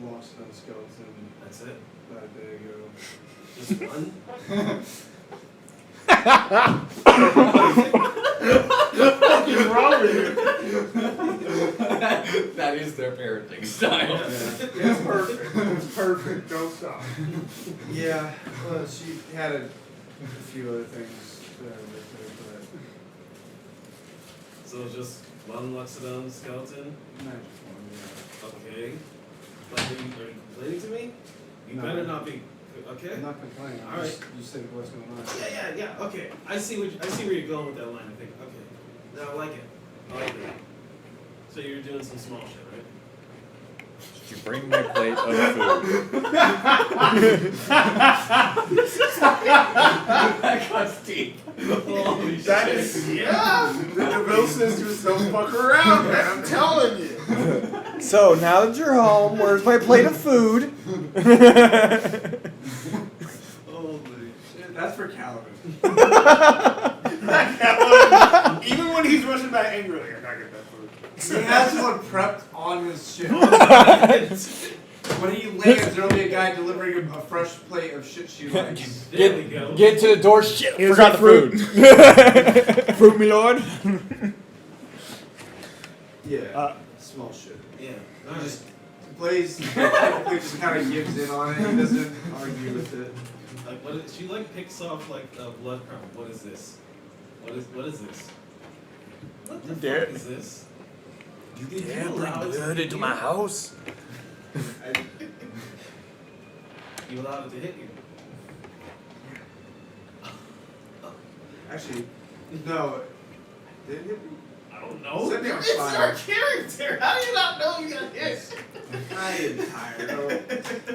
[SPEAKER 8] lost stone skeleton
[SPEAKER 6] That's it.
[SPEAKER 8] about a day ago.
[SPEAKER 6] Just one?
[SPEAKER 1] What's wrong with you?
[SPEAKER 3] That is their parenting style.
[SPEAKER 8] Yeah.
[SPEAKER 1] It's perfect. It's perfect. Don't stop.
[SPEAKER 8] Yeah, well, she had a few other things with her,
[SPEAKER 6] So just one Luxodon skeleton?
[SPEAKER 8] but not just one,
[SPEAKER 6] Okay. Like, are you complaining to me? You
[SPEAKER 8] No.
[SPEAKER 6] better not be.
[SPEAKER 8] yeah.
[SPEAKER 6] Okay?
[SPEAKER 8] I'm not complaining,
[SPEAKER 6] All right.
[SPEAKER 8] you said what's going on.
[SPEAKER 6] Yeah. Okay. I see where you're going with that line. I think. Okay. No, I like it. I like it. So you're doing some small shit, right?
[SPEAKER 10] Did you bring my plate of food?
[SPEAKER 3] That got deep. Holy
[SPEAKER 1] That
[SPEAKER 3] shit.
[SPEAKER 1] is the DeVille sisters don't fuck around, man. I'm telling you.
[SPEAKER 11] So now that you're home, where's my plate of food?
[SPEAKER 8] Holy shit, that's for Calvin.
[SPEAKER 1] Even when he's rushing back angrily, I gotta get that food.
[SPEAKER 8] He has one prepped on his ship. When he lands, there'll be a guy delivering him a fresh plate of shit she likes.
[SPEAKER 6] There we go.
[SPEAKER 11] Get to the door. Shit,
[SPEAKER 1] Here's
[SPEAKER 11] forgot the
[SPEAKER 1] your
[SPEAKER 11] food. Fruit, me lord.
[SPEAKER 8] Yeah, small shit.
[SPEAKER 6] Yeah.
[SPEAKER 8] He
[SPEAKER 6] Alright.
[SPEAKER 8] just Blaze typically just kind of gives in on it. He doesn't argue with it.
[SPEAKER 6] Like what is, she like picks off like a blood crumb. What is this? What is this? What the
[SPEAKER 11] dare-
[SPEAKER 6] fuck is this?
[SPEAKER 11] You
[SPEAKER 6] Did you
[SPEAKER 11] dare bring
[SPEAKER 6] allow it to
[SPEAKER 11] blood
[SPEAKER 6] hit
[SPEAKER 11] into
[SPEAKER 6] you?
[SPEAKER 11] my house?
[SPEAKER 6] You allowed it to hit you.
[SPEAKER 8] Actually, no. Did it hit me?
[SPEAKER 6] I don't know.
[SPEAKER 8] Set me on
[SPEAKER 6] It's
[SPEAKER 8] fire.
[SPEAKER 6] our character. How do you not know you got hit?
[SPEAKER 8] I am tired.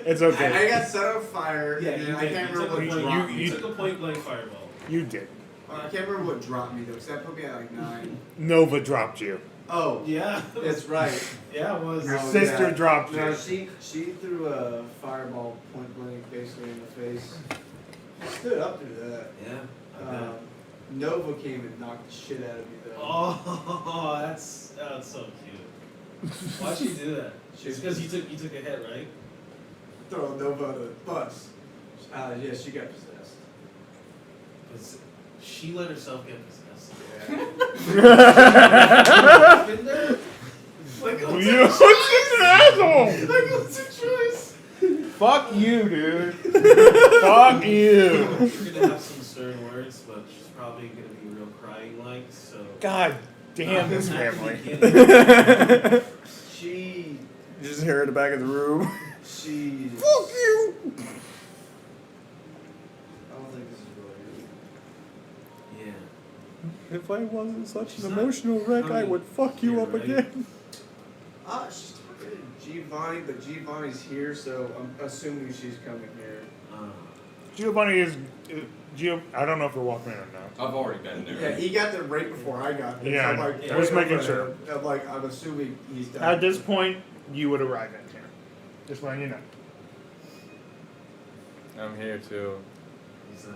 [SPEAKER 1] It's
[SPEAKER 8] I
[SPEAKER 1] okay.
[SPEAKER 8] got set on fire,
[SPEAKER 6] Yeah,
[SPEAKER 8] and
[SPEAKER 6] you
[SPEAKER 8] then I
[SPEAKER 6] did.
[SPEAKER 8] can't
[SPEAKER 6] You
[SPEAKER 8] remember
[SPEAKER 6] took
[SPEAKER 8] what
[SPEAKER 6] a
[SPEAKER 8] dropped
[SPEAKER 6] point-
[SPEAKER 8] me.
[SPEAKER 6] You took a point blank fireball.
[SPEAKER 1] You did.
[SPEAKER 8] I can't remember what dropped me though, because that put me at like 9.
[SPEAKER 1] Nova dropped you.
[SPEAKER 8] Oh,
[SPEAKER 6] Yeah.
[SPEAKER 8] that's right.
[SPEAKER 6] Yeah, it was.
[SPEAKER 1] Your
[SPEAKER 8] Oh,
[SPEAKER 1] sister
[SPEAKER 8] yeah.
[SPEAKER 1] dropped
[SPEAKER 8] No,
[SPEAKER 1] you.
[SPEAKER 8] she threw a fireball point blank basically in the face. I stood up through that.
[SPEAKER 6] Yeah. I bet.
[SPEAKER 8] Nova came and knocked the shit out of me though.
[SPEAKER 6] Oh, that's so cute. Why'd she do that? It's because you took a hit, right?
[SPEAKER 8] Throw Nova under the bus. Yeah, she got possessed.
[SPEAKER 6] 'Cause she let herself get possessed.
[SPEAKER 8] Yeah.
[SPEAKER 6] Been there? Like,
[SPEAKER 1] You're such an asshole!
[SPEAKER 6] like, what's a choice?
[SPEAKER 1] Fuck you, dude. Fuck you.
[SPEAKER 6] We're gonna have some stern words, but she's probably gonna be real crying like, so.
[SPEAKER 1] God damn this
[SPEAKER 6] Not at the
[SPEAKER 1] family.
[SPEAKER 8] She.
[SPEAKER 11] You just hear it in the back of the room.
[SPEAKER 8] She.
[SPEAKER 11] Fuck you!
[SPEAKER 8] I don't think this is really good.
[SPEAKER 6] Yeah.
[SPEAKER 11] If I wasn't such
[SPEAKER 6] She's
[SPEAKER 11] an
[SPEAKER 6] not
[SPEAKER 11] emotional wreck, I
[SPEAKER 6] coming
[SPEAKER 11] would fuck you
[SPEAKER 6] here,
[SPEAKER 11] up
[SPEAKER 6] right?
[SPEAKER 11] again.
[SPEAKER 8] She's talking to Giovanni, but Giovanni's here, so I'm assuming she's coming here.
[SPEAKER 1] Giovanni is. I don't know if you're walking in or not.
[SPEAKER 3] I've already been there.
[SPEAKER 8] Yeah, he got there right before I got there.
[SPEAKER 1] Yeah,
[SPEAKER 8] so I'm like,
[SPEAKER 1] I was
[SPEAKER 8] wait,
[SPEAKER 1] making
[SPEAKER 8] wait,
[SPEAKER 1] sure.
[SPEAKER 8] I'm like, I'm assuming he's done.
[SPEAKER 1] At this point, you would arrive in here. Just letting you know.
[SPEAKER 5] I'm here too.
[SPEAKER 6] He's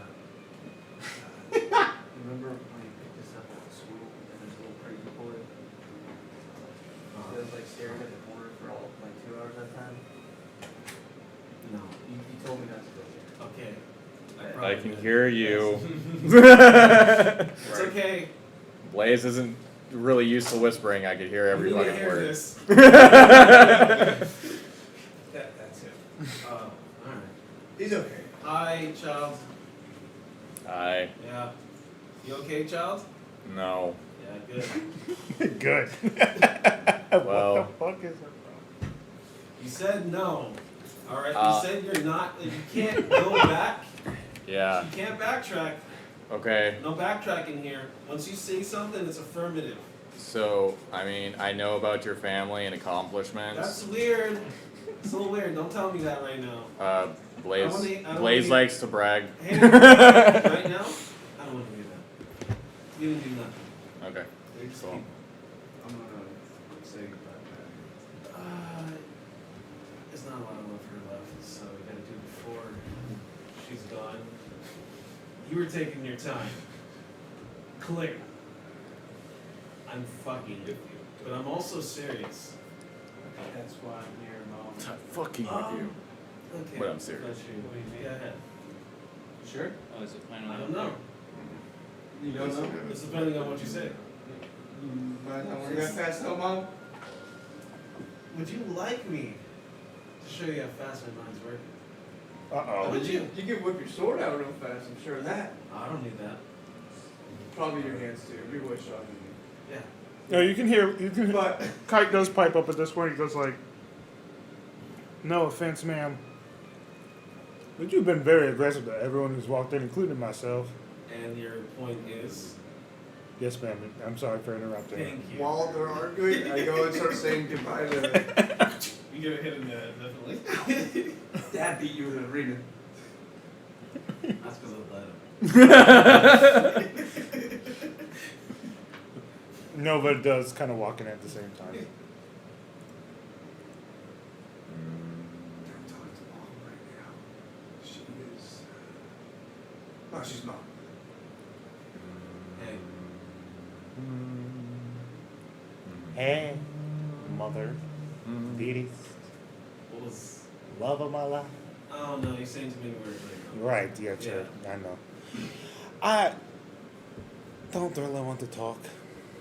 [SPEAKER 2] Remember when you picked us up at school and there's a little crazy boy? He was like staring at the corner for like 2 hours at a time.
[SPEAKER 6] no.
[SPEAKER 2] You told me not to go there.
[SPEAKER 6] Okay.
[SPEAKER 5] I
[SPEAKER 6] probably
[SPEAKER 5] can
[SPEAKER 6] did.
[SPEAKER 5] hear you.
[SPEAKER 6] It's okay.
[SPEAKER 5] Blaze isn't really used to whispering. I could hear every
[SPEAKER 6] You need to
[SPEAKER 5] fucking
[SPEAKER 6] hear
[SPEAKER 5] word.
[SPEAKER 6] this. That's it. Alright.
[SPEAKER 8] He's okay.
[SPEAKER 6] Hi, child.
[SPEAKER 5] I
[SPEAKER 6] Yeah. You okay, child?
[SPEAKER 5] no.
[SPEAKER 6] Yeah, good.
[SPEAKER 1] Good.
[SPEAKER 5] Well.
[SPEAKER 1] What the fuck is that?
[SPEAKER 6] You said no. Alright,
[SPEAKER 5] Uh,
[SPEAKER 6] you said you're not, you can't go back.
[SPEAKER 5] Yeah.
[SPEAKER 6] You can't backtrack.
[SPEAKER 5] Okay.
[SPEAKER 6] No backtracking here. Once you say something, it's affirmative.
[SPEAKER 5] So I mean, I know about your family and accomplishments.
[SPEAKER 6] That's weird. It's a little weird. Don't tell me that right now.
[SPEAKER 5] Blaze.
[SPEAKER 6] I don't
[SPEAKER 5] Blaze
[SPEAKER 6] need-
[SPEAKER 5] likes to brag.
[SPEAKER 6] Hey, right now, I don't want to do that. You didn't do nothing.
[SPEAKER 5] Okay.
[SPEAKER 8] Cool. I'm gonna say goodbye.
[SPEAKER 6] There's not a lot of love for her left, so we gotta do it before she's gone. You were taking your time. Clear. I'm fucking with you. But I'm also serious.
[SPEAKER 2] That's why I'm here, Mom.
[SPEAKER 5] I'm not fucking with you.
[SPEAKER 6] Okay.
[SPEAKER 5] But I'm serious.
[SPEAKER 6] That's you.
[SPEAKER 2] What do you mean?
[SPEAKER 6] Go ahead.
[SPEAKER 8] Sure.
[SPEAKER 4] Oh, is it plan
[SPEAKER 6] I
[SPEAKER 4] on
[SPEAKER 6] don't know.
[SPEAKER 8] You don't know?
[SPEAKER 6] It's depending on what you say.
[SPEAKER 8] Mind not working that fast, though, Mom?
[SPEAKER 6] Would you like me to show you how fast my mind's working?
[SPEAKER 1] Uh-oh.
[SPEAKER 6] Would you?
[SPEAKER 8] You can whip your sword out real fast, I'm sure of that.
[SPEAKER 6] I don't need that.
[SPEAKER 8] Probably your hands too. Your voice stronger than me.
[SPEAKER 6] Yeah.
[SPEAKER 1] No, you can hear. You can.
[SPEAKER 8] But
[SPEAKER 1] Kite does pipe up at this point. He goes like, "No offense, ma'am, but you've been very aggressive to everyone who's walked in, including myself."
[SPEAKER 6] And your point is?
[SPEAKER 1] Yes, ma'am. I'm sorry for interrupting.
[SPEAKER 6] Thank you.
[SPEAKER 8] while they're arguing, I go and start saying goodbye to
[SPEAKER 6] You get a hit in the head, definitely.
[SPEAKER 8] Dad beat you in the arena.
[SPEAKER 6] That's because I let him.
[SPEAKER 1] Nova does kind of walk in at the same time.
[SPEAKER 8] I'm talking to Mom right now. She is. No, she's not.
[SPEAKER 6] Hey,
[SPEAKER 1] Hey, mother, dearest,
[SPEAKER 6] what was?
[SPEAKER 1] love of my life.
[SPEAKER 6] Oh no, you're saying too many words right now.
[SPEAKER 1] Right, yeah, sure. I know. I don't really want to talk.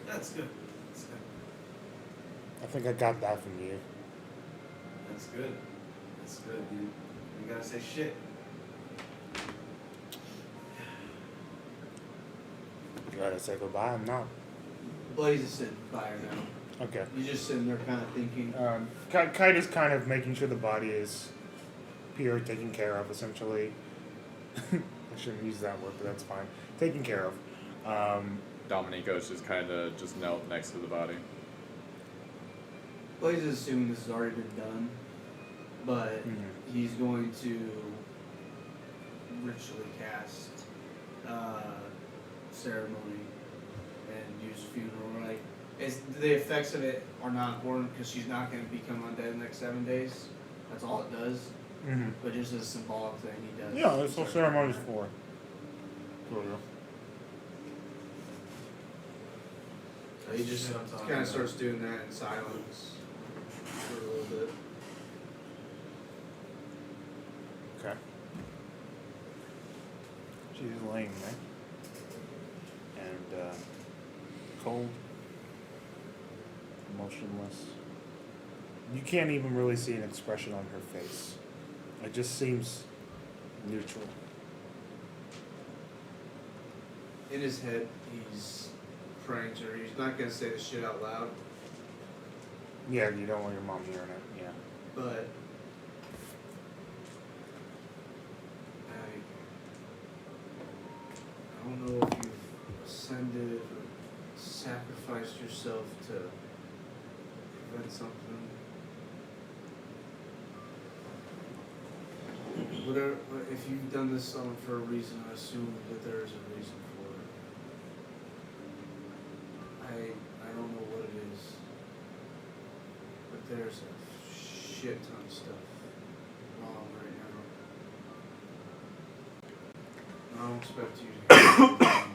[SPEAKER 6] That's good. That's good.
[SPEAKER 1] I think I got that from you.
[SPEAKER 6] That's good. That's good, dude. You gotta say shit.
[SPEAKER 1] You gotta say goodbye. I'm not.
[SPEAKER 8] Blaze is sitting by her now.
[SPEAKER 1] Okay.
[SPEAKER 8] You're just sitting there kind of thinking.
[SPEAKER 1] Kite is kind of making sure the body is pure, taken care of, essentially. I shouldn't use that word, but that's fine. Taken care of.
[SPEAKER 5] Dominico's just kind of just knelt next to the body.
[SPEAKER 8] Blaze is assuming this has already been done, but he's going to ritually cast ceremony and use funeral rite. The effects of it are not important because she's not going to become undead in the next 7 days. That's all it does.
[SPEAKER 1] Mm-hmm.
[SPEAKER 8] But just as a symbolic thing, he does.
[SPEAKER 1] Yeah, that's what ceremony's for.
[SPEAKER 6] He just
[SPEAKER 8] kind of starts doing that in silence for a little bit.
[SPEAKER 1] Okay. She's laying there. And cold, motionless. You can't even really see an expression on her face. It just seems neutral.
[SPEAKER 8] In his head, he's praying to her. He's not gonna say this shit out loud,
[SPEAKER 1] Yeah, you don't want your mom hearing it. Yeah.
[SPEAKER 8] but I don't know if you've ascended or sacrificed yourself to prevent something. Whatever, if you've done this for a reason, I assume that there is a reason for it. I don't know what it is, but there's a shit ton of stuff wrong right now. I don't expect you to hear everything.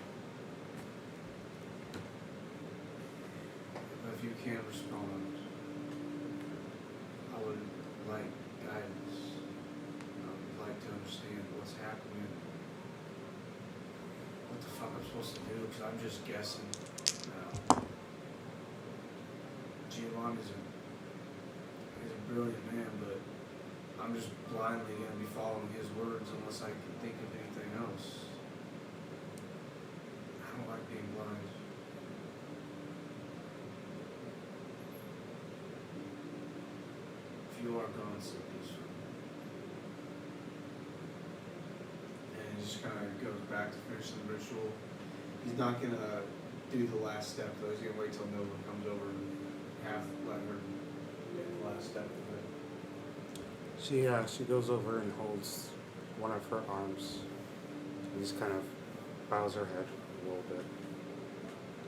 [SPEAKER 8] But if you can't respond, I would like guidance. I would like to understand what's happening. What the fuck I'm supposed to do, because I'm just guessing now. Giovanni's he's a brilliant man, but I'm just blindly going to be following his words unless I can think of anything else. I don't like being blind. If you are gone, so please. And he just kind of goes back to finish the ritual. He's not going to do the last step, though. He's going to wait till Nova comes over and let her do the last step of it.
[SPEAKER 1] She goes over and holds one of her arms and just kind of bows her head a little bit.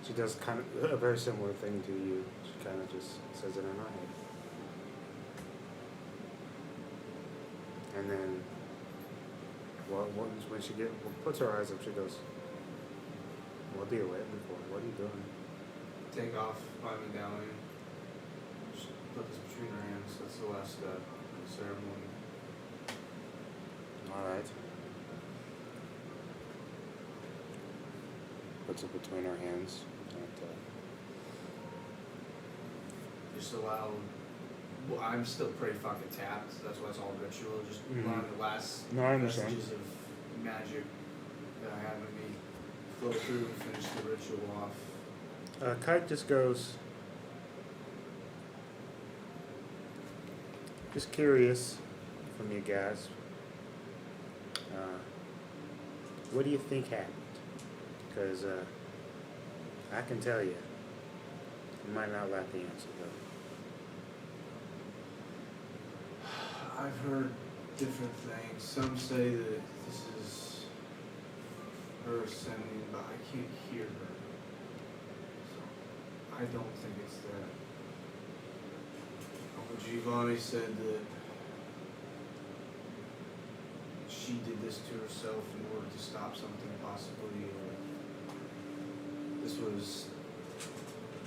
[SPEAKER 1] She does kind of a very similar thing to you. She kind of just says it in her head. And then when she puts her eyes up, she goes, "What are you waiting for? What are you doing?"
[SPEAKER 8] Take off my medallion. Just put this between her hands. That's the last step of the ceremony.
[SPEAKER 1] Alright. Puts it between her hands. And,
[SPEAKER 8] Just allow. Well, I'm still pretty fucking tapped. That's why it's all ritual. Just
[SPEAKER 1] Mhm.
[SPEAKER 8] allowing the last
[SPEAKER 1] No, I understand.
[SPEAKER 8] vestiges of magic that I have in me flow through and finish the ritual off.
[SPEAKER 1] Kite just goes, just curious from you guys. What do you think happened? Because I can tell you. You might not like the answer though.
[SPEAKER 8] I've heard different things. Some say that this is her ascending, but I can't hear her. So I don't think it's that. Uncle Giovanni said that she did this to herself in order to stop something possibly, or this was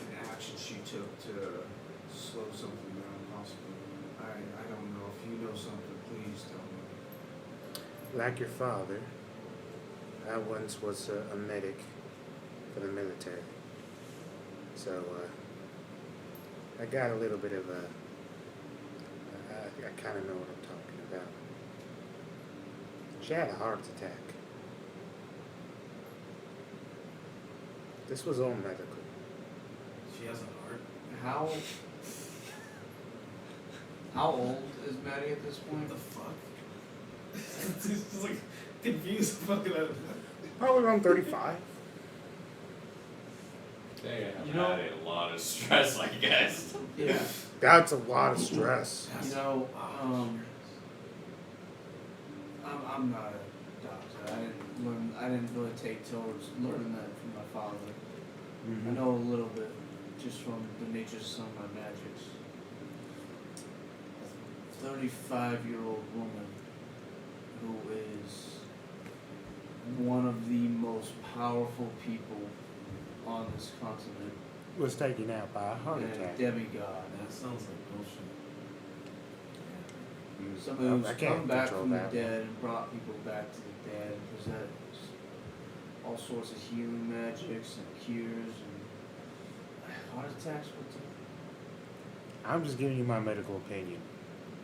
[SPEAKER 8] an action she took to slow something down possibly. I don't know. If you know something, please tell me.
[SPEAKER 1] Like your father, I once was a medic for the military. So I got a little bit of I kind of know what I'm talking about. She had a heart attack. This was all medical.
[SPEAKER 6] She has a heart.
[SPEAKER 2] How old is Maddie at this point?
[SPEAKER 6] What the fuck? It's just like confused fucking out of
[SPEAKER 1] Probably around 35.
[SPEAKER 10] They have
[SPEAKER 2] You know-
[SPEAKER 10] had a lot of stress, I guess.
[SPEAKER 2] Yeah.
[SPEAKER 1] That's a lot of stress.
[SPEAKER 2] You know, I'm not a doctor. I didn't really take towards learning that from my father. I know a little bit just from the nature of some of my magics. A 35-year-old woman who is one of the most powerful people on this continent
[SPEAKER 1] was taken out by a heart
[SPEAKER 2] And
[SPEAKER 1] attack.
[SPEAKER 2] demigod.
[SPEAKER 6] That sounds like bullshit.
[SPEAKER 2] Somebody
[SPEAKER 1] I
[SPEAKER 2] who's
[SPEAKER 1] can't
[SPEAKER 2] come back
[SPEAKER 1] control
[SPEAKER 2] from
[SPEAKER 1] that.
[SPEAKER 2] the dead and brought people back to the dead and present all sorts of healing magics and cures and heart attacks.
[SPEAKER 1] I'm just giving you my medical opinion.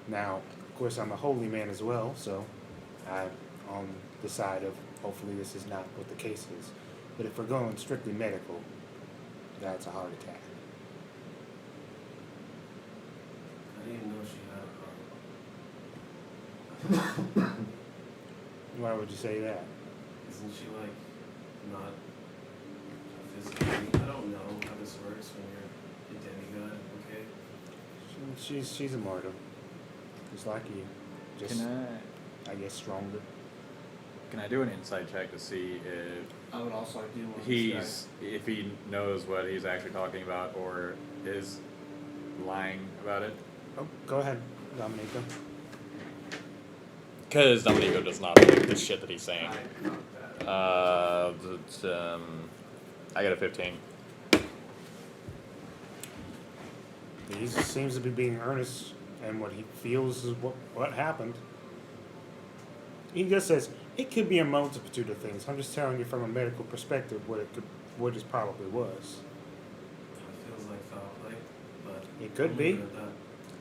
[SPEAKER 1] Now, of course, I'm a holy man as well, so I'm on the side of hopefully this is not what the case is. But if we're going strictly medical, that's a heart attack.
[SPEAKER 6] I didn't know she had a heart.
[SPEAKER 1] Why would you say that?
[SPEAKER 6] Isn't she like not physically? I don't know how this works when you're a demigod. Okay.
[SPEAKER 1] She's a mortal, just like you. Just, I guess, stronger.
[SPEAKER 10] Can I do an insight check to see if
[SPEAKER 2] I would also like to do one of these guys.
[SPEAKER 10] if he knows what he's actually talking about or is lying about it?
[SPEAKER 1] Oh, go ahead, Dominico.
[SPEAKER 11] Because Dominico does not believe the shit that he's saying.
[SPEAKER 2] Not bad.
[SPEAKER 11] I got a 15.
[SPEAKER 1] He seems to be being earnest, and what he feels is what happened. He just says it could be a multitude of things. I'm just telling you from a medical perspective what it probably was.
[SPEAKER 6] It feels like foul play, but
[SPEAKER 1] It could
[SPEAKER 6] I'll
[SPEAKER 1] be.
[SPEAKER 6] leave it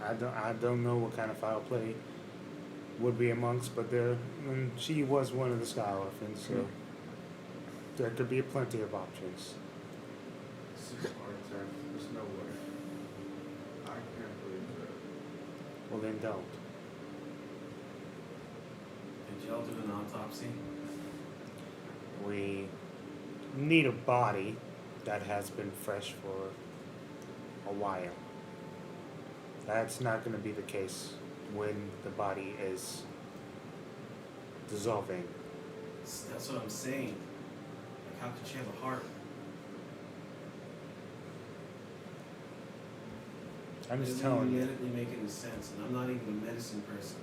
[SPEAKER 6] at that.
[SPEAKER 1] I don't know what kind of foul play would be amongst, but she was one of the Sky Orphans, so there could be plenty of options.
[SPEAKER 8] 6 heart attack. There's no way. I can't believe that.
[SPEAKER 1] Well, then don't.
[SPEAKER 6] Did y'all do an autopsy?
[SPEAKER 1] We need a body that has been fresh for a while. That's not going to be the case when the body is dissolving.
[SPEAKER 6] That's what I'm saying. Like, how could she have a heart?
[SPEAKER 1] I'm
[SPEAKER 6] It
[SPEAKER 1] just
[SPEAKER 6] doesn't
[SPEAKER 1] telling
[SPEAKER 6] even
[SPEAKER 1] you.
[SPEAKER 6] medically make any sense, and I'm not even a medicine person.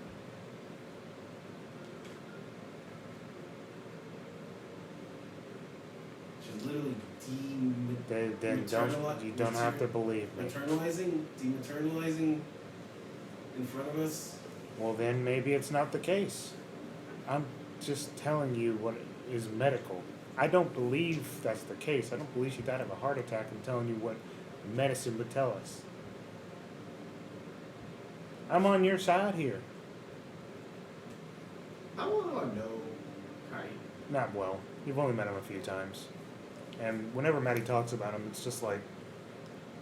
[SPEAKER 6] She's literally
[SPEAKER 1] Then you don't have to believe me.
[SPEAKER 6] dematernalizing in front of us.
[SPEAKER 1] Well, then maybe it's not the case. I'm just telling you what is medical. I don't believe that's the case. I don't believe she died of a heart attack. I'm telling you what medicine would tell us. I'm on your side here.
[SPEAKER 8] How well do I know Kite?
[SPEAKER 1] Not well. You've only met him a few times. And whenever Maddie talks about him, it's just like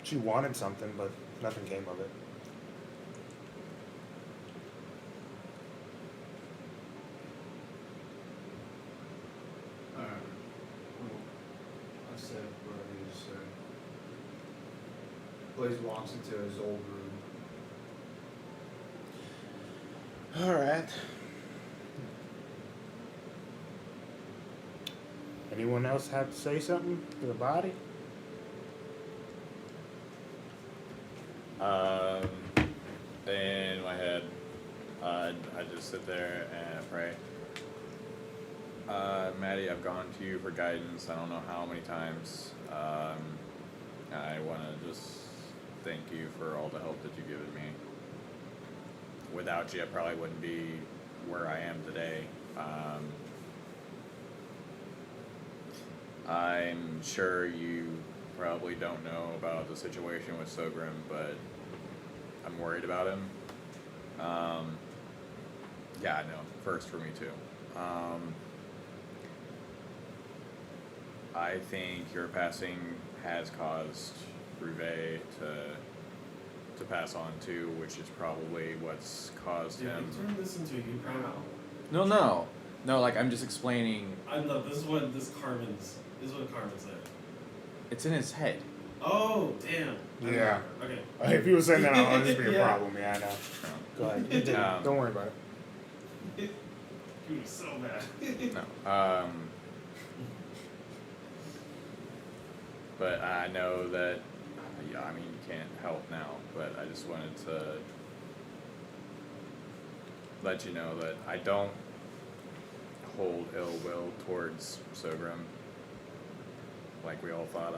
[SPEAKER 1] she wanted something, but nothing came of it.
[SPEAKER 8] Alright. Well, I said what I needed to say. Blaze walks into his old room.
[SPEAKER 1] All right. Anyone else have to say something to the body?
[SPEAKER 10] In my head, I just sit there and pray. Maddie, I've gone to you for guidance. I don't know how many times. I want to just thank you for all the help that you've given me. Without you, I probably wouldn't be where I am today. I'm sure you probably don't know about the situation with Sogrim, but I'm worried about him. Yeah, I know. First for me too. I think your passing has caused Ruve to pass on too, which is probably what's caused
[SPEAKER 6] Did
[SPEAKER 10] him.
[SPEAKER 6] we turn this into a you program?
[SPEAKER 10] No, like I'm just explaining.
[SPEAKER 6] I know this is what Carmen's there.
[SPEAKER 10] It's in his head.
[SPEAKER 6] Oh damn.
[SPEAKER 1] Yeah.
[SPEAKER 6] Okay.
[SPEAKER 1] If you were saying that, I'll just be a
[SPEAKER 6] Yeah.
[SPEAKER 1] problem. Yeah, I know. Go ahead. Don't worry about it.
[SPEAKER 6] You were so mad.
[SPEAKER 10] No. But I know that, yeah, I mean, you can't help now, but I just wanted to let you know that I don't hold ill will towards Sogrim like we all thought.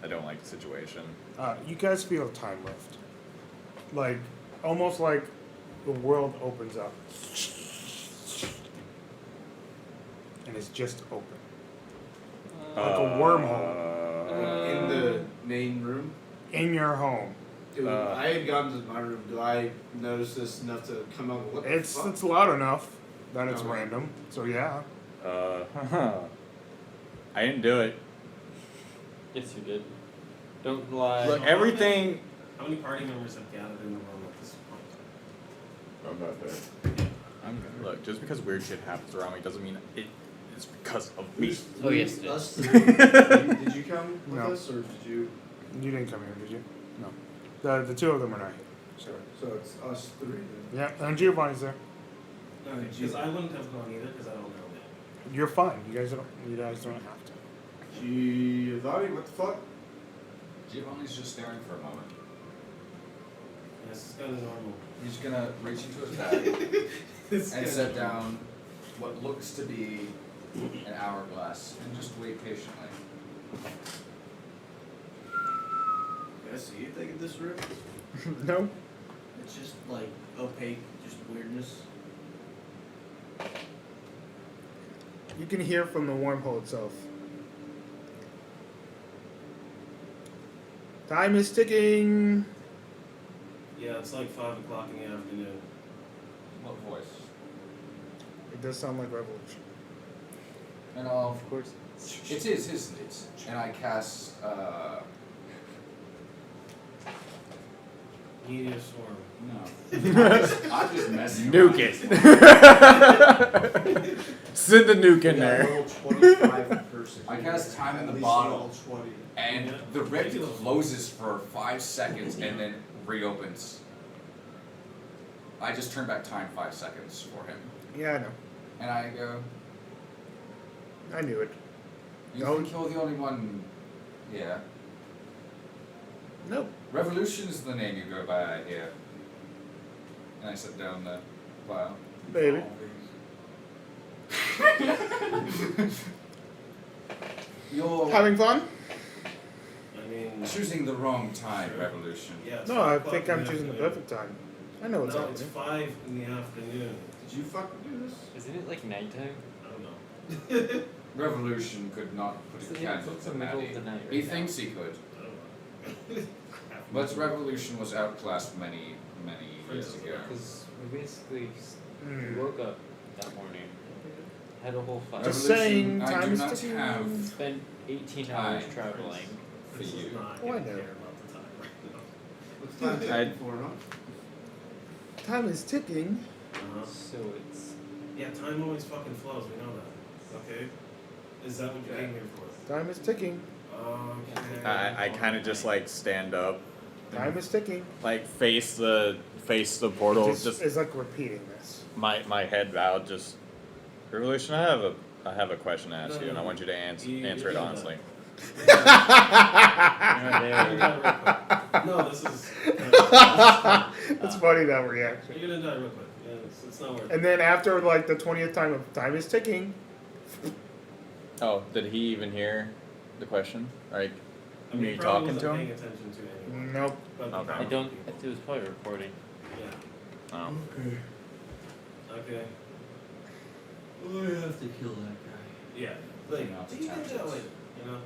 [SPEAKER 5] I don't like the situation.
[SPEAKER 1] You guys feel a time lift. Like, almost like the world opens up. And it's just open. Like a wormhole
[SPEAKER 8] In the main room.
[SPEAKER 1] in your home.
[SPEAKER 8] Dude, I had gotten to my room. Do I notice this enough to come up with what the fuck?
[SPEAKER 1] It's loud enough that it's
[SPEAKER 8] Okay.
[SPEAKER 1] random. So yeah.
[SPEAKER 5] I didn't do it.
[SPEAKER 4] Yes, you did. Don't lie.
[SPEAKER 5] Look, everything.
[SPEAKER 6] How many party members have gathered in the room at this point?
[SPEAKER 9] I'm not there.
[SPEAKER 5] Look, just because weird shit happens around me doesn't mean it's because of me.
[SPEAKER 4] Oh, yes, it is.
[SPEAKER 8] Us three? Did you come with
[SPEAKER 1] No.
[SPEAKER 8] us, or did you?
[SPEAKER 1] You didn't come here, did you? No. The two of them are not here.
[SPEAKER 8] Sorry. So it's us three then.
[SPEAKER 1] Yeah, and Giovanni's there.
[SPEAKER 6] Okay, because I wouldn't have gone either, because I don't know.
[SPEAKER 1] You're fine. You guys don't have to.
[SPEAKER 8] Giovanni, what the fuck?
[SPEAKER 3] Giovanni's just staring for a moment.
[SPEAKER 6] Yes, it's kind of normal.
[SPEAKER 3] He's gonna reach into his bag and set down what looks to be an hourglass and just wait patiently.
[SPEAKER 6] Yeah, so you think of this room?
[SPEAKER 1] No.
[SPEAKER 6] It's just like opaque, just weirdness.
[SPEAKER 1] You can hear from the wormhole itself. Time is ticking.
[SPEAKER 6] Yeah, it's like 5 o'clock in the afternoon.
[SPEAKER 3] What voice?
[SPEAKER 1] It does sound like Revolution.
[SPEAKER 3] And
[SPEAKER 4] Of course.
[SPEAKER 3] it is, isn't it? And I cast
[SPEAKER 6] Meteor swarm.
[SPEAKER 3] no. I'm just messing
[SPEAKER 5] Nuke
[SPEAKER 3] around.
[SPEAKER 5] it. Send the nuke in there.
[SPEAKER 8] Roll 25 per person.
[SPEAKER 3] I cast time in the
[SPEAKER 8] At least
[SPEAKER 3] bottle.
[SPEAKER 8] roll 20.
[SPEAKER 3] And
[SPEAKER 6] Yeah.
[SPEAKER 3] the rip closes for 5 seconds and then reopens. I just turn back time 5 seconds for him.
[SPEAKER 1] Yeah, I know.
[SPEAKER 3] And I go,
[SPEAKER 1] I knew it.
[SPEAKER 3] you
[SPEAKER 1] No.
[SPEAKER 3] think you're the only one here?
[SPEAKER 1] Nope.
[SPEAKER 3] Revolution is the name you go by here. And I set down the vial.
[SPEAKER 1] Baby.
[SPEAKER 3] You're
[SPEAKER 1] Having fun?
[SPEAKER 6] I mean,
[SPEAKER 3] choosing the wrong time, Revolution.
[SPEAKER 6] yeah. It's
[SPEAKER 1] No,
[SPEAKER 6] 5
[SPEAKER 1] I
[SPEAKER 6] o'clock
[SPEAKER 1] think
[SPEAKER 6] in
[SPEAKER 1] I'm
[SPEAKER 6] the
[SPEAKER 1] choosing the
[SPEAKER 6] afternoon.
[SPEAKER 1] perfect time. I know what's
[SPEAKER 6] No, it's
[SPEAKER 1] happening.
[SPEAKER 6] 5 in the afternoon.
[SPEAKER 8] Did you fucking do this?
[SPEAKER 4] Isn't it like nighttime?
[SPEAKER 6] I don't know.
[SPEAKER 3] Revolution could not put
[SPEAKER 4] It's
[SPEAKER 3] a
[SPEAKER 4] the-
[SPEAKER 3] candle
[SPEAKER 4] it's
[SPEAKER 3] to
[SPEAKER 4] the middle
[SPEAKER 3] Maddie.
[SPEAKER 4] of the night
[SPEAKER 3] He
[SPEAKER 4] right now.
[SPEAKER 3] thinks he could.
[SPEAKER 6] I don't know.
[SPEAKER 3] But Revolution was outclassed many, many years ago.
[SPEAKER 4] Because we basically
[SPEAKER 1] Hmm.
[SPEAKER 4] woke up that morning, had a whole fight,
[SPEAKER 1] Just
[SPEAKER 3] Revolution,
[SPEAKER 1] saying,
[SPEAKER 3] I
[SPEAKER 1] time
[SPEAKER 3] do
[SPEAKER 1] is
[SPEAKER 3] not
[SPEAKER 1] ticking.
[SPEAKER 3] have
[SPEAKER 4] spent 18
[SPEAKER 3] Time.
[SPEAKER 4] hours traveling.
[SPEAKER 3] for
[SPEAKER 6] This is
[SPEAKER 3] you.
[SPEAKER 6] not
[SPEAKER 1] Oh, I
[SPEAKER 6] gonna
[SPEAKER 1] know.
[SPEAKER 6] care about the time right now.
[SPEAKER 8] What's time
[SPEAKER 5] I-
[SPEAKER 8] taking for, huh?
[SPEAKER 1] Time is ticking.
[SPEAKER 6] Uh-huh.
[SPEAKER 4] So it's
[SPEAKER 6] Yeah, time always fucking flows, we know that. Okay? Is that what you came here for?
[SPEAKER 1] Time is ticking.
[SPEAKER 6] Okay.
[SPEAKER 5] I kind of just like stand up,
[SPEAKER 1] Time is ticking.
[SPEAKER 5] like face the portal. Just
[SPEAKER 1] It's like repeating this.
[SPEAKER 5] my head bowed. Just Revolution. I have a question to ask you, and I want you to answer it honestly.
[SPEAKER 6] You're not there. No, this is.
[SPEAKER 1] It's funny that reaction.
[SPEAKER 6] You're gonna die real quick. Yeah, it's not worth it.
[SPEAKER 1] And then after like the 20th time of time is ticking,
[SPEAKER 5] Oh, did he even hear the question? Like,
[SPEAKER 6] I mean,
[SPEAKER 5] you
[SPEAKER 6] he probably
[SPEAKER 5] talking to
[SPEAKER 6] wasn't
[SPEAKER 5] him?
[SPEAKER 6] paying attention to it anyway.
[SPEAKER 1] nope.
[SPEAKER 6] But the
[SPEAKER 5] Okay.
[SPEAKER 4] I
[SPEAKER 6] power
[SPEAKER 4] don't.
[SPEAKER 6] people.
[SPEAKER 4] It was probably recording.
[SPEAKER 6] Yeah.
[SPEAKER 5] Oh.
[SPEAKER 6] Okay.
[SPEAKER 4] We have to kill that guy.
[SPEAKER 6] Yeah. Like,
[SPEAKER 3] You know,
[SPEAKER 6] do you think that way? You know?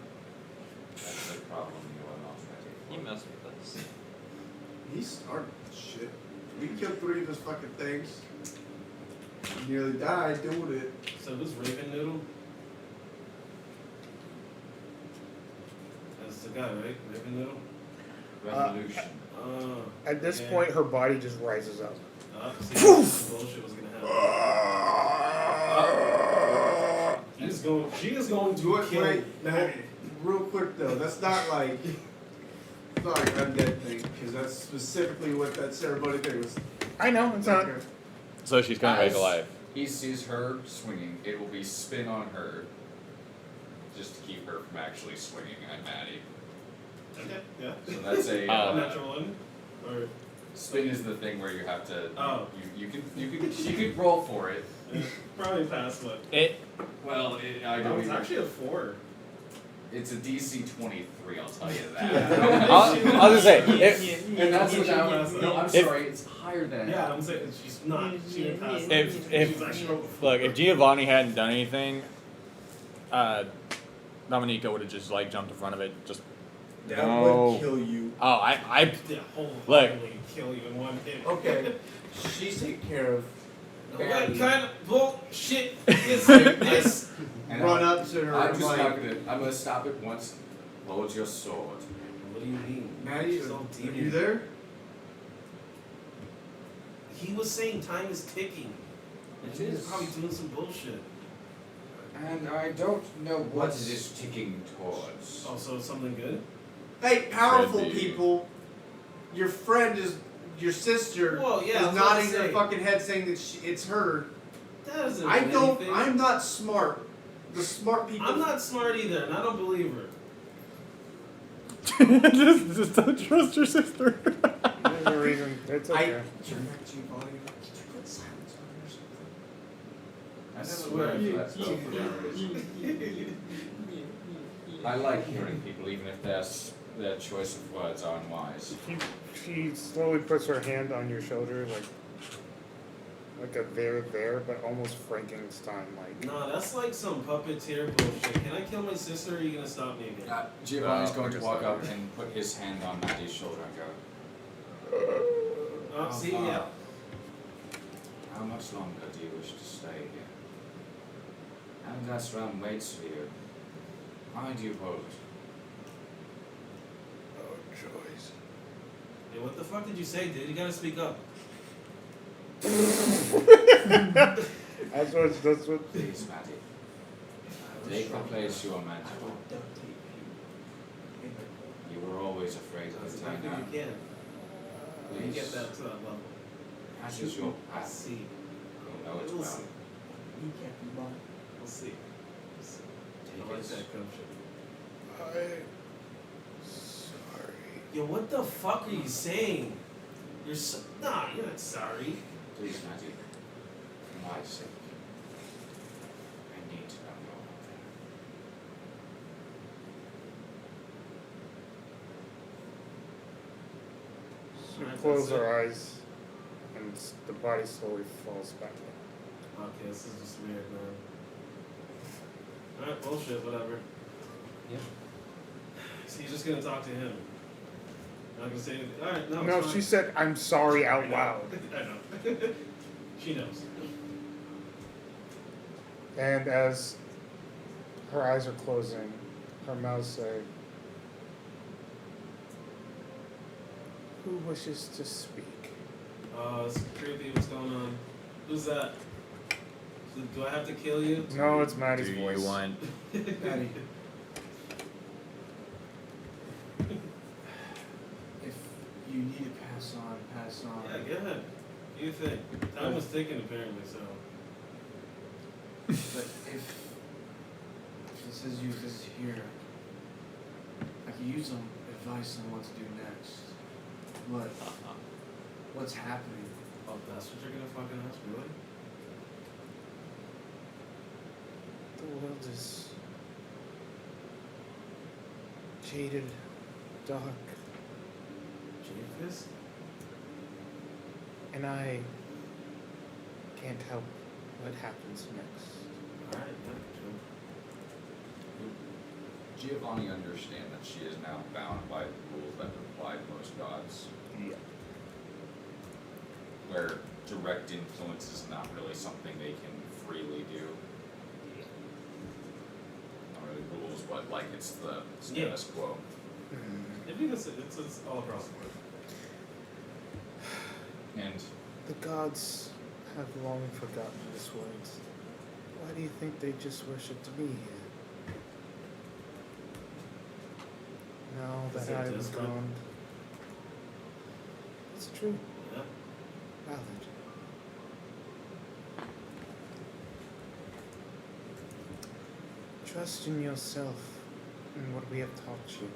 [SPEAKER 3] That's the problem you are not ready for.
[SPEAKER 4] He messed with us.
[SPEAKER 8] He started this shit. We killed 3 of his fucking things. He nearly died doing it.
[SPEAKER 6] So this Raven Noodle. That's the guy, right? Raven Noodle?
[SPEAKER 3] Revolution.
[SPEAKER 6] Oh.
[SPEAKER 1] At this
[SPEAKER 6] okay.
[SPEAKER 1] point, her body just rises up.
[SPEAKER 6] See, some bullshit was gonna happen. She is going to
[SPEAKER 8] Do it,
[SPEAKER 6] kill
[SPEAKER 8] wait,
[SPEAKER 6] Maddie.
[SPEAKER 8] real quick though, that's not like, it's not like undead thing, because that's specifically what that ceremony thing was.
[SPEAKER 1] I know, it's not.
[SPEAKER 8] Okay.
[SPEAKER 5] So she's coming back
[SPEAKER 3] As
[SPEAKER 5] alive.
[SPEAKER 3] He sees her swinging. It will be spin on her, just to keep her from actually swinging at Maddie.
[SPEAKER 6] Okay, yeah.
[SPEAKER 3] So that's a
[SPEAKER 6] Natural one? Or,
[SPEAKER 3] spin is the thing where you have to.
[SPEAKER 6] Oh.
[SPEAKER 3] She could roll for it.
[SPEAKER 6] probably past what?
[SPEAKER 5] It
[SPEAKER 3] Well, I
[SPEAKER 6] Oh,
[SPEAKER 3] don't
[SPEAKER 6] it's
[SPEAKER 3] even.
[SPEAKER 6] actually a 4.
[SPEAKER 3] It's a DC 23, I'll tell you
[SPEAKER 11] I
[SPEAKER 3] that.
[SPEAKER 11] was gonna say, if,
[SPEAKER 3] And that's without. No, I'm
[SPEAKER 11] If-
[SPEAKER 3] sorry, it's higher than.
[SPEAKER 6] Yeah, I'm saying she's not. She didn't pass.
[SPEAKER 11] if
[SPEAKER 6] She's actually wrote
[SPEAKER 10] Look, if Giovanni hadn't done anything, Dominico would have just like jumped in front of it. Just
[SPEAKER 8] That
[SPEAKER 11] No.
[SPEAKER 8] would kill you.
[SPEAKER 10] I
[SPEAKER 6] yeah,
[SPEAKER 10] Look.
[SPEAKER 6] kill you in one hit.
[SPEAKER 8] Okay, she's taken care of.
[SPEAKER 6] What
[SPEAKER 8] Barely.
[SPEAKER 6] kind of bullshit is this?
[SPEAKER 3] And
[SPEAKER 8] Run
[SPEAKER 3] I'm-
[SPEAKER 8] up to her.
[SPEAKER 3] I'm just
[SPEAKER 8] like,
[SPEAKER 3] not gonna. I'm gonna stop it once. Hold your sword.
[SPEAKER 6] What do you mean?
[SPEAKER 8] Maddie,
[SPEAKER 6] She's all
[SPEAKER 8] are
[SPEAKER 6] demon.
[SPEAKER 8] you there?
[SPEAKER 6] He was saying time is ticking. And
[SPEAKER 3] It
[SPEAKER 6] he was
[SPEAKER 3] is.
[SPEAKER 6] probably doing some bullshit.
[SPEAKER 3] And I don't know what it is ticking towards.
[SPEAKER 6] Also, something good?
[SPEAKER 8] Hey, powerful
[SPEAKER 10] Could be.
[SPEAKER 8] people. Your friend is your sister.
[SPEAKER 6] Well, yeah, I
[SPEAKER 8] is
[SPEAKER 6] was
[SPEAKER 8] nodding
[SPEAKER 6] gonna
[SPEAKER 8] her
[SPEAKER 6] say.
[SPEAKER 8] fucking head saying that it's her.
[SPEAKER 6] That doesn't
[SPEAKER 8] I
[SPEAKER 6] mean
[SPEAKER 8] don't.
[SPEAKER 6] anything.
[SPEAKER 8] I'm not smart. The smart people.
[SPEAKER 6] I'm not smart either, and I don't believe her.
[SPEAKER 10] just don't trust your sister.
[SPEAKER 1] There's no reason. It's okay.
[SPEAKER 8] Turn back to you, Bonnie. Did you put silence on or something?
[SPEAKER 3] I never
[SPEAKER 6] swear.
[SPEAKER 3] learned that stuff for that reason. I like hearing people, even if their choice of words are unwise.
[SPEAKER 1] She slowly puts her hand on your shoulder, like a there, but almost Frankenstein like.
[SPEAKER 6] Nah, that's like some puppeteer bullshit. Can I kill my sister, or are you gonna stop me again?
[SPEAKER 3] Giovanni's
[SPEAKER 10] Oh,
[SPEAKER 3] going to
[SPEAKER 10] just
[SPEAKER 3] walk
[SPEAKER 10] like
[SPEAKER 3] up
[SPEAKER 10] that.
[SPEAKER 3] and put his hand on Maddie's shoulder and go,
[SPEAKER 6] Oh, see, yeah.
[SPEAKER 3] how much longer do you wish to stay here? And that's realm waits for you. Why do you hold it?
[SPEAKER 9] Oh, choice.
[SPEAKER 6] Hey, what the fuck did you say, dude? You gotta speak up.
[SPEAKER 1] That's what.
[SPEAKER 3] Please, Maddie. Take the place you are meant
[SPEAKER 6] I
[SPEAKER 3] for.
[SPEAKER 6] will duct tape you.
[SPEAKER 3] You were always afraid of
[SPEAKER 6] That's
[SPEAKER 3] the
[SPEAKER 6] exactly
[SPEAKER 3] time
[SPEAKER 6] what you can. When you
[SPEAKER 3] Please.
[SPEAKER 6] get that to that level.
[SPEAKER 3] As is your
[SPEAKER 6] I
[SPEAKER 3] path.
[SPEAKER 6] see.
[SPEAKER 3] You know it
[SPEAKER 6] We'll
[SPEAKER 3] well.
[SPEAKER 6] see. You can't be wrong. We'll see. We'll see.
[SPEAKER 3] Take
[SPEAKER 6] I like
[SPEAKER 3] it.
[SPEAKER 6] that coach.
[SPEAKER 9] Sorry.
[SPEAKER 6] Yo, what the fuck are you saying? You're so. Nah, you're not sorry.
[SPEAKER 3] Please, Maddie. For my sake. I need to know more about that.
[SPEAKER 1] She
[SPEAKER 6] Alright,
[SPEAKER 1] closes
[SPEAKER 6] that's
[SPEAKER 1] her eyes, and the body slowly falls back.
[SPEAKER 6] Okay, this is just weird, man. Alright, bullshit, whatever.
[SPEAKER 2] Yep.
[SPEAKER 6] So you're just gonna talk to him. Not gonna say anything. Alright, no.
[SPEAKER 1] No,
[SPEAKER 6] it's fine.
[SPEAKER 1] she said, "I'm sorry"
[SPEAKER 6] I
[SPEAKER 1] out
[SPEAKER 6] know.
[SPEAKER 1] loud.
[SPEAKER 6] I know. She knows.
[SPEAKER 1] And as her eyes are closing, her mouth say, "Who wishes to speak?"
[SPEAKER 6] It's creepy. What's going on? Who's that? Do I have to kill you?
[SPEAKER 1] No, it's Maddie's
[SPEAKER 10] Do
[SPEAKER 1] voice.
[SPEAKER 10] you want?
[SPEAKER 8] Maddie. If you need to pass on, pass on.
[SPEAKER 6] Yeah, go ahead. Do you think? Time was ticking apparently, so.
[SPEAKER 8] But if it says use this here, I can use some advice on what to do next. What? What's happening?
[SPEAKER 6] Oh, that's what you're gonna fucking ask, really?
[SPEAKER 1] The world is jaded, dark,
[SPEAKER 6] Jadefist?
[SPEAKER 1] and I can't help what happens next.
[SPEAKER 6] Alright, yeah, true.
[SPEAKER 3] Giovanni understands that she is now bound by rules that apply to most gods,
[SPEAKER 1] Yeah.
[SPEAKER 3] where direct influence is not really something they can freely do. Not really rules, but like it's the status quo.
[SPEAKER 6] If you can say it's all across the board.
[SPEAKER 3] And
[SPEAKER 1] The gods have long forgotten this world. Why do you think they just worshipped me here? Now
[SPEAKER 6] Is
[SPEAKER 1] that
[SPEAKER 6] it
[SPEAKER 1] I'm
[SPEAKER 6] desperate?
[SPEAKER 1] gone. It's true,
[SPEAKER 6] Yeah.
[SPEAKER 1] valid. Trust in yourself and what we have taught you.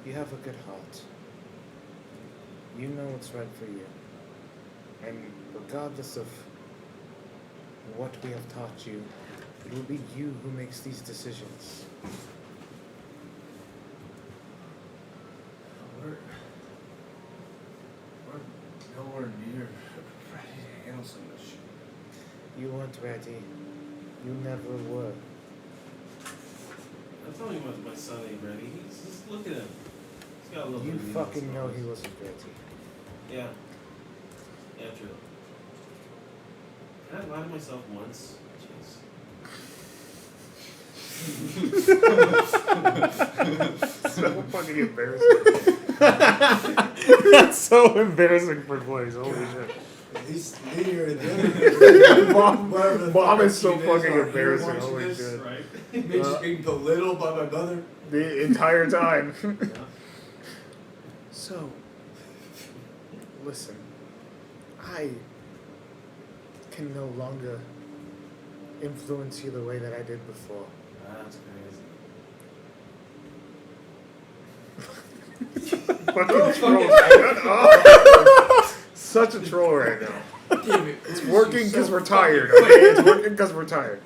[SPEAKER 1] You have a good heart. You know what's right for you. And regardless of what we have taught you, It will be you who makes these decisions.
[SPEAKER 8] We're nowhere near ready to handle some of this shit.
[SPEAKER 1] You weren't ready. You never were.
[SPEAKER 6] I'm telling you, my son ain't ready. He's just look at him. He's got a little
[SPEAKER 1] You
[SPEAKER 6] bit of
[SPEAKER 1] fucking
[SPEAKER 6] meat
[SPEAKER 1] know
[SPEAKER 6] on his
[SPEAKER 1] he
[SPEAKER 6] nose.
[SPEAKER 1] wasn't ready.
[SPEAKER 6] Yeah. Yeah, true. Can I lie to myself once? Jeez.
[SPEAKER 1] So fucking embarrassing. That's so embarrassing for boys. Holy shit.
[SPEAKER 8] At least here and there.
[SPEAKER 1] Mom is so
[SPEAKER 8] fucking
[SPEAKER 1] fucking
[SPEAKER 8] are
[SPEAKER 1] embarrassing.
[SPEAKER 8] watching
[SPEAKER 1] Holy
[SPEAKER 8] this,
[SPEAKER 1] shit.
[SPEAKER 6] Right?
[SPEAKER 8] Me just being belittled by my mother.
[SPEAKER 1] The entire time.
[SPEAKER 6] Yeah.
[SPEAKER 1] So, listen. I can no longer influence you the way that I did before.
[SPEAKER 6] That's crazy.
[SPEAKER 1] Fucking troll. Shut up. Such a troll right now.
[SPEAKER 8] Damn it.
[SPEAKER 1] It's working because we're tired, okay? It's working because we're tired.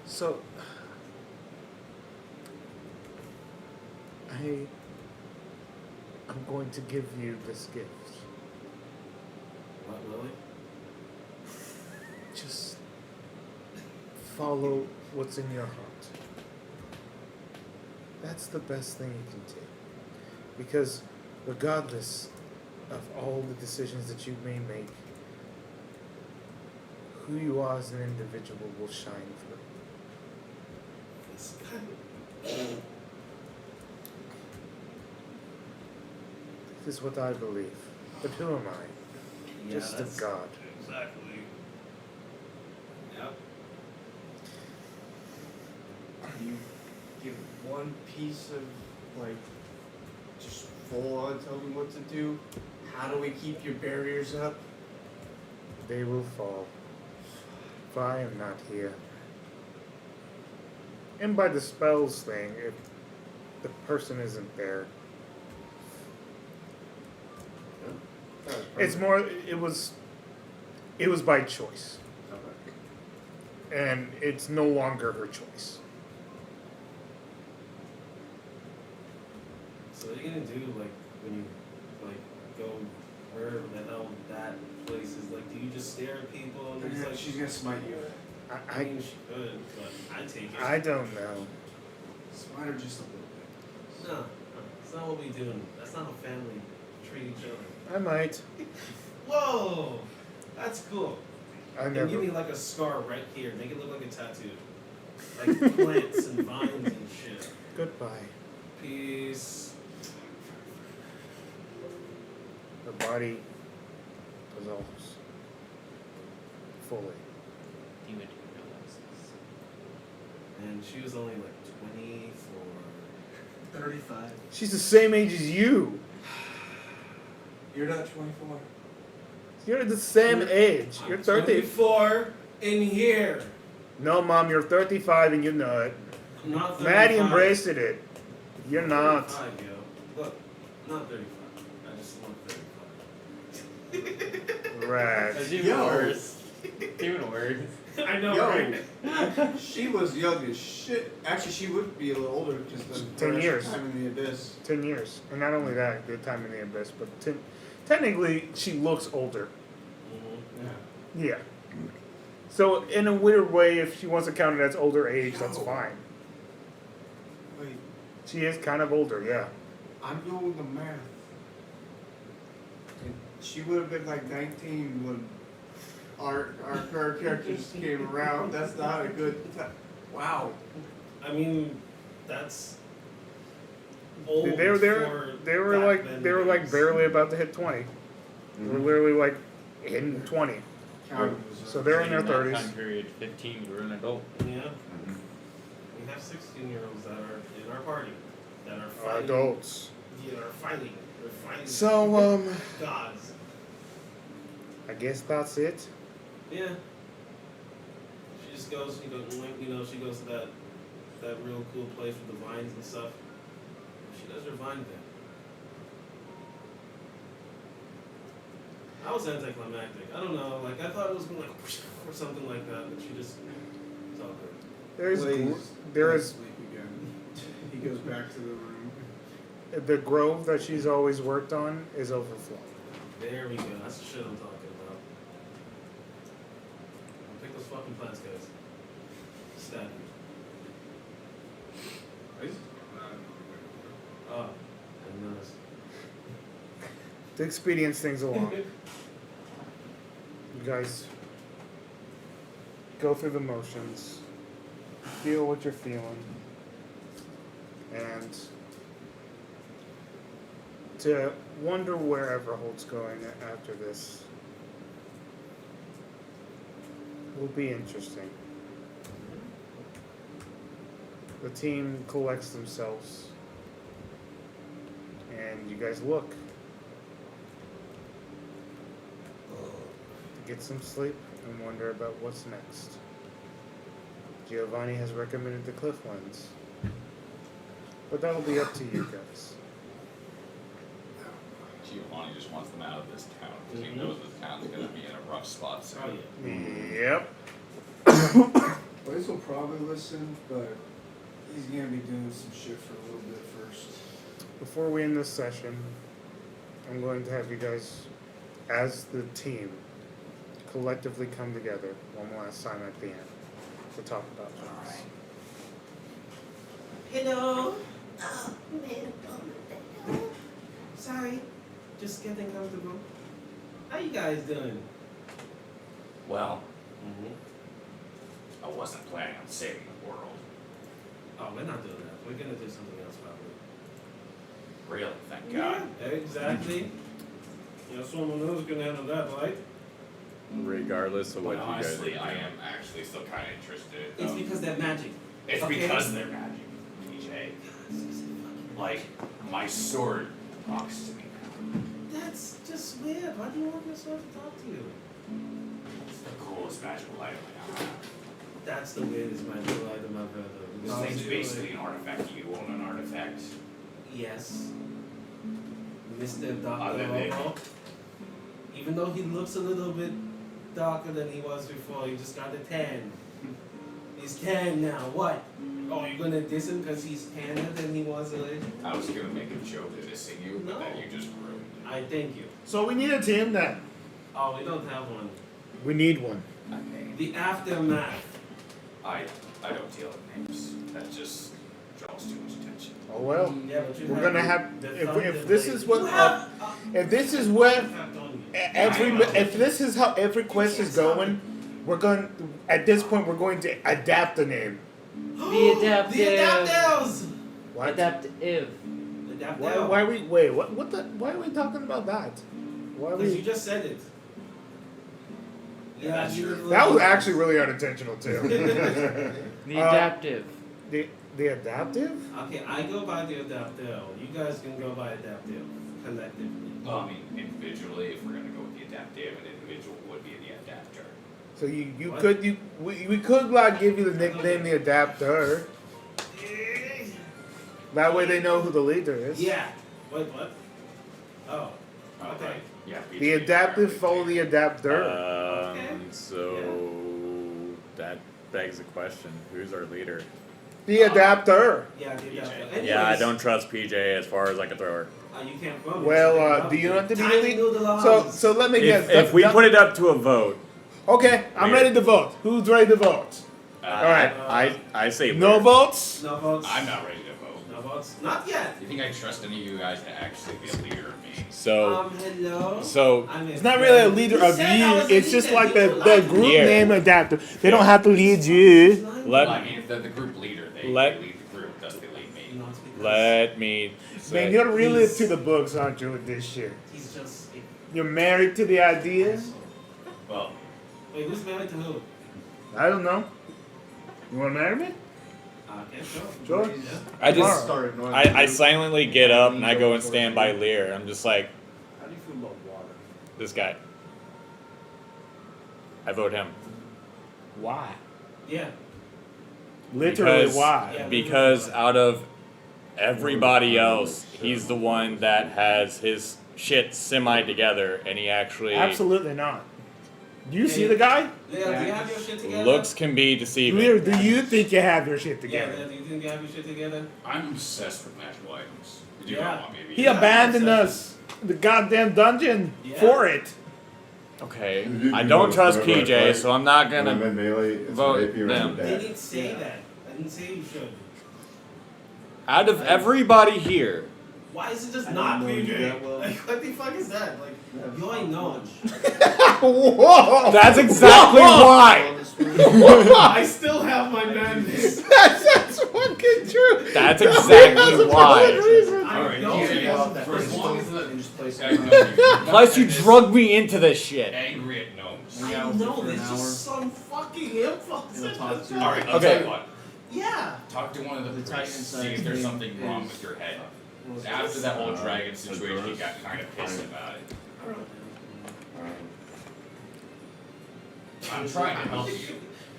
[SPEAKER 1] So, I'm going to give you this gift.
[SPEAKER 6] What, Lily?
[SPEAKER 1] Just follow what's in your heart. That's the best thing you can do. Because regardless of all the decisions that you may make, who you are as an individual will shine through.
[SPEAKER 6] This guy.
[SPEAKER 1] This is what I believe. But who am I?
[SPEAKER 6] Yeah,
[SPEAKER 1] Just a
[SPEAKER 6] that's-
[SPEAKER 1] god.
[SPEAKER 6] Exactly. Yep.
[SPEAKER 8] You give one piece of, like, just full on tell me what to do. How do we keep your barriers up?
[SPEAKER 1] They will fall. For I am not here. And by the spells thing, if the person isn't there, it's more. It was by choice, and it's no longer her choice.
[SPEAKER 6] So what are you gonna do, like, when you, like, go wherever the hell that place is? Like, do you just stare at people and just, like,
[SPEAKER 8] She's gonna smite you.
[SPEAKER 6] I
[SPEAKER 1] I
[SPEAKER 6] mean, she could, but I take it.
[SPEAKER 1] I don't know.
[SPEAKER 8] Smite her just a little bit.
[SPEAKER 6] No, that's not what we do. That's not how family treat each other.
[SPEAKER 1] I might.
[SPEAKER 6] Whoa, that's cool.
[SPEAKER 1] I
[SPEAKER 6] And give
[SPEAKER 1] never.
[SPEAKER 6] me like a scar right here. Make it look like a tattoo. Like plants and vines and shit.
[SPEAKER 1] Goodbye.
[SPEAKER 6] Peace.
[SPEAKER 1] The body dissolves fully.
[SPEAKER 4] Demon realizes.
[SPEAKER 6] And she was only like 24.
[SPEAKER 8] 35.
[SPEAKER 1] She's the same age as you.
[SPEAKER 8] You're not 24.
[SPEAKER 1] You're the same age. You're
[SPEAKER 6] I'm
[SPEAKER 1] 30.
[SPEAKER 6] 24 in here.
[SPEAKER 1] No, Mom, you're 35 and you know it.
[SPEAKER 6] I'm not 35.
[SPEAKER 1] Maddie embraced it. You're not.
[SPEAKER 6] 35, yo. Look, I'm not 35. I just look 35.
[SPEAKER 1] Right.
[SPEAKER 4] That's even
[SPEAKER 8] Yo.
[SPEAKER 4] worse. It's even worse.
[SPEAKER 6] I know,
[SPEAKER 8] Yo.
[SPEAKER 6] right?
[SPEAKER 8] She was young as shit. Actually, she would be a little older because the
[SPEAKER 1] 10
[SPEAKER 8] rest
[SPEAKER 1] years.
[SPEAKER 8] of the time in the abyss.
[SPEAKER 1] 10 years. And not only that, the time in the abyss, but technically she looks older.
[SPEAKER 6] Mm-hmm.
[SPEAKER 8] Yeah.
[SPEAKER 1] Yeah. So in a weird way, if she wants to count it as older age, that's
[SPEAKER 8] Yo.
[SPEAKER 1] fine.
[SPEAKER 8] Wait,
[SPEAKER 1] She is kind of older, yeah.
[SPEAKER 8] I'm doing the math. And she would have been like 19 when our characters came around. That's not a good time. Wow.
[SPEAKER 6] I mean, that's old
[SPEAKER 1] They were
[SPEAKER 6] for
[SPEAKER 1] they were
[SPEAKER 6] back
[SPEAKER 1] like
[SPEAKER 6] then
[SPEAKER 1] they were like
[SPEAKER 6] days.
[SPEAKER 1] barely about to hit 20. They were literally like hitting 20. So they're in their
[SPEAKER 4] During that
[SPEAKER 1] 30s.
[SPEAKER 4] time period, 15, you were an adult.
[SPEAKER 6] Yeah. We have 16-year-olds that are in our party that are fighting.
[SPEAKER 1] Adults.
[SPEAKER 6] Yeah, are fighting. They're fighting.
[SPEAKER 1] So
[SPEAKER 6] gods.
[SPEAKER 1] I guess that's it.
[SPEAKER 6] Yeah. She just goes. She goes to that real cool place with the vines and stuff. She does her vine thing. I was anticlimactic. I don't know. Like I thought it was gonna like or something like that, but she just. It's all good.
[SPEAKER 1] There's
[SPEAKER 8] Blaze
[SPEAKER 1] there
[SPEAKER 8] does
[SPEAKER 1] is
[SPEAKER 8] sleep again. He goes back to the room.
[SPEAKER 1] the grove that she's always worked on is overflowing.
[SPEAKER 6] There we go. That's the shit I'm talking about. Pick those fucking plants, guys. Stab me.
[SPEAKER 8] Blaze?
[SPEAKER 6] Oh, I didn't notice.
[SPEAKER 1] To expedience things along, you guys go through the motions, feel what you're feeling, and to wonder where Everhold's going after this will be interesting. The team collects themselves, and you guys look to get some sleep and wonder about what's next. Giovanni has recommended the Clifflands, but that'll be up to you guys.
[SPEAKER 5] Giovanni just wants them out of this town because he knows this town's gonna be in a rough spot soon.
[SPEAKER 6] Oh, yeah.
[SPEAKER 1] Yep.
[SPEAKER 8] Blaze will probably listen, but he's gonna be doing some shit for a little bit first.
[SPEAKER 1] Before we end this session, I'm going to have you guys, as the team, collectively come together one last time at the end to talk about things.
[SPEAKER 6] Hello. Sorry. Just getting comfortable. How you guys doing?
[SPEAKER 12] Well,
[SPEAKER 6] Mm-hmm.
[SPEAKER 12] I wasn't planning on saving the world.
[SPEAKER 6] Oh, we're not doing that. We're gonna do something else probably.
[SPEAKER 12] Really, thank God.
[SPEAKER 6] Yeah, exactly. You know, someone else can handle that, right?
[SPEAKER 10] Regardless of what
[SPEAKER 12] But
[SPEAKER 10] you guys
[SPEAKER 12] honestly,
[SPEAKER 10] are
[SPEAKER 12] I
[SPEAKER 10] doing.
[SPEAKER 12] am actually still kind of interested.
[SPEAKER 6] It's because they're magic.
[SPEAKER 12] It's
[SPEAKER 6] okay.
[SPEAKER 12] because they're magic, PJ. Like, my sword talks to me now.
[SPEAKER 6] That's just weird. Why do you want your sword to talk to you?
[SPEAKER 12] It's the coolest magical item I now have.
[SPEAKER 6] That's the weirdest magical item I've heard of.
[SPEAKER 12] This thing's basically an artifact. You own an artifact.
[SPEAKER 6] Yes. Mr. Dr.
[SPEAKER 12] Other than-
[SPEAKER 6] Lobo. Even though he looks a little bit darker than he was before, he just got a tan. He's tan now. What? Oh, you're gonna diss him because he's tanner than he was already?
[SPEAKER 12] I was gonna make a joke dissing you, but then
[SPEAKER 6] No.
[SPEAKER 12] you just ruined it.
[SPEAKER 6] I thank you.
[SPEAKER 1] So we need a team then.
[SPEAKER 6] Oh, we don't have one.
[SPEAKER 1] We need one.
[SPEAKER 12] Okay.
[SPEAKER 6] The aftermath.
[SPEAKER 12] I don't deal with names. That just draws too much attention.
[SPEAKER 1] Oh well.
[SPEAKER 6] Yeah, but you
[SPEAKER 1] We're
[SPEAKER 6] have
[SPEAKER 1] gonna
[SPEAKER 6] the-
[SPEAKER 1] have
[SPEAKER 6] the
[SPEAKER 1] if this
[SPEAKER 6] Thunder
[SPEAKER 1] is what
[SPEAKER 6] Blade. You have,
[SPEAKER 1] if this is what
[SPEAKER 6] artifact on you.
[SPEAKER 1] if this is how every quest is going, we're going at this point we're going to adapt the name.
[SPEAKER 4] The adaptive.
[SPEAKER 6] The adapters!
[SPEAKER 1] What?
[SPEAKER 4] Adaptive.
[SPEAKER 1] Why are we wait? What the? Why are we talking about that? Why are
[SPEAKER 6] Because you
[SPEAKER 1] we?
[SPEAKER 6] just said it.
[SPEAKER 12] Yeah, that's
[SPEAKER 6] you
[SPEAKER 12] true.
[SPEAKER 6] did
[SPEAKER 1] That was
[SPEAKER 6] look-
[SPEAKER 1] actually really unintentional too.
[SPEAKER 4] The adaptive.
[SPEAKER 1] The adaptive?
[SPEAKER 6] Okay, I go by the adapter. You guys can go by adaptive collectively.
[SPEAKER 12] Well, I mean, individually, if we're gonna go with the adaptive, an individual would be the adapter.
[SPEAKER 1] So you
[SPEAKER 6] What?
[SPEAKER 1] could we could like give you the nickname the adapter. That way they know who the leader is.
[SPEAKER 6] Yeah. Wait, what? Oh.
[SPEAKER 12] Oh,
[SPEAKER 6] Okay.
[SPEAKER 12] right. Yeah.
[SPEAKER 1] The adaptive follow the adapter.
[SPEAKER 6] Okay.
[SPEAKER 10] So that begs the question: who's our leader?
[SPEAKER 1] The adapter.
[SPEAKER 6] Yeah, the adapter.
[SPEAKER 10] Yeah, I
[SPEAKER 6] Anyways,
[SPEAKER 10] don't trust PJ as far as I can throw her.
[SPEAKER 6] You can't throw me.
[SPEAKER 1] Well, do you have to be the
[SPEAKER 6] Tiny
[SPEAKER 1] lead?
[SPEAKER 6] noodle
[SPEAKER 1] So
[SPEAKER 6] arms.
[SPEAKER 1] so let me guess.
[SPEAKER 10] If we put it up to a vote,
[SPEAKER 1] Okay, I'm
[SPEAKER 10] Leader.
[SPEAKER 1] ready to vote. Who's ready to vote? Alright.
[SPEAKER 10] I say
[SPEAKER 1] No
[SPEAKER 10] leader.
[SPEAKER 1] votes?
[SPEAKER 6] No votes.
[SPEAKER 12] I'm not ready to vote.
[SPEAKER 6] No votes. Not yet.
[SPEAKER 12] You think I trust any of you guys to actually be a leader of me?
[SPEAKER 10] So
[SPEAKER 6] Hello.
[SPEAKER 10] so
[SPEAKER 6] I'm
[SPEAKER 1] It's not really a leader
[SPEAKER 6] You
[SPEAKER 1] of
[SPEAKER 6] said I
[SPEAKER 1] you.
[SPEAKER 6] was a
[SPEAKER 1] It's just
[SPEAKER 6] leader.
[SPEAKER 1] like
[SPEAKER 6] You
[SPEAKER 1] the
[SPEAKER 6] like
[SPEAKER 1] group
[SPEAKER 6] me.
[SPEAKER 10] Yeah.
[SPEAKER 1] name adapter. They don't have to lead you.
[SPEAKER 12] Well,
[SPEAKER 10] let
[SPEAKER 12] I mean, if they're the group leader, they
[SPEAKER 10] Let-
[SPEAKER 12] lead the group. Thus, they lead me.
[SPEAKER 6] Not because
[SPEAKER 10] let me
[SPEAKER 1] Man,
[SPEAKER 10] say.
[SPEAKER 1] you're really to the books, aren't you, with this shit?
[SPEAKER 6] he's just.
[SPEAKER 1] You're married to the idea?
[SPEAKER 12] Well,
[SPEAKER 6] Wait, who's married to who?
[SPEAKER 1] I don't know. You wanna marry me?
[SPEAKER 6] Okay,
[SPEAKER 1] Sure.
[SPEAKER 6] Yeah.
[SPEAKER 10] I just
[SPEAKER 8] Started knowing
[SPEAKER 10] I silently get up and I go and stand by Lear. I'm just like,
[SPEAKER 8] How do you feel about water?
[SPEAKER 10] this guy. I vote him.
[SPEAKER 1] Why?
[SPEAKER 6] Yeah.
[SPEAKER 1] Literally,
[SPEAKER 10] Because-
[SPEAKER 1] why?
[SPEAKER 6] Yeah.
[SPEAKER 10] Because out of everybody else, he's the one that has his shit semi together and he actually
[SPEAKER 1] Absolutely not. Do you see the guy?
[SPEAKER 6] Leo, do you have your shit together?
[SPEAKER 5] Looks can be deceiving.
[SPEAKER 1] Leo, do you think you have your shit
[SPEAKER 6] Yeah,
[SPEAKER 1] together?
[SPEAKER 6] Leo, do you think you have your shit together?
[SPEAKER 12] I'm obsessed with magical items. You do
[SPEAKER 6] Yeah.
[SPEAKER 12] not want me to be.
[SPEAKER 1] He abandoned us, the goddamn dungeon, for it.
[SPEAKER 5] Okay,
[SPEAKER 9] You
[SPEAKER 5] I
[SPEAKER 9] know
[SPEAKER 5] don't
[SPEAKER 9] what's
[SPEAKER 5] trust
[SPEAKER 9] whenever I
[SPEAKER 5] PJ,
[SPEAKER 9] fight,
[SPEAKER 5] so I'm not
[SPEAKER 9] when I'm
[SPEAKER 5] gonna.
[SPEAKER 9] in melee, it's
[SPEAKER 5] vote
[SPEAKER 9] an AP
[SPEAKER 5] them.
[SPEAKER 9] round
[SPEAKER 6] They
[SPEAKER 9] deck.
[SPEAKER 6] didn't say that. I didn't say you should.
[SPEAKER 5] Out of everybody here,
[SPEAKER 6] Why is it just
[SPEAKER 8] I
[SPEAKER 6] not
[SPEAKER 8] don't know you
[SPEAKER 6] PJ?
[SPEAKER 8] that well.
[SPEAKER 6] Like, what the fuck is that? Like, you ain't know.
[SPEAKER 1] Whoa!
[SPEAKER 5] that's exactly why.
[SPEAKER 6] I still have my madness.
[SPEAKER 1] That's fucking true.
[SPEAKER 5] That's
[SPEAKER 1] That's
[SPEAKER 5] exactly
[SPEAKER 1] a
[SPEAKER 5] why.
[SPEAKER 1] valid reason.
[SPEAKER 6] I
[SPEAKER 12] Alright,
[SPEAKER 6] know
[SPEAKER 12] PJ,
[SPEAKER 6] he has that.
[SPEAKER 12] for as long as the
[SPEAKER 8] And just place
[SPEAKER 12] I
[SPEAKER 8] it
[SPEAKER 12] know
[SPEAKER 8] on.
[SPEAKER 5] Plus, you drugged me into this shit.
[SPEAKER 12] angry at gnomes.
[SPEAKER 8] Hang out
[SPEAKER 6] I
[SPEAKER 8] with it
[SPEAKER 6] know,
[SPEAKER 8] for an
[SPEAKER 6] there's
[SPEAKER 8] hour.
[SPEAKER 6] just some fucking impulse.
[SPEAKER 8] We'll talk to you.
[SPEAKER 12] Alright, I'll
[SPEAKER 5] Okay.
[SPEAKER 12] tell you what.
[SPEAKER 6] Yeah.
[SPEAKER 12] Talk to one of the
[SPEAKER 8] The Titan
[SPEAKER 12] priests,
[SPEAKER 8] side
[SPEAKER 12] see if there's
[SPEAKER 8] thing
[SPEAKER 12] something wrong
[SPEAKER 8] is-
[SPEAKER 12] with your head. After that whole dragon situation, he got kind of pissed
[SPEAKER 9] Fine.
[SPEAKER 12] about it.
[SPEAKER 9] Um,
[SPEAKER 12] I'm trying to help you.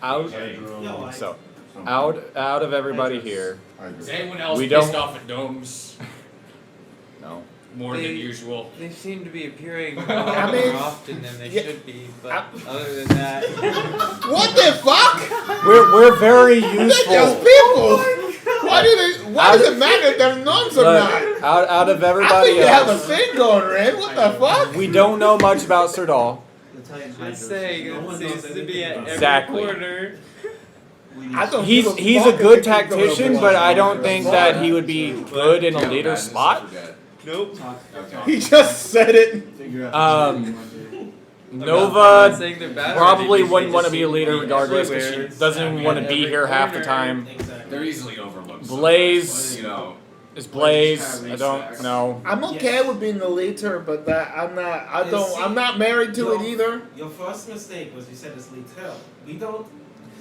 [SPEAKER 5] Out.
[SPEAKER 9] Hydro,
[SPEAKER 6] No, I-
[SPEAKER 5] So,
[SPEAKER 9] something.
[SPEAKER 5] out of everybody here,
[SPEAKER 9] Hydro.
[SPEAKER 12] Is anyone else
[SPEAKER 5] We
[SPEAKER 12] pissed
[SPEAKER 5] don't-
[SPEAKER 12] off at gnomes
[SPEAKER 5] no.
[SPEAKER 12] more than
[SPEAKER 4] They-
[SPEAKER 12] usual?
[SPEAKER 4] They seem to be appearing
[SPEAKER 1] I mean,
[SPEAKER 4] more often than they
[SPEAKER 1] yeah,
[SPEAKER 4] should be, but other than that,
[SPEAKER 1] What the fuck?
[SPEAKER 5] We're very
[SPEAKER 1] They're just
[SPEAKER 5] useful.
[SPEAKER 1] people. Why does it matter if they're nuns or
[SPEAKER 5] Look,
[SPEAKER 1] not?
[SPEAKER 5] out of
[SPEAKER 1] I
[SPEAKER 5] everybody
[SPEAKER 1] think you have a
[SPEAKER 5] else,
[SPEAKER 1] thing going, Red. What the fuck?
[SPEAKER 5] we don't know much about Sirdal.
[SPEAKER 8] The Titan
[SPEAKER 4] just
[SPEAKER 8] Hydros.
[SPEAKER 4] saying,
[SPEAKER 6] No
[SPEAKER 4] it
[SPEAKER 6] one
[SPEAKER 4] seems
[SPEAKER 6] knows
[SPEAKER 4] to
[SPEAKER 6] anything
[SPEAKER 4] be at
[SPEAKER 6] about
[SPEAKER 4] every
[SPEAKER 5] Exactly.
[SPEAKER 4] corner.
[SPEAKER 1] I don't
[SPEAKER 5] He's
[SPEAKER 1] give a
[SPEAKER 5] he's a
[SPEAKER 1] fuck if
[SPEAKER 5] good
[SPEAKER 1] they think they're
[SPEAKER 5] tactician,
[SPEAKER 1] gonna
[SPEAKER 5] but
[SPEAKER 1] be
[SPEAKER 5] I don't
[SPEAKER 1] like
[SPEAKER 5] think
[SPEAKER 1] that.
[SPEAKER 5] that he would be good in a
[SPEAKER 3] Do you have
[SPEAKER 5] leader
[SPEAKER 3] madness to
[SPEAKER 5] spot.
[SPEAKER 3] forget?
[SPEAKER 4] Nope.
[SPEAKER 8] Okay.
[SPEAKER 1] He just said it.
[SPEAKER 8] Figure out the
[SPEAKER 5] Um,
[SPEAKER 8] Monday.
[SPEAKER 4] I'm not
[SPEAKER 5] Nova
[SPEAKER 4] saying they're bad or
[SPEAKER 5] probably
[SPEAKER 4] anything,
[SPEAKER 5] wouldn't
[SPEAKER 4] they
[SPEAKER 5] want to
[SPEAKER 4] just
[SPEAKER 5] be a
[SPEAKER 4] seem
[SPEAKER 5] leader
[SPEAKER 4] be
[SPEAKER 5] regardless because she
[SPEAKER 4] everywhere.
[SPEAKER 5] doesn't even want to be
[SPEAKER 4] Every
[SPEAKER 5] here half the
[SPEAKER 4] corner.
[SPEAKER 5] time.
[SPEAKER 6] Exactly.
[SPEAKER 12] They're easily overlooked.
[SPEAKER 5] Blaze.
[SPEAKER 12] sometimes, but, you know,
[SPEAKER 5] Is Blaze? I don't know.
[SPEAKER 1] I'm okay with being the leader, but that I'm not. I
[SPEAKER 6] And
[SPEAKER 1] don't.
[SPEAKER 6] see,
[SPEAKER 1] I'm not married to it either.
[SPEAKER 6] Your first mistake was you said it's Litel. We don't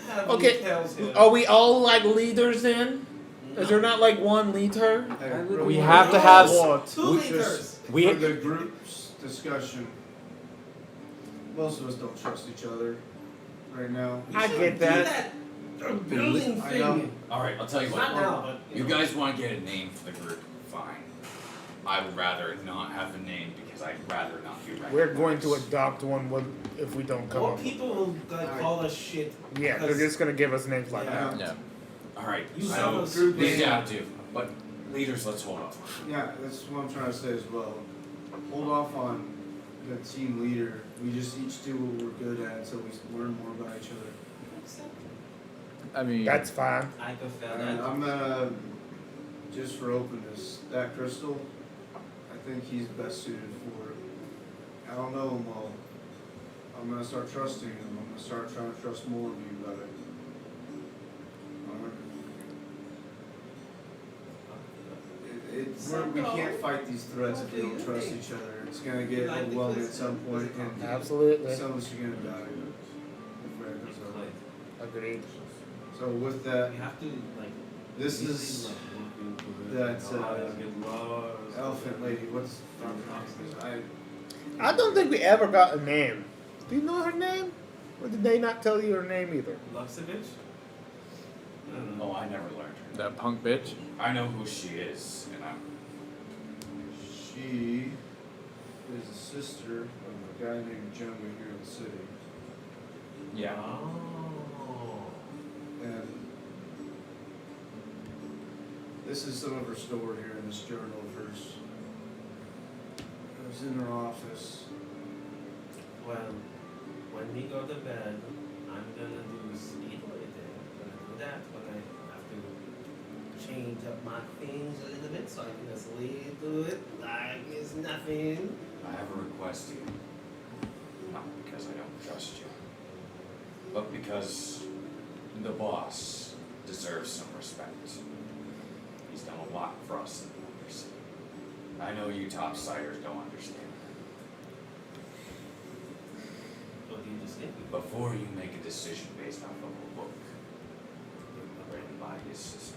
[SPEAKER 6] have
[SPEAKER 1] Okay.
[SPEAKER 6] Litels here.
[SPEAKER 1] Are we all like leaders then? Is there not like one leader?
[SPEAKER 8] Hey,
[SPEAKER 4] I would-
[SPEAKER 8] real
[SPEAKER 5] We
[SPEAKER 8] quick,
[SPEAKER 5] have to have.
[SPEAKER 6] Two
[SPEAKER 5] we-
[SPEAKER 6] liters.
[SPEAKER 5] We
[SPEAKER 8] for the group's discussion, most of us don't trust each other right now.
[SPEAKER 6] We
[SPEAKER 1] I
[SPEAKER 6] should
[SPEAKER 1] get
[SPEAKER 6] do
[SPEAKER 1] that.
[SPEAKER 6] building
[SPEAKER 8] I
[SPEAKER 6] thing.
[SPEAKER 8] know.
[SPEAKER 12] Alright, I'll tell you
[SPEAKER 6] Not
[SPEAKER 12] what.
[SPEAKER 6] now, but
[SPEAKER 12] You
[SPEAKER 6] know.
[SPEAKER 12] guys want to get a name for the group? Fine. I would rather not have a name because I'd rather not be recognized.
[SPEAKER 1] We're going to adopt one if we don't come
[SPEAKER 6] More
[SPEAKER 1] up.
[SPEAKER 6] people will like, call us shit.
[SPEAKER 1] Yeah, they're just gonna give us names like that.
[SPEAKER 5] Yeah.
[SPEAKER 12] Alright,
[SPEAKER 6] You
[SPEAKER 12] so
[SPEAKER 6] have a
[SPEAKER 8] group
[SPEAKER 12] we
[SPEAKER 8] name.
[SPEAKER 12] adapt to, but leaders, let's hold up.
[SPEAKER 8] Yeah, that's what I'm trying to say as well. Hold off on the team leader. We just each do what we're good at until we learn more about each other.
[SPEAKER 5] I mean,
[SPEAKER 1] That's fine.
[SPEAKER 6] I prefer
[SPEAKER 8] And
[SPEAKER 6] that.
[SPEAKER 8] I'm gonna, just for openness, that crystal, I think he's best suited for it. I don't know him well. I'm gonna start trusting him. I'm gonna start trying to trust more of you about it. Alright? We can't fight these threats if we don't trust each other. It's gonna get overwhelming at some point, and
[SPEAKER 1] Absolutely.
[SPEAKER 8] some of us are gonna die if we're at this level.
[SPEAKER 1] Agreed.
[SPEAKER 8] So with that,
[SPEAKER 6] We have to like.
[SPEAKER 8] this is that elephant lady. What's
[SPEAKER 1] I don't think we ever got a name. Do you know her name? Or did they not tell you her name either?
[SPEAKER 6] Luxevich? I don't know.
[SPEAKER 12] Oh, I never learned her.
[SPEAKER 5] that punk bitch.
[SPEAKER 12] I know who she is, and I'm.
[SPEAKER 8] She is a sister of a guy named Junga here in the city.
[SPEAKER 12] Yeah.
[SPEAKER 6] Oh.
[SPEAKER 8] And this is some of her story here in this journal of hers. It was in her office.
[SPEAKER 6] Well, when we go to bed, I'm gonna do speed editing. I'm gonna do that when I have to change up my things a little bit so I can just lead through it like it's nothing.
[SPEAKER 12] I have a request to you. Not because I don't trust you, but because the boss deserves some respect. He's done a lot for us in the Undercity. I know you topsiders don't understand.
[SPEAKER 6] What do you just think?
[SPEAKER 12] Before you make a decision based off of a book written by his sister,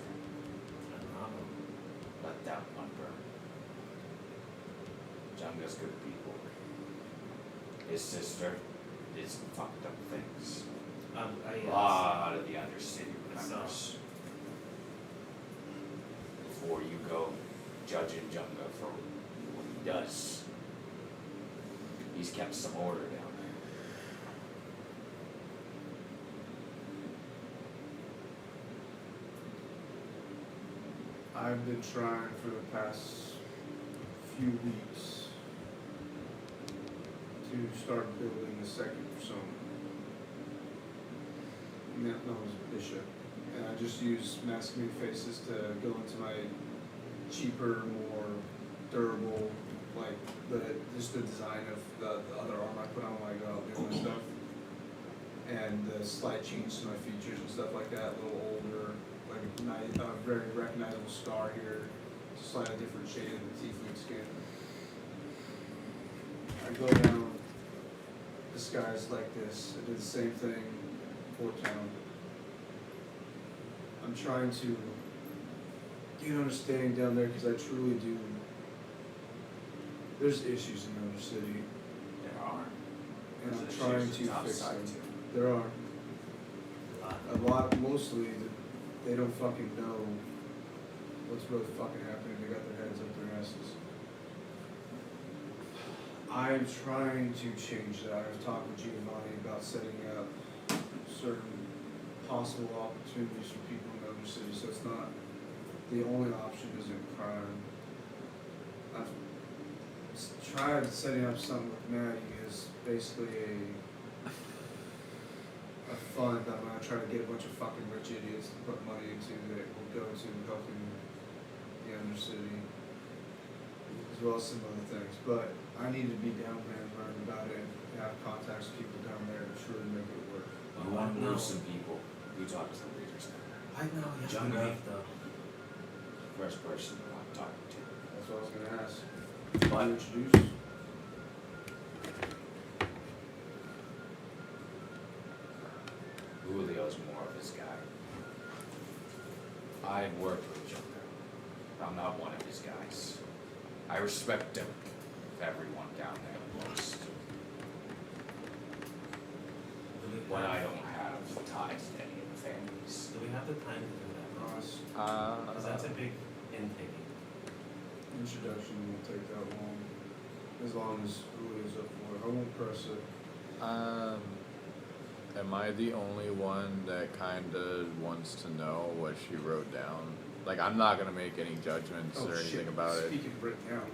[SPEAKER 12] let that one burn. Junga's good people. His sister did some fucked up things. A lot of the Undercity remembers. Before you go judging Junga for what he does, he's kept some order down there.
[SPEAKER 8] I've been trying for the past few weeks to start building a second persona. Known as Bishop. And I just use masking faces to go into my cheaper, more durable, like just the design of the other arm I put on when I go out doing my stuff. And the slight change to my features and stuff like that, a little older, like a very recognizable scar here, slightly different shade of the tiefling skin. I go down disguised like this. I did the same thing in Fort Town. I'm trying to get an understanding down there because I truly do. There's issues in Motor City.
[SPEAKER 12] There are.
[SPEAKER 8] And I'm
[SPEAKER 12] There's
[SPEAKER 8] trying
[SPEAKER 12] issues
[SPEAKER 8] to fix
[SPEAKER 12] outside
[SPEAKER 8] them.
[SPEAKER 12] too.
[SPEAKER 8] There are. A lot, mostly, they don't fucking know what's really fucking happening. They got their heads up their asses. I'm trying to change that. I've talked with Giovanni about setting up certain possible opportunities for people in other cities, so it's not the only option isn't crime. I've tried setting up something with Maddie as basically a fund that I'm gonna try to get a bunch of fucking rich idiots to put money into that will go to helping the inner city, as well as some other things. But I need to be down there and learn about it and have contacts with people down there to truly make it work.
[SPEAKER 12] You want to move some people. You talk to the leaders now.
[SPEAKER 7] I know you have to
[SPEAKER 12] Junga.
[SPEAKER 7] leave though.
[SPEAKER 12] First person you want to talk to.
[SPEAKER 8] That's what I was gonna ask.
[SPEAKER 12] But
[SPEAKER 8] You introduce?
[SPEAKER 12] Julio's more of his guy. I worked with Junga. I'm not one of his guys. I respect him. Everyone down there most. When I don't have ties to any of the families.
[SPEAKER 7] Do we have the time to do that?
[SPEAKER 8] Ross,
[SPEAKER 7] Because that's a big intake.
[SPEAKER 8] introduction won't take that long as Julio's up for it. I won't press it.
[SPEAKER 5] Am I the only one that kinda wants to know what she wrote down? Like, I'm not gonna make any judgments or anything about it.
[SPEAKER 8] Speaking of written down.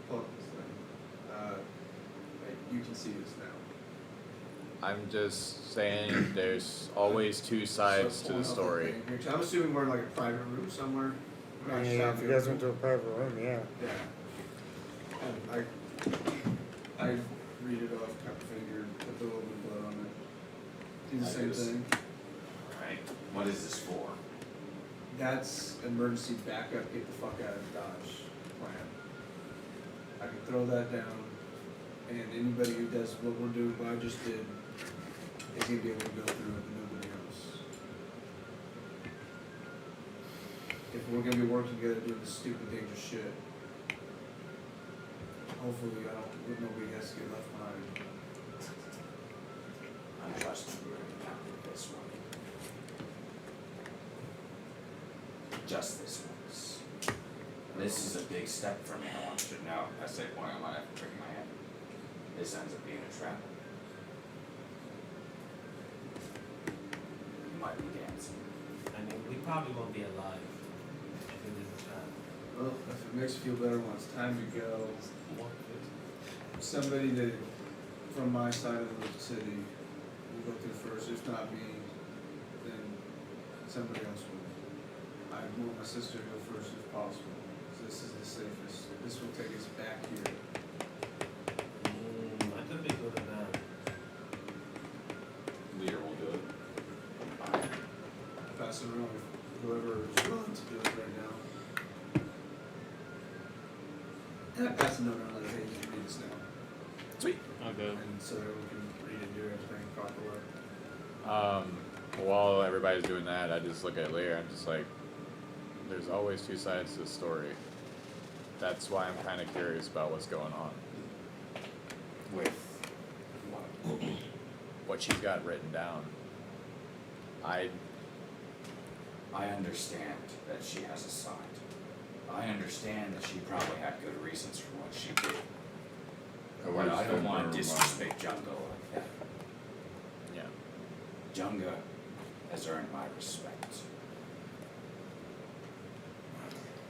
[SPEAKER 8] Pull up this thing. You can see this now.
[SPEAKER 5] I'm just saying there's always two sides
[SPEAKER 8] So
[SPEAKER 5] to the
[SPEAKER 8] pulling up
[SPEAKER 5] story.
[SPEAKER 8] thing here. I'm assuming we're in like a private room somewhere.
[SPEAKER 1] Yeah, if you guys went to a private room, yeah.
[SPEAKER 8] Yeah. And I read it off, cut the finger, put the little bit of blood on it. Do the
[SPEAKER 12] I
[SPEAKER 8] same
[SPEAKER 12] just-
[SPEAKER 8] thing.
[SPEAKER 12] Alright. What is this for?
[SPEAKER 8] That's emergency backup, get the fuck out of Dodge plan. I can throw that down, and anybody who does what we're doing, what I just did, is gonna be able to go through it and nobody else. If we're gonna be working together doing this stupid dangerous shit, hopefully nobody has to get left behind.
[SPEAKER 12] I'm trusting we're going to tackle this one. Just this once. This is a big step for me, I want you to know. I say, boy, I might have to trick my head. This ends up being a trap. You might be dancing.
[SPEAKER 7] I mean, we probably won't be alive if it is a trap.
[SPEAKER 8] Well, if it makes you feel better when it's time to go, somebody that, from my side of the city, will go through first. If not me, then somebody else will. I want my sister to go first if possible. So this is the safest. This will take us back here.
[SPEAKER 7] I could be good at that.
[SPEAKER 12] Leader will do it.
[SPEAKER 8] Pass it around with whoever is willing to do it right now. And I pass a note on that, hey, you can read this now.
[SPEAKER 5] Sweet. Okay.
[SPEAKER 8] And so that we can read and do everything properly.
[SPEAKER 5] While everybody's doing that, I just look at Lear. I'm just like, there's always two sides to the story. That's why I'm kind of curious about what's going on.
[SPEAKER 12] With what?
[SPEAKER 5] What she's got written down. I
[SPEAKER 12] understand that she has a side. I understand that she probably had good reasons for what she did. But I don't want to disrespect Junga like that.
[SPEAKER 5] yeah.
[SPEAKER 12] Junga has earned my respect.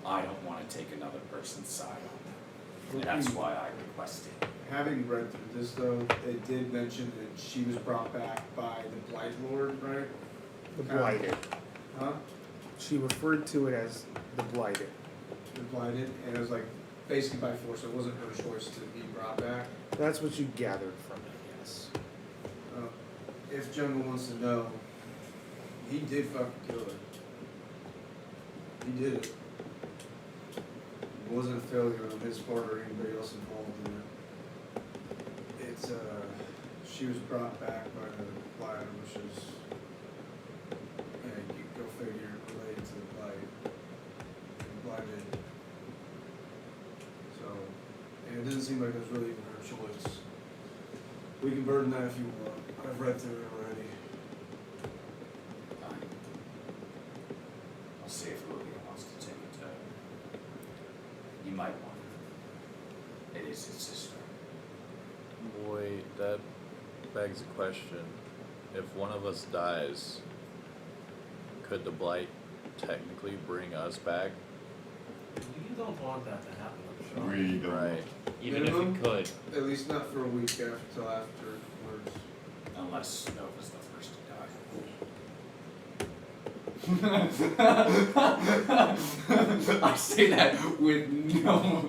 [SPEAKER 12] I don't want to take another person's side on that. That's why I requested.
[SPEAKER 8] Having read through this though, it did mention that she was brought back by the Blight Lord, right?
[SPEAKER 1] The Blighted.
[SPEAKER 8] Huh?
[SPEAKER 1] She referred to it as the Blighted.
[SPEAKER 8] The Blighted, and it was like basically by force. It wasn't her choice to be brought back.
[SPEAKER 1] That's what you gathered from it, yes.
[SPEAKER 8] If Jungle wants to know, he did fucking kill her. He did it. It wasn't a failure on his part or anybody else involved in it. It's she was brought back by the Blight, which is, you go figure, related to the Blight. Blighted. So, and it doesn't seem like it was really even her choice. We can burden that if you want. I've read through it already.
[SPEAKER 12] Fine. I'll see if Olivia wants to take it. You might want it. It is his sister.
[SPEAKER 5] Wait, that begs a question. If one of us dies, could the Blight technically bring us back?
[SPEAKER 6] You don't want that to happen, I'm sure.
[SPEAKER 9] We don't.
[SPEAKER 5] Right.
[SPEAKER 4] Even if we could.
[SPEAKER 8] At least not for a week after, till afterwards.
[SPEAKER 12] Unless Nova's the first to die. I say that with no.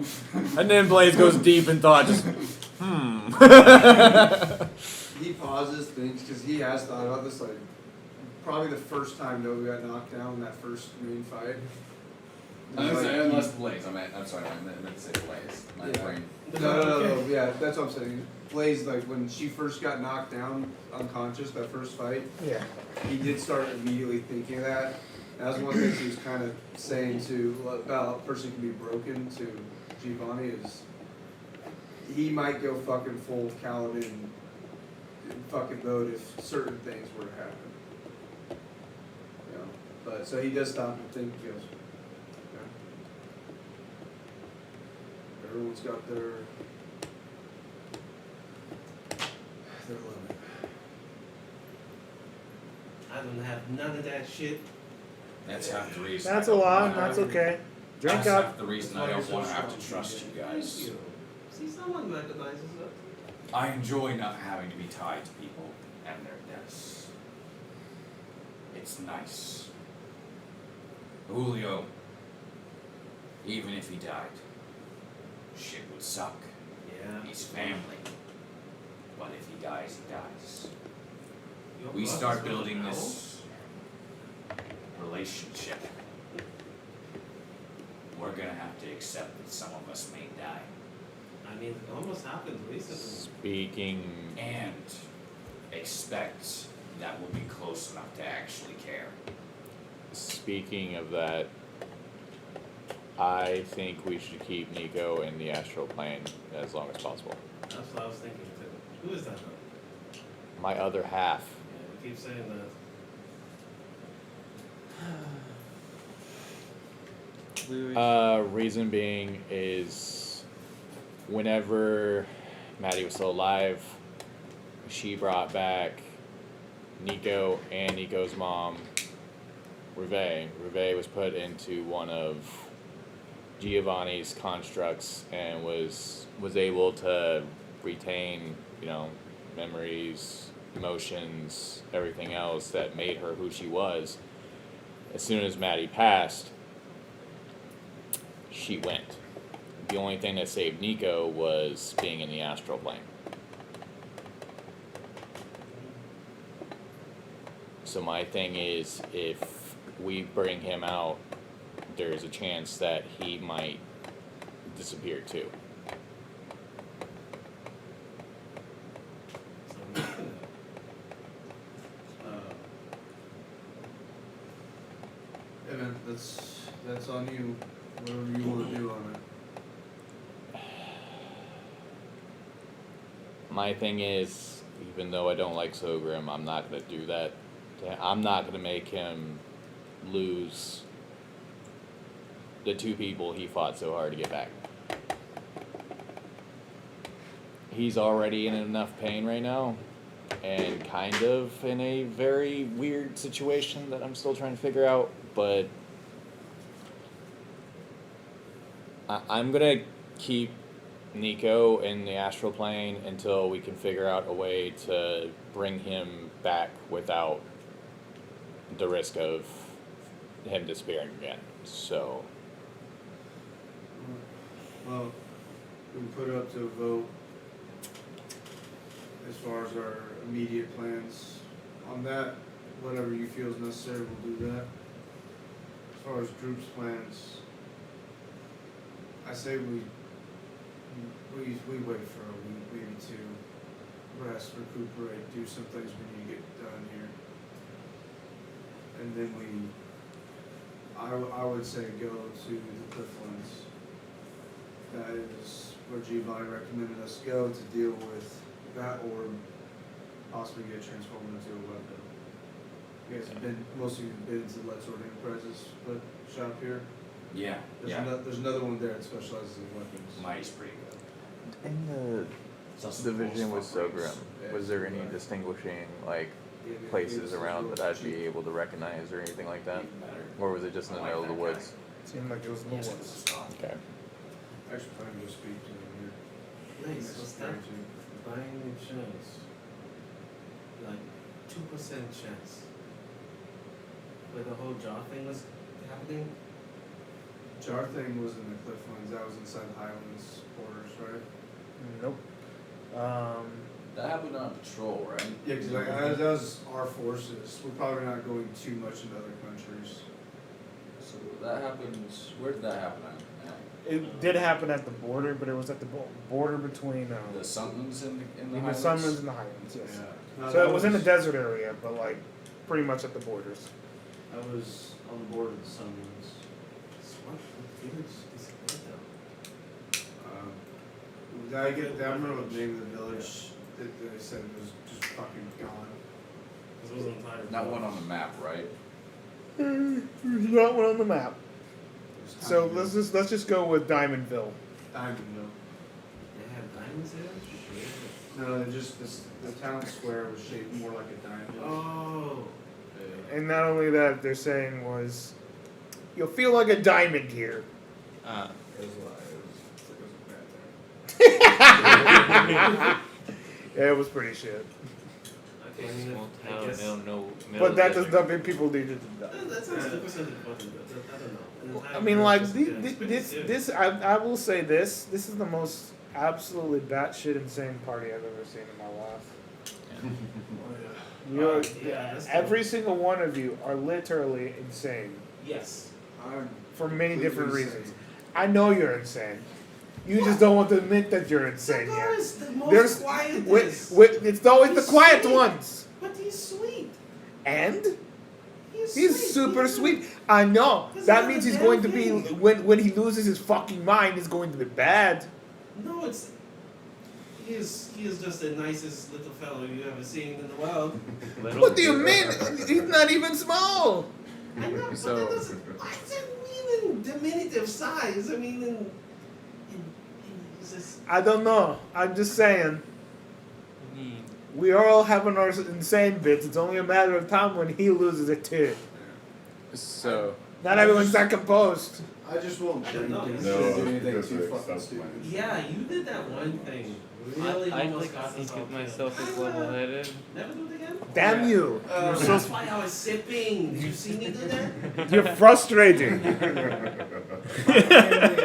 [SPEAKER 5] And then Blaze goes deep in thought, just,
[SPEAKER 8] He pauses, thinks, because he has thought about this, like, probably the first time Nova got knocked down in that first main fight.
[SPEAKER 3] I was
[SPEAKER 8] Like,
[SPEAKER 3] saying, unless Blaze. I'm sorry, I meant to say Blaze. My
[SPEAKER 8] Yeah.
[SPEAKER 3] brain.
[SPEAKER 8] No, yeah, that's what I'm saying. Blaze, like, when she first got knocked down, unconscious, that first fight,
[SPEAKER 1] Yeah.
[SPEAKER 8] he did start immediately thinking of that. And that was one of the things he was kind of saying to, about a person can be broken to Giovanni is, he might go fucking full Kaladin in fucking mode if certain things were to happen. You know, but, so he does stop and think, he goes, okay. Everyone's got their limit.
[SPEAKER 6] I don't have none of that shit.
[SPEAKER 12] That's half the reason.
[SPEAKER 1] That's
[SPEAKER 12] I
[SPEAKER 1] a
[SPEAKER 12] don't
[SPEAKER 1] lot,
[SPEAKER 12] wanna-
[SPEAKER 1] that's okay. Drink
[SPEAKER 12] That's
[SPEAKER 1] up.
[SPEAKER 12] half the reason I don't want to have to trust you guys.
[SPEAKER 6] See, someone recognizes it.
[SPEAKER 12] I enjoy not having to be tied to people and their deaths. It's nice. Julio, even if he died, shit would suck.
[SPEAKER 6] Yeah.
[SPEAKER 12] He's family. But if he dies, he dies.
[SPEAKER 6] Your
[SPEAKER 12] We
[SPEAKER 6] brother's
[SPEAKER 12] start
[SPEAKER 6] gonna
[SPEAKER 12] building
[SPEAKER 6] know?
[SPEAKER 12] this relationship. We're gonna have to accept that some of us may die.
[SPEAKER 6] I mean, it almost happened recently.
[SPEAKER 5] Speaking,
[SPEAKER 12] And expect that we'll be close enough to actually care.
[SPEAKER 5] speaking of that, I think we should keep Nico in the astral plane as long as possible.
[SPEAKER 6] That's what I was thinking too. Who is that though?
[SPEAKER 5] My other half.
[SPEAKER 6] Yeah, we keep saying that.
[SPEAKER 5] Reason being is whenever Maddie was still alive, she brought back Nico and Nico's mom, Rive. Rive was put into one of Giovanni's constructs and was able to retain, memories, emotions, everything else that made her who she was. As soon as Maddie passed, she went. The only thing that saved Nico was being in the astral plane. So my thing is, if we bring him out, there's a chance that he might disappear too.
[SPEAKER 6] So I'm not gonna.
[SPEAKER 8] Hey man, that's on you. Whatever you want to do on it.
[SPEAKER 5] My thing is, even though I don't like Sogrim, I'm not going to do that. I'm not going to make him lose the two people he fought so hard to get back. He's already in enough pain right now, and kind of in a very weird situation that I'm still trying to figure out, but I'm gonna keep Nico in the astral plane until we can figure out a way to bring him back without the risk of him disappearing again. So
[SPEAKER 8] Well, we can put it up to a vote as far as our immediate plans on that. Whatever you feel is necessary, we'll do that. As far as groups plans, I say we wait for a week, maybe two, rest, recuperate, do some things we need to get done here. And then I would say go to the Clifflands. That is where Giovanni recommended us go to deal with that orb, possibly get transformed into a weapon. You guys have been, most of you have been to the Let's Order Enterprises shop here.
[SPEAKER 12] Yeah,
[SPEAKER 8] There's another one there that specializes in weapons.
[SPEAKER 12] Mighty's pretty good.
[SPEAKER 5] in the
[SPEAKER 12] It's also the
[SPEAKER 5] division with
[SPEAKER 12] most fun race.
[SPEAKER 5] Sogrim, was there any distinguishing like places around that I'd be able to recognize or anything like that?
[SPEAKER 12] Even better.
[SPEAKER 5] Or was it just in the middle of the woods?
[SPEAKER 1] Seemed like it was in the
[SPEAKER 12] Yes,
[SPEAKER 1] woods.
[SPEAKER 12] it's a stop.
[SPEAKER 5] Okay.
[SPEAKER 8] I should probably go speak to him here.
[SPEAKER 6] Nice. What's that? Buying insurance. Like 2% chance. Where the whole jaw thing was happening.
[SPEAKER 8] Jar thing was in the Clifflands. That was inside the Highlands borders, right?
[SPEAKER 1] Nope.
[SPEAKER 3] That happened on patrol, right?
[SPEAKER 8] Yeah, because that was our forces. We're probably not going too much into other countries.
[SPEAKER 3] So that happened. Where did that happen at?
[SPEAKER 1] It did happen at the border, but it was at the border between
[SPEAKER 3] The Sunlands in the
[SPEAKER 1] the
[SPEAKER 3] Highlands?
[SPEAKER 1] Sunlands and the Highlands. Yes.
[SPEAKER 8] No,
[SPEAKER 1] So
[SPEAKER 8] that
[SPEAKER 1] it was in the desert area, but like pretty much at the borders.
[SPEAKER 6] I was on the border of the Sunlands. What village is it though?
[SPEAKER 8] I remember the name of the village that they said was just fucking gone.
[SPEAKER 6] This was on time.
[SPEAKER 3] Not one on the map, right?
[SPEAKER 1] There's not one on the map.
[SPEAKER 8] It was
[SPEAKER 1] So
[SPEAKER 8] Diamondville.
[SPEAKER 1] let's just go with Diamondville.
[SPEAKER 8] Diamondville.
[SPEAKER 6] They had diamonds there? Shit.
[SPEAKER 8] No, the town square was shaped more like a diamond.
[SPEAKER 6] Oh.
[SPEAKER 1] And not only that, they're saying was, you'll feel like a diamond here.
[SPEAKER 8] It was a bad there.
[SPEAKER 1] Yeah, it was pretty shit.
[SPEAKER 6] Okay, I mean,
[SPEAKER 4] Small
[SPEAKER 6] I
[SPEAKER 4] town,
[SPEAKER 6] guess.
[SPEAKER 4] no
[SPEAKER 1] But that does not mean people needed to die.
[SPEAKER 6] That sounds 2% important, but I don't know. An entire
[SPEAKER 1] I mean, like
[SPEAKER 6] village is
[SPEAKER 1] this,
[SPEAKER 6] good.
[SPEAKER 1] this. I will say this. This is the most absolutely batshit insane party I've ever seen in my life. You're,
[SPEAKER 6] Yeah, that's
[SPEAKER 1] every single one of you are literally insane
[SPEAKER 6] Yes.
[SPEAKER 8] I'm
[SPEAKER 1] for many different
[SPEAKER 8] completely
[SPEAKER 1] reasons. I know you're insane. You just don't want to admit that you're insane
[SPEAKER 6] That
[SPEAKER 1] yet.
[SPEAKER 6] is the most
[SPEAKER 1] There's
[SPEAKER 6] quietest.
[SPEAKER 1] it's always the quiet ones.
[SPEAKER 6] But he's sweet.
[SPEAKER 1] And
[SPEAKER 6] He's
[SPEAKER 1] he's
[SPEAKER 6] sweet.
[SPEAKER 1] super
[SPEAKER 6] He's
[SPEAKER 1] sweet. I know.
[SPEAKER 6] Doesn't
[SPEAKER 1] That
[SPEAKER 6] have
[SPEAKER 1] means
[SPEAKER 6] a
[SPEAKER 1] he's
[SPEAKER 6] damn
[SPEAKER 1] going to be
[SPEAKER 6] thing.
[SPEAKER 1] when he loses his fucking mind, he's going to be bad.
[SPEAKER 6] No, it's. He is just the nicest little fellow you ever seen in the world.
[SPEAKER 1] What do you mean? He's not even small.
[SPEAKER 6] I know, but
[SPEAKER 5] So-
[SPEAKER 6] that doesn't. I didn't mean in diminutive size. I mean in he's just.
[SPEAKER 1] I don't know. I'm just saying. We are all having our insane bits. It's only a matter of time when he loses it too.
[SPEAKER 5] So
[SPEAKER 1] Not everyone's that composed.
[SPEAKER 8] I just won't drink
[SPEAKER 6] No,
[SPEAKER 8] and
[SPEAKER 9] No,
[SPEAKER 8] do anything
[SPEAKER 9] because
[SPEAKER 8] too
[SPEAKER 9] they
[SPEAKER 8] fucking
[SPEAKER 9] accept
[SPEAKER 8] stupid.
[SPEAKER 9] mine.
[SPEAKER 6] Yeah, you did that one thing. Really
[SPEAKER 4] I'd
[SPEAKER 6] almost
[SPEAKER 4] like
[SPEAKER 6] got
[SPEAKER 4] to think
[SPEAKER 6] us all
[SPEAKER 4] of myself as
[SPEAKER 6] killed.
[SPEAKER 4] level-headed.
[SPEAKER 6] Never do it again.
[SPEAKER 1] Damn you.
[SPEAKER 6] You're
[SPEAKER 1] so-
[SPEAKER 6] that's why I was sipping. Did you see me do that?
[SPEAKER 1] You're frustrating.
[SPEAKER 8] My family,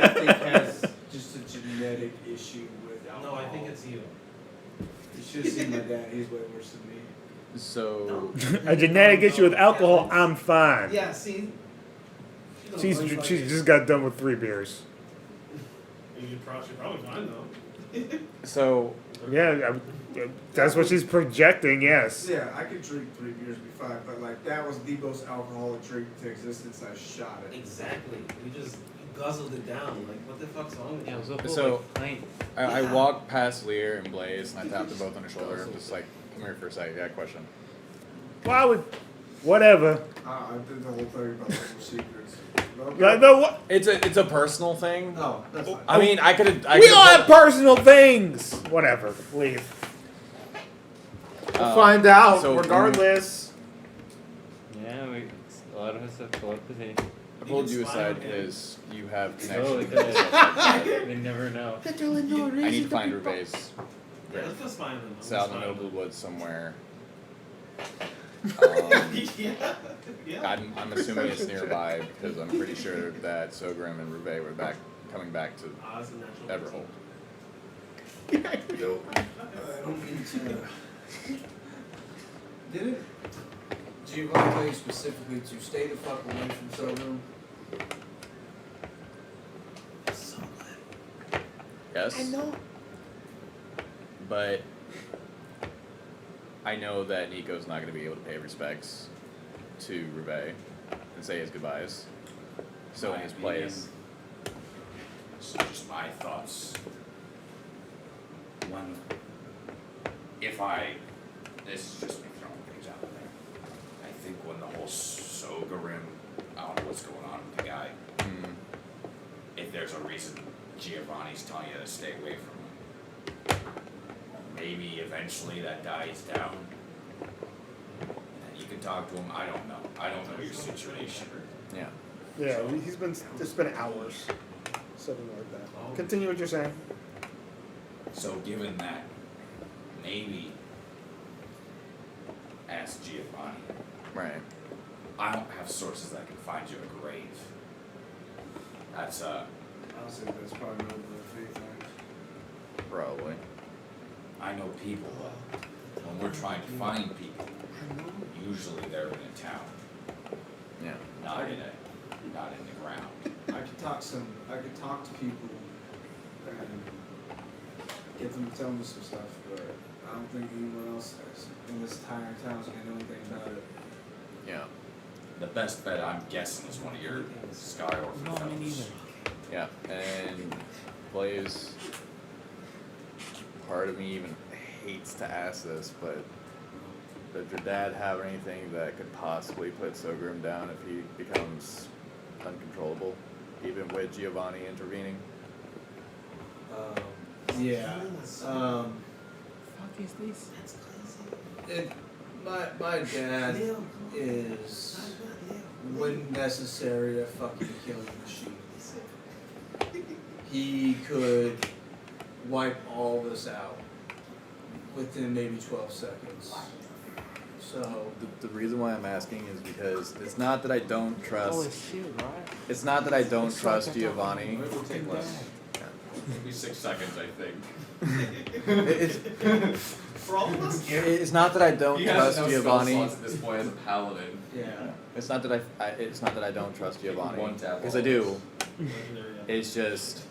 [SPEAKER 8] I think, has just a genetic issue with
[SPEAKER 6] No,
[SPEAKER 8] alcohol.
[SPEAKER 6] I think it's you.
[SPEAKER 8] You should have seen my dad. He's way worse than me.
[SPEAKER 5] so
[SPEAKER 1] A genetic issue with alcohol, I'm fine.
[SPEAKER 6] Yeah, see.
[SPEAKER 1] She's just got done with 3 beers.
[SPEAKER 6] You're probably fine though.
[SPEAKER 5] so
[SPEAKER 1] Yeah, that's what she's projecting. Yes.
[SPEAKER 8] Yeah, I could drink 3 beers and be fine, but like that was the most alcoholic drink to existence. I shot it.
[SPEAKER 6] Exactly. You just guzzled it down. Like, what the fuck's wrong with
[SPEAKER 4] Yeah,
[SPEAKER 6] you?
[SPEAKER 4] it was a whole
[SPEAKER 5] So-
[SPEAKER 4] like pint.
[SPEAKER 5] I
[SPEAKER 6] Yeah.
[SPEAKER 5] walked past Lear and Blaze and I tapped them both on the shoulder. I'm just like, come here for a second. I got a question.
[SPEAKER 1] Why would, whatever.
[SPEAKER 8] I did the whole thing about little secrets. Okay.
[SPEAKER 1] Like, no, what?
[SPEAKER 5] It's a personal thing.
[SPEAKER 8] No, that's fine.
[SPEAKER 5] I mean, I could have.
[SPEAKER 1] We all have personal things. Whatever. Leave. We'll find out.
[SPEAKER 5] so-
[SPEAKER 1] regardless.
[SPEAKER 4] Yeah, a lot of us have telepathy.
[SPEAKER 5] hold
[SPEAKER 6] You
[SPEAKER 5] you
[SPEAKER 6] can spy
[SPEAKER 5] aside
[SPEAKER 6] on him.
[SPEAKER 5] because you have
[SPEAKER 2] Oh,
[SPEAKER 5] connections.
[SPEAKER 2] good.
[SPEAKER 5] and stuff like that.
[SPEAKER 2] They never know.
[SPEAKER 5] I need to find Rube's
[SPEAKER 6] Yeah, let's go spy on them.
[SPEAKER 5] it's out in the middle of the woods somewhere.
[SPEAKER 6] Yeah. Yeah.
[SPEAKER 5] I'm assuming it's nearby because I'm pretty sure that Sogrim and Rube were coming back to
[SPEAKER 6] That's a natural.
[SPEAKER 5] Everhold.
[SPEAKER 8] I don't mean to. Didn't Giovanni tell you specifically to stay the fuck away from Sogrim?
[SPEAKER 6] So glad.
[SPEAKER 5] Yes. But I know that Nico's not going to be able to pay respects to Rube and say his goodbyes. So in his place,
[SPEAKER 12] This is just my thoughts. This is just me throwing things out there. I think when the whole Sogarim, I don't know what's going on with the guy. If there's a reason Giovanni's telling you to stay away from him, maybe eventually that dies down. And you can talk to him. I don't know. I don't know your situation.
[SPEAKER 5] yeah.
[SPEAKER 1] Yeah, it's been hours. Something like that. Continue what you're saying.
[SPEAKER 12] So given that, maybe ask Giovanni.
[SPEAKER 5] Right.
[SPEAKER 12] I don't have sources that can find you a grave. That's
[SPEAKER 8] Honestly, that's probably no faith thing.
[SPEAKER 5] Probably.
[SPEAKER 12] I know people, but when we're trying to find people, usually they're in a town,
[SPEAKER 5] Yeah.
[SPEAKER 12] not in the ground.
[SPEAKER 8] I could talk to people and get them to tell me some stuff, but I don't think anyone else in this entire town is gonna know anything about it.
[SPEAKER 5] Yeah.
[SPEAKER 12] The best bet I'm guessing is one of your Sky Orphan fellows.
[SPEAKER 5] Yeah. And Blaze, part of me even hates to ask this, but does your dad have anything that could possibly put Sogrim down if he becomes uncontrollable, even with Giovanni intervening?
[SPEAKER 8] Yeah.
[SPEAKER 2] Fuck is this?
[SPEAKER 6] That's crazy.
[SPEAKER 8] My dad is, when necessary, a fucking killing machine. He could wipe all this out within maybe 12 seconds. So
[SPEAKER 5] The reason why I'm asking is because it's not that I don't
[SPEAKER 2] Oh,
[SPEAKER 5] trust.
[SPEAKER 2] it's shit, right?
[SPEAKER 5] It's not that I don't trust Giovanni.
[SPEAKER 12] It will take less. Maybe 6 seconds, I think.
[SPEAKER 6] For all of us?
[SPEAKER 5] It's not that I don't trust Giovanni.
[SPEAKER 12] At this point as a paladin.
[SPEAKER 8] yeah.
[SPEAKER 5] It's not that it's not that I don't trust Giovanni,
[SPEAKER 12] One tap
[SPEAKER 5] because I
[SPEAKER 12] all
[SPEAKER 5] do.
[SPEAKER 6] Legendary, yeah.
[SPEAKER 5] It's just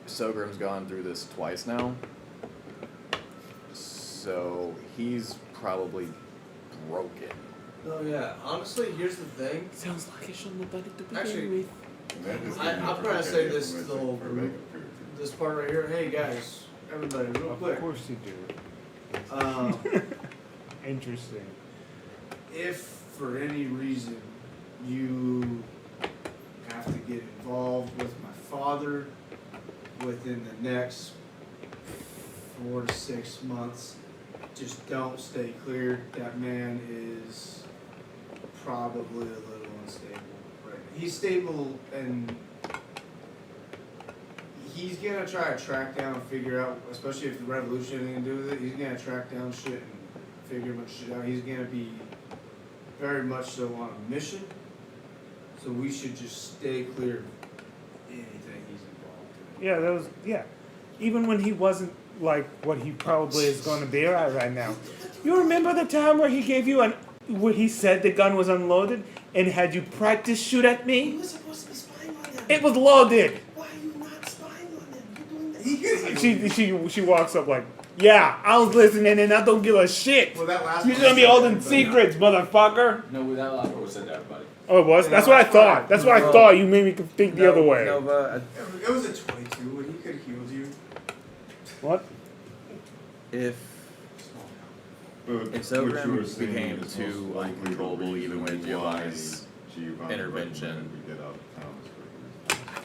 [SPEAKER 5] Sogrim's gone through this twice now, so he's probably broken.
[SPEAKER 8] No, yeah. Honestly, here's the thing.
[SPEAKER 2] Sounds like I shouldn't have done it to begin
[SPEAKER 8] Actually,
[SPEAKER 2] with.
[SPEAKER 8] I'm trying to say this to the whole group. This part right here. Hey guys, everybody, real
[SPEAKER 1] Of
[SPEAKER 8] quick.
[SPEAKER 1] course you do. Interesting.
[SPEAKER 8] If for any reason you have to get involved with my father within the next 4 to 6 months, just don't stay clear. That man is probably a little unstable right now. He's stable and he's gonna try to track down and figure out, especially if the revolution had anything to do with it, he's gonna track down shit and figure much shit out. He's gonna be very much so on a mission. So we should just stay clear of anything he's involved in.
[SPEAKER 1] Yeah, even when he wasn't like what he probably is going to be right now. You remember the time where he gave you where he said the gun was unloaded and had you practice shoot at
[SPEAKER 6] You
[SPEAKER 1] me?
[SPEAKER 6] were supposed to be spying on them.
[SPEAKER 1] It was loaded.
[SPEAKER 6] Why are you not spying on them? You're doing that.
[SPEAKER 1] She walks up like, yeah, I was listening and I don't give a shit.
[SPEAKER 8] Well, that last
[SPEAKER 1] You're
[SPEAKER 8] one
[SPEAKER 1] gonna be
[SPEAKER 8] said
[SPEAKER 1] holding
[SPEAKER 8] everybody.
[SPEAKER 1] secrets, motherfucker.
[SPEAKER 12] No, that last part was said to everybody.
[SPEAKER 1] Oh, it was?
[SPEAKER 8] Yeah,
[SPEAKER 1] That's what I
[SPEAKER 8] that's why-
[SPEAKER 1] thought. That's what I thought. You made me think the other way.
[SPEAKER 5] Nova,
[SPEAKER 8] It was a 22 and he could have healed you.
[SPEAKER 1] What?
[SPEAKER 5] if Sogrim became too uncontrollable even with Giovanni's intervention.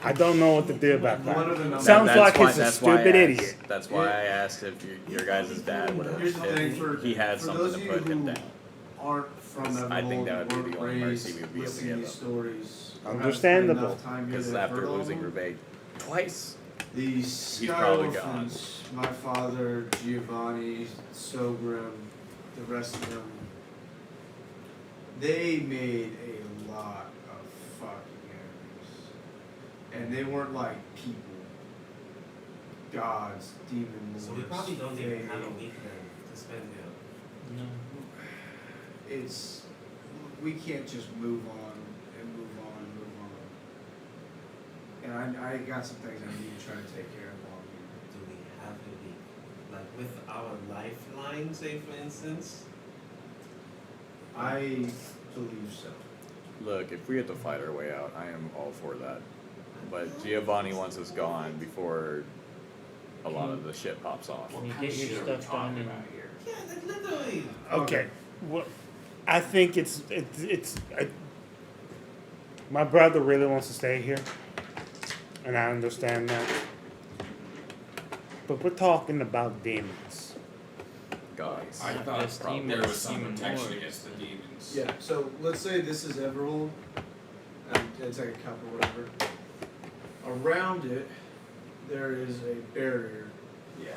[SPEAKER 1] I don't know what to do about
[SPEAKER 8] One of the
[SPEAKER 1] that.
[SPEAKER 8] numbers.
[SPEAKER 1] Sounds
[SPEAKER 5] That's
[SPEAKER 1] like
[SPEAKER 5] why-
[SPEAKER 1] he's a
[SPEAKER 5] that's why I
[SPEAKER 1] stupid
[SPEAKER 5] asked-
[SPEAKER 1] idiot.
[SPEAKER 5] That's why I asked if your guys' dad would have,
[SPEAKER 8] Here's the thing
[SPEAKER 5] if
[SPEAKER 8] for
[SPEAKER 5] he had
[SPEAKER 8] for
[SPEAKER 5] something
[SPEAKER 8] those
[SPEAKER 5] to
[SPEAKER 8] of
[SPEAKER 5] put
[SPEAKER 8] you
[SPEAKER 5] him
[SPEAKER 8] who
[SPEAKER 5] down.
[SPEAKER 8] aren't from
[SPEAKER 10] 'Cause I think
[SPEAKER 8] Everhold,
[SPEAKER 10] that would be
[SPEAKER 8] weren't
[SPEAKER 10] the only mercy
[SPEAKER 8] raised
[SPEAKER 10] we would be able to
[SPEAKER 8] listening
[SPEAKER 10] give
[SPEAKER 8] these
[SPEAKER 10] them.
[SPEAKER 8] stories. or haven't spent
[SPEAKER 1] Understandable.
[SPEAKER 8] enough time here
[SPEAKER 10] Because
[SPEAKER 8] that have
[SPEAKER 10] after
[SPEAKER 8] heard all of
[SPEAKER 10] losing
[SPEAKER 8] them.
[SPEAKER 10] Rebate twice,
[SPEAKER 8] The
[SPEAKER 10] He's
[SPEAKER 8] Sky
[SPEAKER 10] probably gone.
[SPEAKER 8] Orphans, my father, Giovanni, Sogrim, the rest of them, they made a lot of fucking enemies. And they weren't like people. Gods, demons.
[SPEAKER 6] So we probably don't even
[SPEAKER 8] they-
[SPEAKER 6] have a week then to spend here.
[SPEAKER 4] No.
[SPEAKER 8] It's, we can't just move on and move on and move on. And I got some things I need to try to take care of while I'm here.
[SPEAKER 6] Do we have a week? Like with our lifeline, say for instance?
[SPEAKER 8] I believe so.
[SPEAKER 10] look, if we have to fight our way out, I am all for that. But Giovanni wants us gone before a lot of the shit pops off.
[SPEAKER 4] Can you get your stuff done and
[SPEAKER 6] Yeah, like literally.
[SPEAKER 1] Okay. Well, I think my brother really wants to stay here, and I understand that. But we're talking about demons.
[SPEAKER 10] Gods.
[SPEAKER 12] I
[SPEAKER 4] Not
[SPEAKER 12] thought
[SPEAKER 4] just
[SPEAKER 12] there
[SPEAKER 4] demons,
[SPEAKER 12] was some
[SPEAKER 4] demon
[SPEAKER 12] protection
[SPEAKER 4] lords.
[SPEAKER 12] against the demons.
[SPEAKER 8] Yeah, so let's say this is Everhold, and it's like a cup or whatever. Around it, there is a barrier
[SPEAKER 12] Yeah.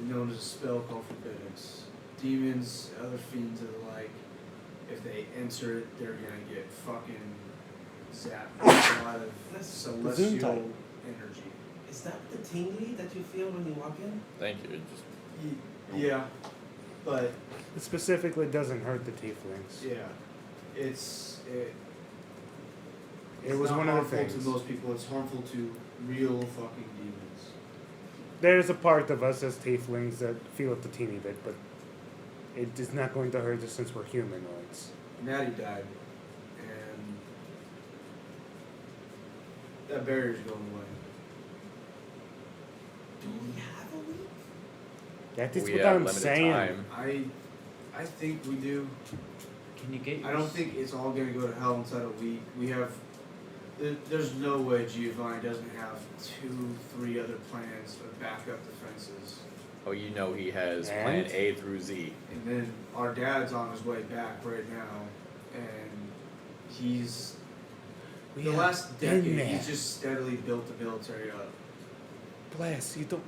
[SPEAKER 8] known as a spell called Forbiddance. Demons, other fiends and the like, if they enter it, they're gonna get fucking zapped with a lot of celestial
[SPEAKER 1] Gesundheit.
[SPEAKER 8] energy.
[SPEAKER 6] Is that the tingly that you feel when you walk in?
[SPEAKER 10] Thank you. It just
[SPEAKER 8] Yeah, but
[SPEAKER 1] It specifically doesn't hurt the tieflings.
[SPEAKER 8] yeah, it
[SPEAKER 1] It was
[SPEAKER 8] not
[SPEAKER 1] one of the
[SPEAKER 8] harmful
[SPEAKER 1] things.
[SPEAKER 8] to most people. It's harmful to real fucking demons.
[SPEAKER 1] There's a part of us as tieflings that feel it a teeny bit, but it is not going to hurt us since we're humanoids.
[SPEAKER 8] Natty died, and that barrier's going away.
[SPEAKER 6] Do we have a week?
[SPEAKER 1] That is
[SPEAKER 10] we
[SPEAKER 1] what
[SPEAKER 10] have
[SPEAKER 1] I'm
[SPEAKER 10] limited
[SPEAKER 1] saying.
[SPEAKER 10] time.
[SPEAKER 8] I think we do.
[SPEAKER 4] can you get your
[SPEAKER 8] I don't think it's all gonna go to hell inside a week. We have. There's no way Giovanni doesn't have 2-3 other plans of backup defenses.
[SPEAKER 10] Oh, you know he has
[SPEAKER 1] And?
[SPEAKER 10] plan A through Z.
[SPEAKER 8] And then our dad's on his way back right now, and he's
[SPEAKER 1] We
[SPEAKER 8] the
[SPEAKER 1] have
[SPEAKER 8] last
[SPEAKER 1] been
[SPEAKER 8] decade
[SPEAKER 1] there.
[SPEAKER 8] he's just steadily built the military up.
[SPEAKER 1] Bless you don't.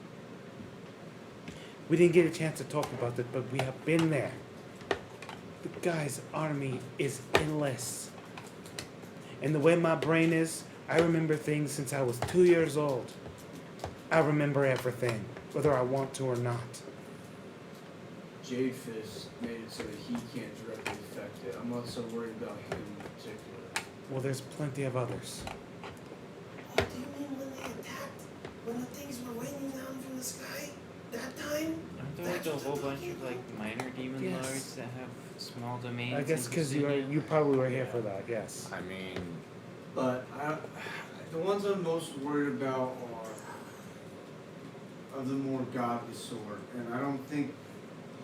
[SPEAKER 1] We didn't get a chance to talk about it, but we have been there. The guy's army is endless. And the way my brain is, I remember things since I was 2 years old. I remember everything, whether I want to or not.
[SPEAKER 8] Jade Fist made it so that he can't directly affect it. I'm not so worried about him in particular.
[SPEAKER 1] Well, there's plenty of others.
[SPEAKER 7] Oh, do you mean when they attacked? When the things were raining down from the sky? That time?
[SPEAKER 4] Aren't there like a whole bunch of like minor demon
[SPEAKER 1] Yes.
[SPEAKER 4] lords that have small domains?
[SPEAKER 1] I guess
[SPEAKER 4] in
[SPEAKER 1] because
[SPEAKER 4] Virginia?
[SPEAKER 1] you probably were here for that, yes.
[SPEAKER 10] I mean,
[SPEAKER 8] But the ones I'm most worried about are of the more godly sort, and I don't think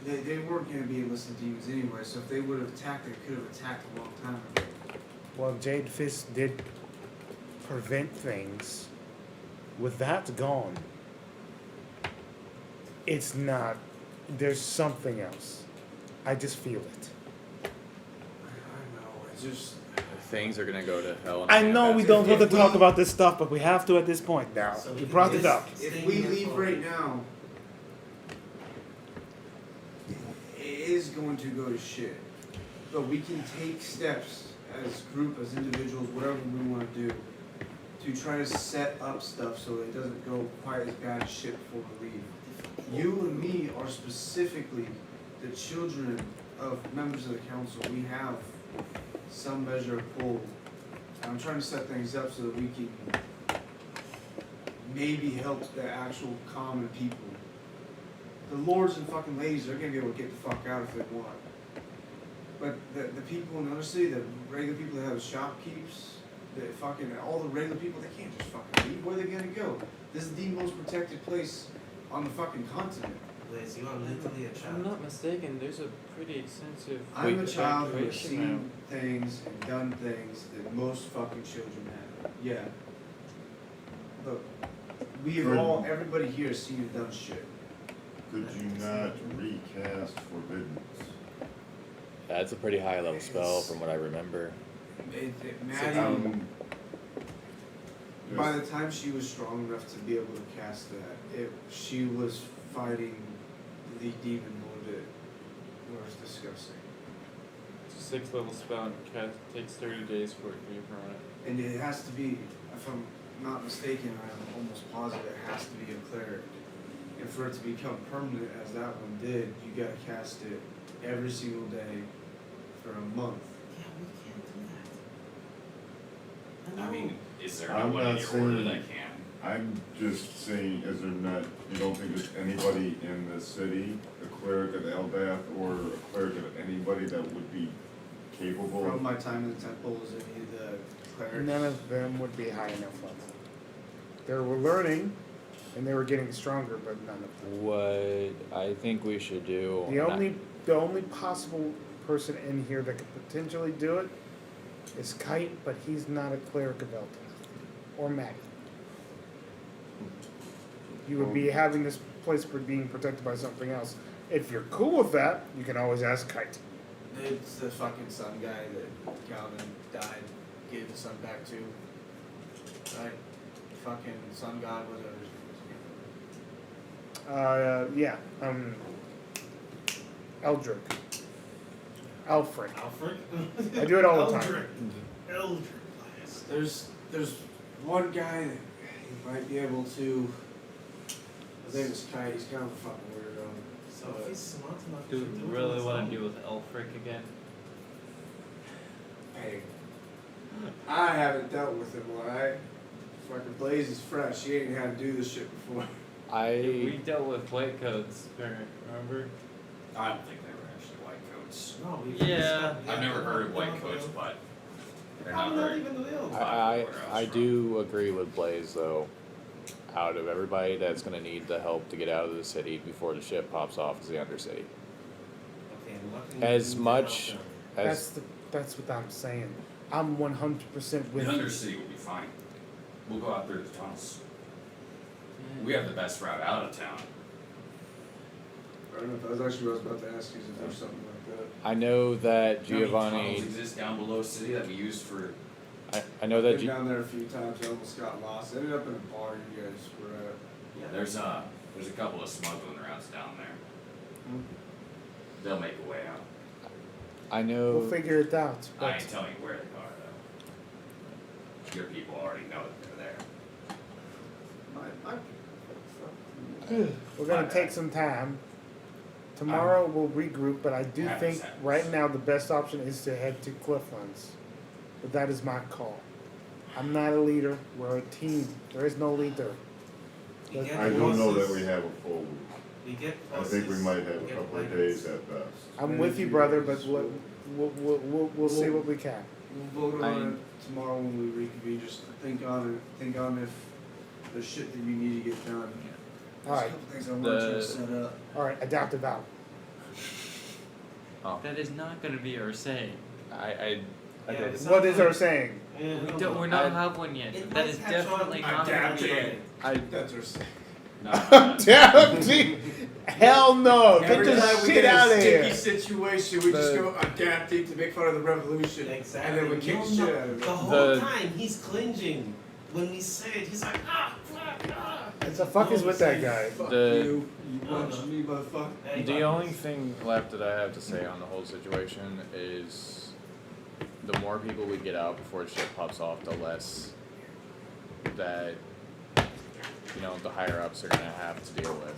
[SPEAKER 8] they weren't going to be enlisted demons anyway. So if they would have attacked, they could have attacked a long time ago.
[SPEAKER 1] Well, Jade Fist did prevent things. With that gone, it's not. There's something else. I just feel it.
[SPEAKER 8] I know. It's just.
[SPEAKER 10] things are gonna go to hell. in a
[SPEAKER 1] I know we
[SPEAKER 10] handbasket.
[SPEAKER 1] don't want to
[SPEAKER 8] If we-
[SPEAKER 1] talk about this stuff, but we have to at this point now.
[SPEAKER 6] So we
[SPEAKER 1] You
[SPEAKER 6] can
[SPEAKER 1] brought it
[SPEAKER 6] just
[SPEAKER 1] up.
[SPEAKER 6] stay
[SPEAKER 8] If we
[SPEAKER 6] here
[SPEAKER 8] leave
[SPEAKER 6] for-
[SPEAKER 8] right now, it is going to go to shit. But we can take steps as group, as individuals, whatever we want to do, to try to set up stuff so it doesn't go quite as bad as shit before we leave. You and me are specifically the children of members of the council. We have some measure of pull. I'm trying to set things up so that we can maybe help the actual common people. The lords and fucking ladies are gonna be able to get the fuck out if they want. But the people in the other city, the regular people that have shopkeeps, the fucking, all the regular people, they can't just fucking leave. Where are they gonna go? This is the most protected place on the fucking continent.
[SPEAKER 6] Liz, you are literally a
[SPEAKER 4] If
[SPEAKER 6] child.
[SPEAKER 4] I'm not mistaken, there's a pretty extensive.
[SPEAKER 8] I'm a child who has
[SPEAKER 4] evacuation
[SPEAKER 8] seen
[SPEAKER 4] route.
[SPEAKER 8] things and done things that most fucking children have. Yeah. Look, we have all, everybody here has seen and done shit.
[SPEAKER 9] Could you not recast Forbiddance?
[SPEAKER 10] That's a pretty high level spell from what I remember.
[SPEAKER 8] Maddie, by the time she was strong enough to be able to cast that, she was fighting the demon wounded. It was disgusting.
[SPEAKER 2] It's a 6th level spell and takes 30 days for it to be permanent.
[SPEAKER 8] And it has to be, if I'm not mistaken, I'm almost positive it has to be a cleric. And for it to become permanent, as that one did, you gotta cast it every single day for a month.
[SPEAKER 7] Yeah, we can't do that.
[SPEAKER 12] I mean, is there
[SPEAKER 9] I'm
[SPEAKER 12] anyone in
[SPEAKER 9] not
[SPEAKER 12] your order
[SPEAKER 9] saying-
[SPEAKER 12] that can?
[SPEAKER 9] I'm just saying, is there not, you don't think there's anybody in the city, a cleric of Elbath or a cleric of anybody that would be capable
[SPEAKER 8] From
[SPEAKER 9] of?
[SPEAKER 8] my time in the temple, is any of the clerics?
[SPEAKER 1] None of them would be high enough level. They were learning, and they were getting stronger, but none of them.
[SPEAKER 10] What I think we should do.
[SPEAKER 1] The only possible person in here that could potentially do it is Kite, but he's not a cleric of Elton or Maggie. You would be having this place being protected by something else. If you're cool with that, you can always ask Kite.
[SPEAKER 8] It's the fucking sun guy that Calvin died, gave the sun back to. Right? Fucking sun god, whatever his name is.
[SPEAKER 1] Yeah. Eldrick. Alfred.
[SPEAKER 6] Alfred?
[SPEAKER 1] I do it all the time.
[SPEAKER 6] Eldrick. Eldrick blast.
[SPEAKER 8] There's one guy that you might be able to. His name is Kai. He's kind of a fucking weirdo.
[SPEAKER 6] So if he's smart enough,
[SPEAKER 2] Do
[SPEAKER 6] he should
[SPEAKER 2] we
[SPEAKER 6] do it
[SPEAKER 2] really
[SPEAKER 6] himself.
[SPEAKER 2] want to deal with Elfric again?
[SPEAKER 8] Hey, I haven't dealt with him, alright? Fucking Blaze is fresh. He ain't had to do this shit before.
[SPEAKER 2] We dealt with white coats, remember?
[SPEAKER 12] I don't think they were actually white coats.
[SPEAKER 6] No, we
[SPEAKER 2] Yeah.
[SPEAKER 12] I've never heard of white coats, but they're not
[SPEAKER 6] Probably not
[SPEAKER 12] very.
[SPEAKER 6] even real.
[SPEAKER 10] I do agree with Blaze though. Out of everybody that's gonna need the help to get out of the city before the ship pops off is the Undercity.
[SPEAKER 6] Okay, and what can you
[SPEAKER 10] As
[SPEAKER 6] do to
[SPEAKER 10] much
[SPEAKER 6] help them?
[SPEAKER 1] That's what I'm saying. I'm 100% with
[SPEAKER 12] The
[SPEAKER 1] you.
[SPEAKER 12] Undercity will be fine. We'll go out through the tunnels. We have the best route out of town.
[SPEAKER 8] I don't know if that was actually what I was about to ask you, if there's something like that.
[SPEAKER 10] I know that
[SPEAKER 12] How many tunnels
[SPEAKER 10] Giovanni.
[SPEAKER 12] exist down below city that we used for?
[SPEAKER 10] I know that
[SPEAKER 8] Been down there a few times, I almost got lost. Ended up in a bar you guys were at.
[SPEAKER 12] Yeah, there's a couple of smuggling routes down there.
[SPEAKER 8] Hmm.
[SPEAKER 12] They'll make a way out.
[SPEAKER 10] I know.
[SPEAKER 1] We'll figure it out.
[SPEAKER 12] I
[SPEAKER 1] But
[SPEAKER 12] ain't telling you where they are though. Your people already know that they're there.
[SPEAKER 1] we're gonna take some time. Tomorrow we'll regroup, but I do
[SPEAKER 12] Happens,
[SPEAKER 1] think
[SPEAKER 12] happens.
[SPEAKER 1] right now the best option is to head to Clifflands. But that is my call. I'm not a leader. We're a team. There is no leader.
[SPEAKER 6] We get
[SPEAKER 9] I don't know that
[SPEAKER 6] horses,
[SPEAKER 9] we have a full week.
[SPEAKER 6] we get
[SPEAKER 9] I think we
[SPEAKER 6] horses,
[SPEAKER 9] might have
[SPEAKER 6] we
[SPEAKER 9] a
[SPEAKER 6] get
[SPEAKER 9] couple of
[SPEAKER 6] wagons.
[SPEAKER 9] days at best.
[SPEAKER 1] I'm with you, brother, but we'll see what we can.
[SPEAKER 8] We'll vote on it tomorrow when we reconvene. Just think on it. Think on if there's shit that you need to get done.
[SPEAKER 1] All right.
[SPEAKER 8] There's a couple things I want you to set up.
[SPEAKER 1] All right. Adapt it out.
[SPEAKER 2] That is not going to be our saying.
[SPEAKER 10] I
[SPEAKER 6] Yeah,
[SPEAKER 10] don't-
[SPEAKER 6] it's
[SPEAKER 1] What is our
[SPEAKER 6] sometimes-
[SPEAKER 1] saying?
[SPEAKER 6] Yeah,
[SPEAKER 2] We're not have one yet.
[SPEAKER 6] It
[SPEAKER 2] That
[SPEAKER 6] might
[SPEAKER 2] is
[SPEAKER 6] catch
[SPEAKER 2] definitely
[SPEAKER 6] on.
[SPEAKER 2] not going to be
[SPEAKER 8] Adapted.
[SPEAKER 2] it.
[SPEAKER 8] That's our say.
[SPEAKER 12] No,
[SPEAKER 1] Damn, gee. Hell no! Get
[SPEAKER 8] Every time
[SPEAKER 1] this
[SPEAKER 8] we
[SPEAKER 1] shit
[SPEAKER 8] get
[SPEAKER 1] out
[SPEAKER 8] a
[SPEAKER 1] of
[SPEAKER 8] sticky
[SPEAKER 1] here.
[SPEAKER 8] situation, we just
[SPEAKER 10] The-
[SPEAKER 8] go adapting to make fun of the revolution.
[SPEAKER 6] Exactly.
[SPEAKER 8] And then we kick
[SPEAKER 6] No,
[SPEAKER 8] the shit
[SPEAKER 6] no,
[SPEAKER 8] out of
[SPEAKER 6] the
[SPEAKER 8] it.
[SPEAKER 6] whole
[SPEAKER 10] The-
[SPEAKER 6] time he's cringing. When we say it, he's like, fuck,
[SPEAKER 1] What the fuck is with that guy?
[SPEAKER 8] Fuck
[SPEAKER 10] The-
[SPEAKER 8] you punch me, motherfucker.
[SPEAKER 10] The only thing left that I have to say on the whole situation is the more people we get out before the ship pops off, the less that, you know, the higher ups are gonna have to deal with.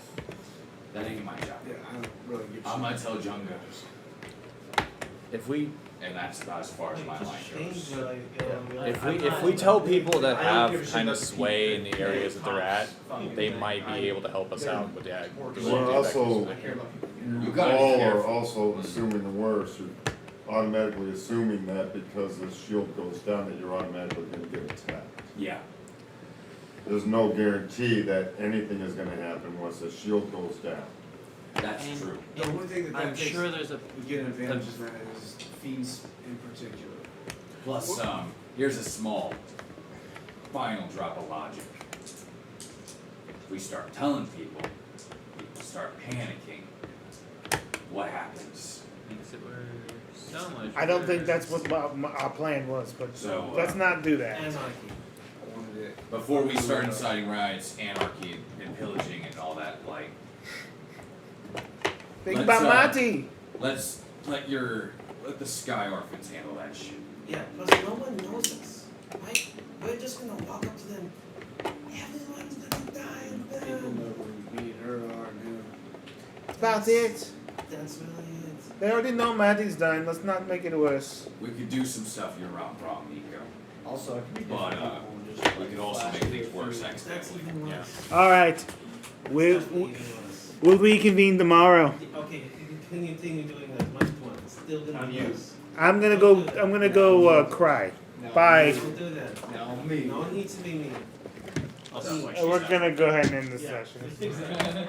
[SPEAKER 12] that ain't my job.
[SPEAKER 8] Yeah, I don't really give a
[SPEAKER 12] I'm
[SPEAKER 8] shit.
[SPEAKER 12] gonna tell Junga,
[SPEAKER 10] If we
[SPEAKER 12] and that's about as far as my line goes.
[SPEAKER 10] if we tell people that
[SPEAKER 8] I don't give a
[SPEAKER 10] have
[SPEAKER 8] shit
[SPEAKER 10] kind
[SPEAKER 8] about
[SPEAKER 10] of
[SPEAKER 8] the
[SPEAKER 10] sway in
[SPEAKER 8] people.
[SPEAKER 10] the areas that they're at, they might be able to help us out with that.
[SPEAKER 9] We're also,
[SPEAKER 12] I care about people.
[SPEAKER 9] you
[SPEAKER 12] You gotta be
[SPEAKER 9] all are
[SPEAKER 12] careful.
[SPEAKER 9] also assuming the worst. You're automatically assuming that because the shield goes down that you're automatically gonna get attacked.
[SPEAKER 12] Yeah,
[SPEAKER 9] There's no guarantee that anything is gonna happen once the shield goes down.
[SPEAKER 12] that's
[SPEAKER 2] And-
[SPEAKER 12] true.
[SPEAKER 8] The only thing that
[SPEAKER 2] I'm
[SPEAKER 8] takes
[SPEAKER 2] sure there's a.
[SPEAKER 8] we get an advantage in that is fiends in particular.
[SPEAKER 12] Plus, here's a small final drop of logic. If we start telling people, people start panicking, what happens?
[SPEAKER 4] Because it were so much.
[SPEAKER 1] I don't think
[SPEAKER 4] worse.
[SPEAKER 1] that's what our plan was, but
[SPEAKER 12] So,
[SPEAKER 1] let's not do that.
[SPEAKER 6] Anarchy.
[SPEAKER 8] I wanted it.
[SPEAKER 12] before we start inciting riots, anarchy, and pillaging and all that, like,
[SPEAKER 1] Think
[SPEAKER 12] let's,
[SPEAKER 1] about
[SPEAKER 12] uh,
[SPEAKER 1] Monty.
[SPEAKER 12] let the Sky Orphans handle that shit.
[SPEAKER 7] Yeah, plus no one knows us, right? We're just gonna walk up to them. Everyone's gonna die in
[SPEAKER 2] People
[SPEAKER 7] bed.
[SPEAKER 2] know who me, her, are, him.
[SPEAKER 1] That's it.
[SPEAKER 7] That's really it.
[SPEAKER 1] They already know Matty's dying. Let's not make it worse.
[SPEAKER 12] We could do some stuff you're wrong, Nico.
[SPEAKER 2] Also, it could be
[SPEAKER 12] But,
[SPEAKER 2] different people and just,
[SPEAKER 12] We
[SPEAKER 2] like,
[SPEAKER 12] could also
[SPEAKER 2] flash
[SPEAKER 12] make
[SPEAKER 2] their
[SPEAKER 12] things worse
[SPEAKER 2] food.
[SPEAKER 7] That's
[SPEAKER 12] accidentally.
[SPEAKER 7] even
[SPEAKER 12] Yeah.
[SPEAKER 7] worse.
[SPEAKER 1] All right.
[SPEAKER 7] That's
[SPEAKER 1] We'll
[SPEAKER 7] definitely even worse.
[SPEAKER 1] we'll reconvene tomorrow.
[SPEAKER 7] Okay, if you continue doing that much more, it's still gonna be worse.
[SPEAKER 1] I'm gonna go cry.
[SPEAKER 2] Now,
[SPEAKER 1] Bye.
[SPEAKER 7] Don't do that.
[SPEAKER 2] Now me.
[SPEAKER 7] No one needs to be mean.
[SPEAKER 4] Also,
[SPEAKER 1] We're gonna go ahead and end the
[SPEAKER 7] Yeah.
[SPEAKER 1] session.
[SPEAKER 7] Exactly.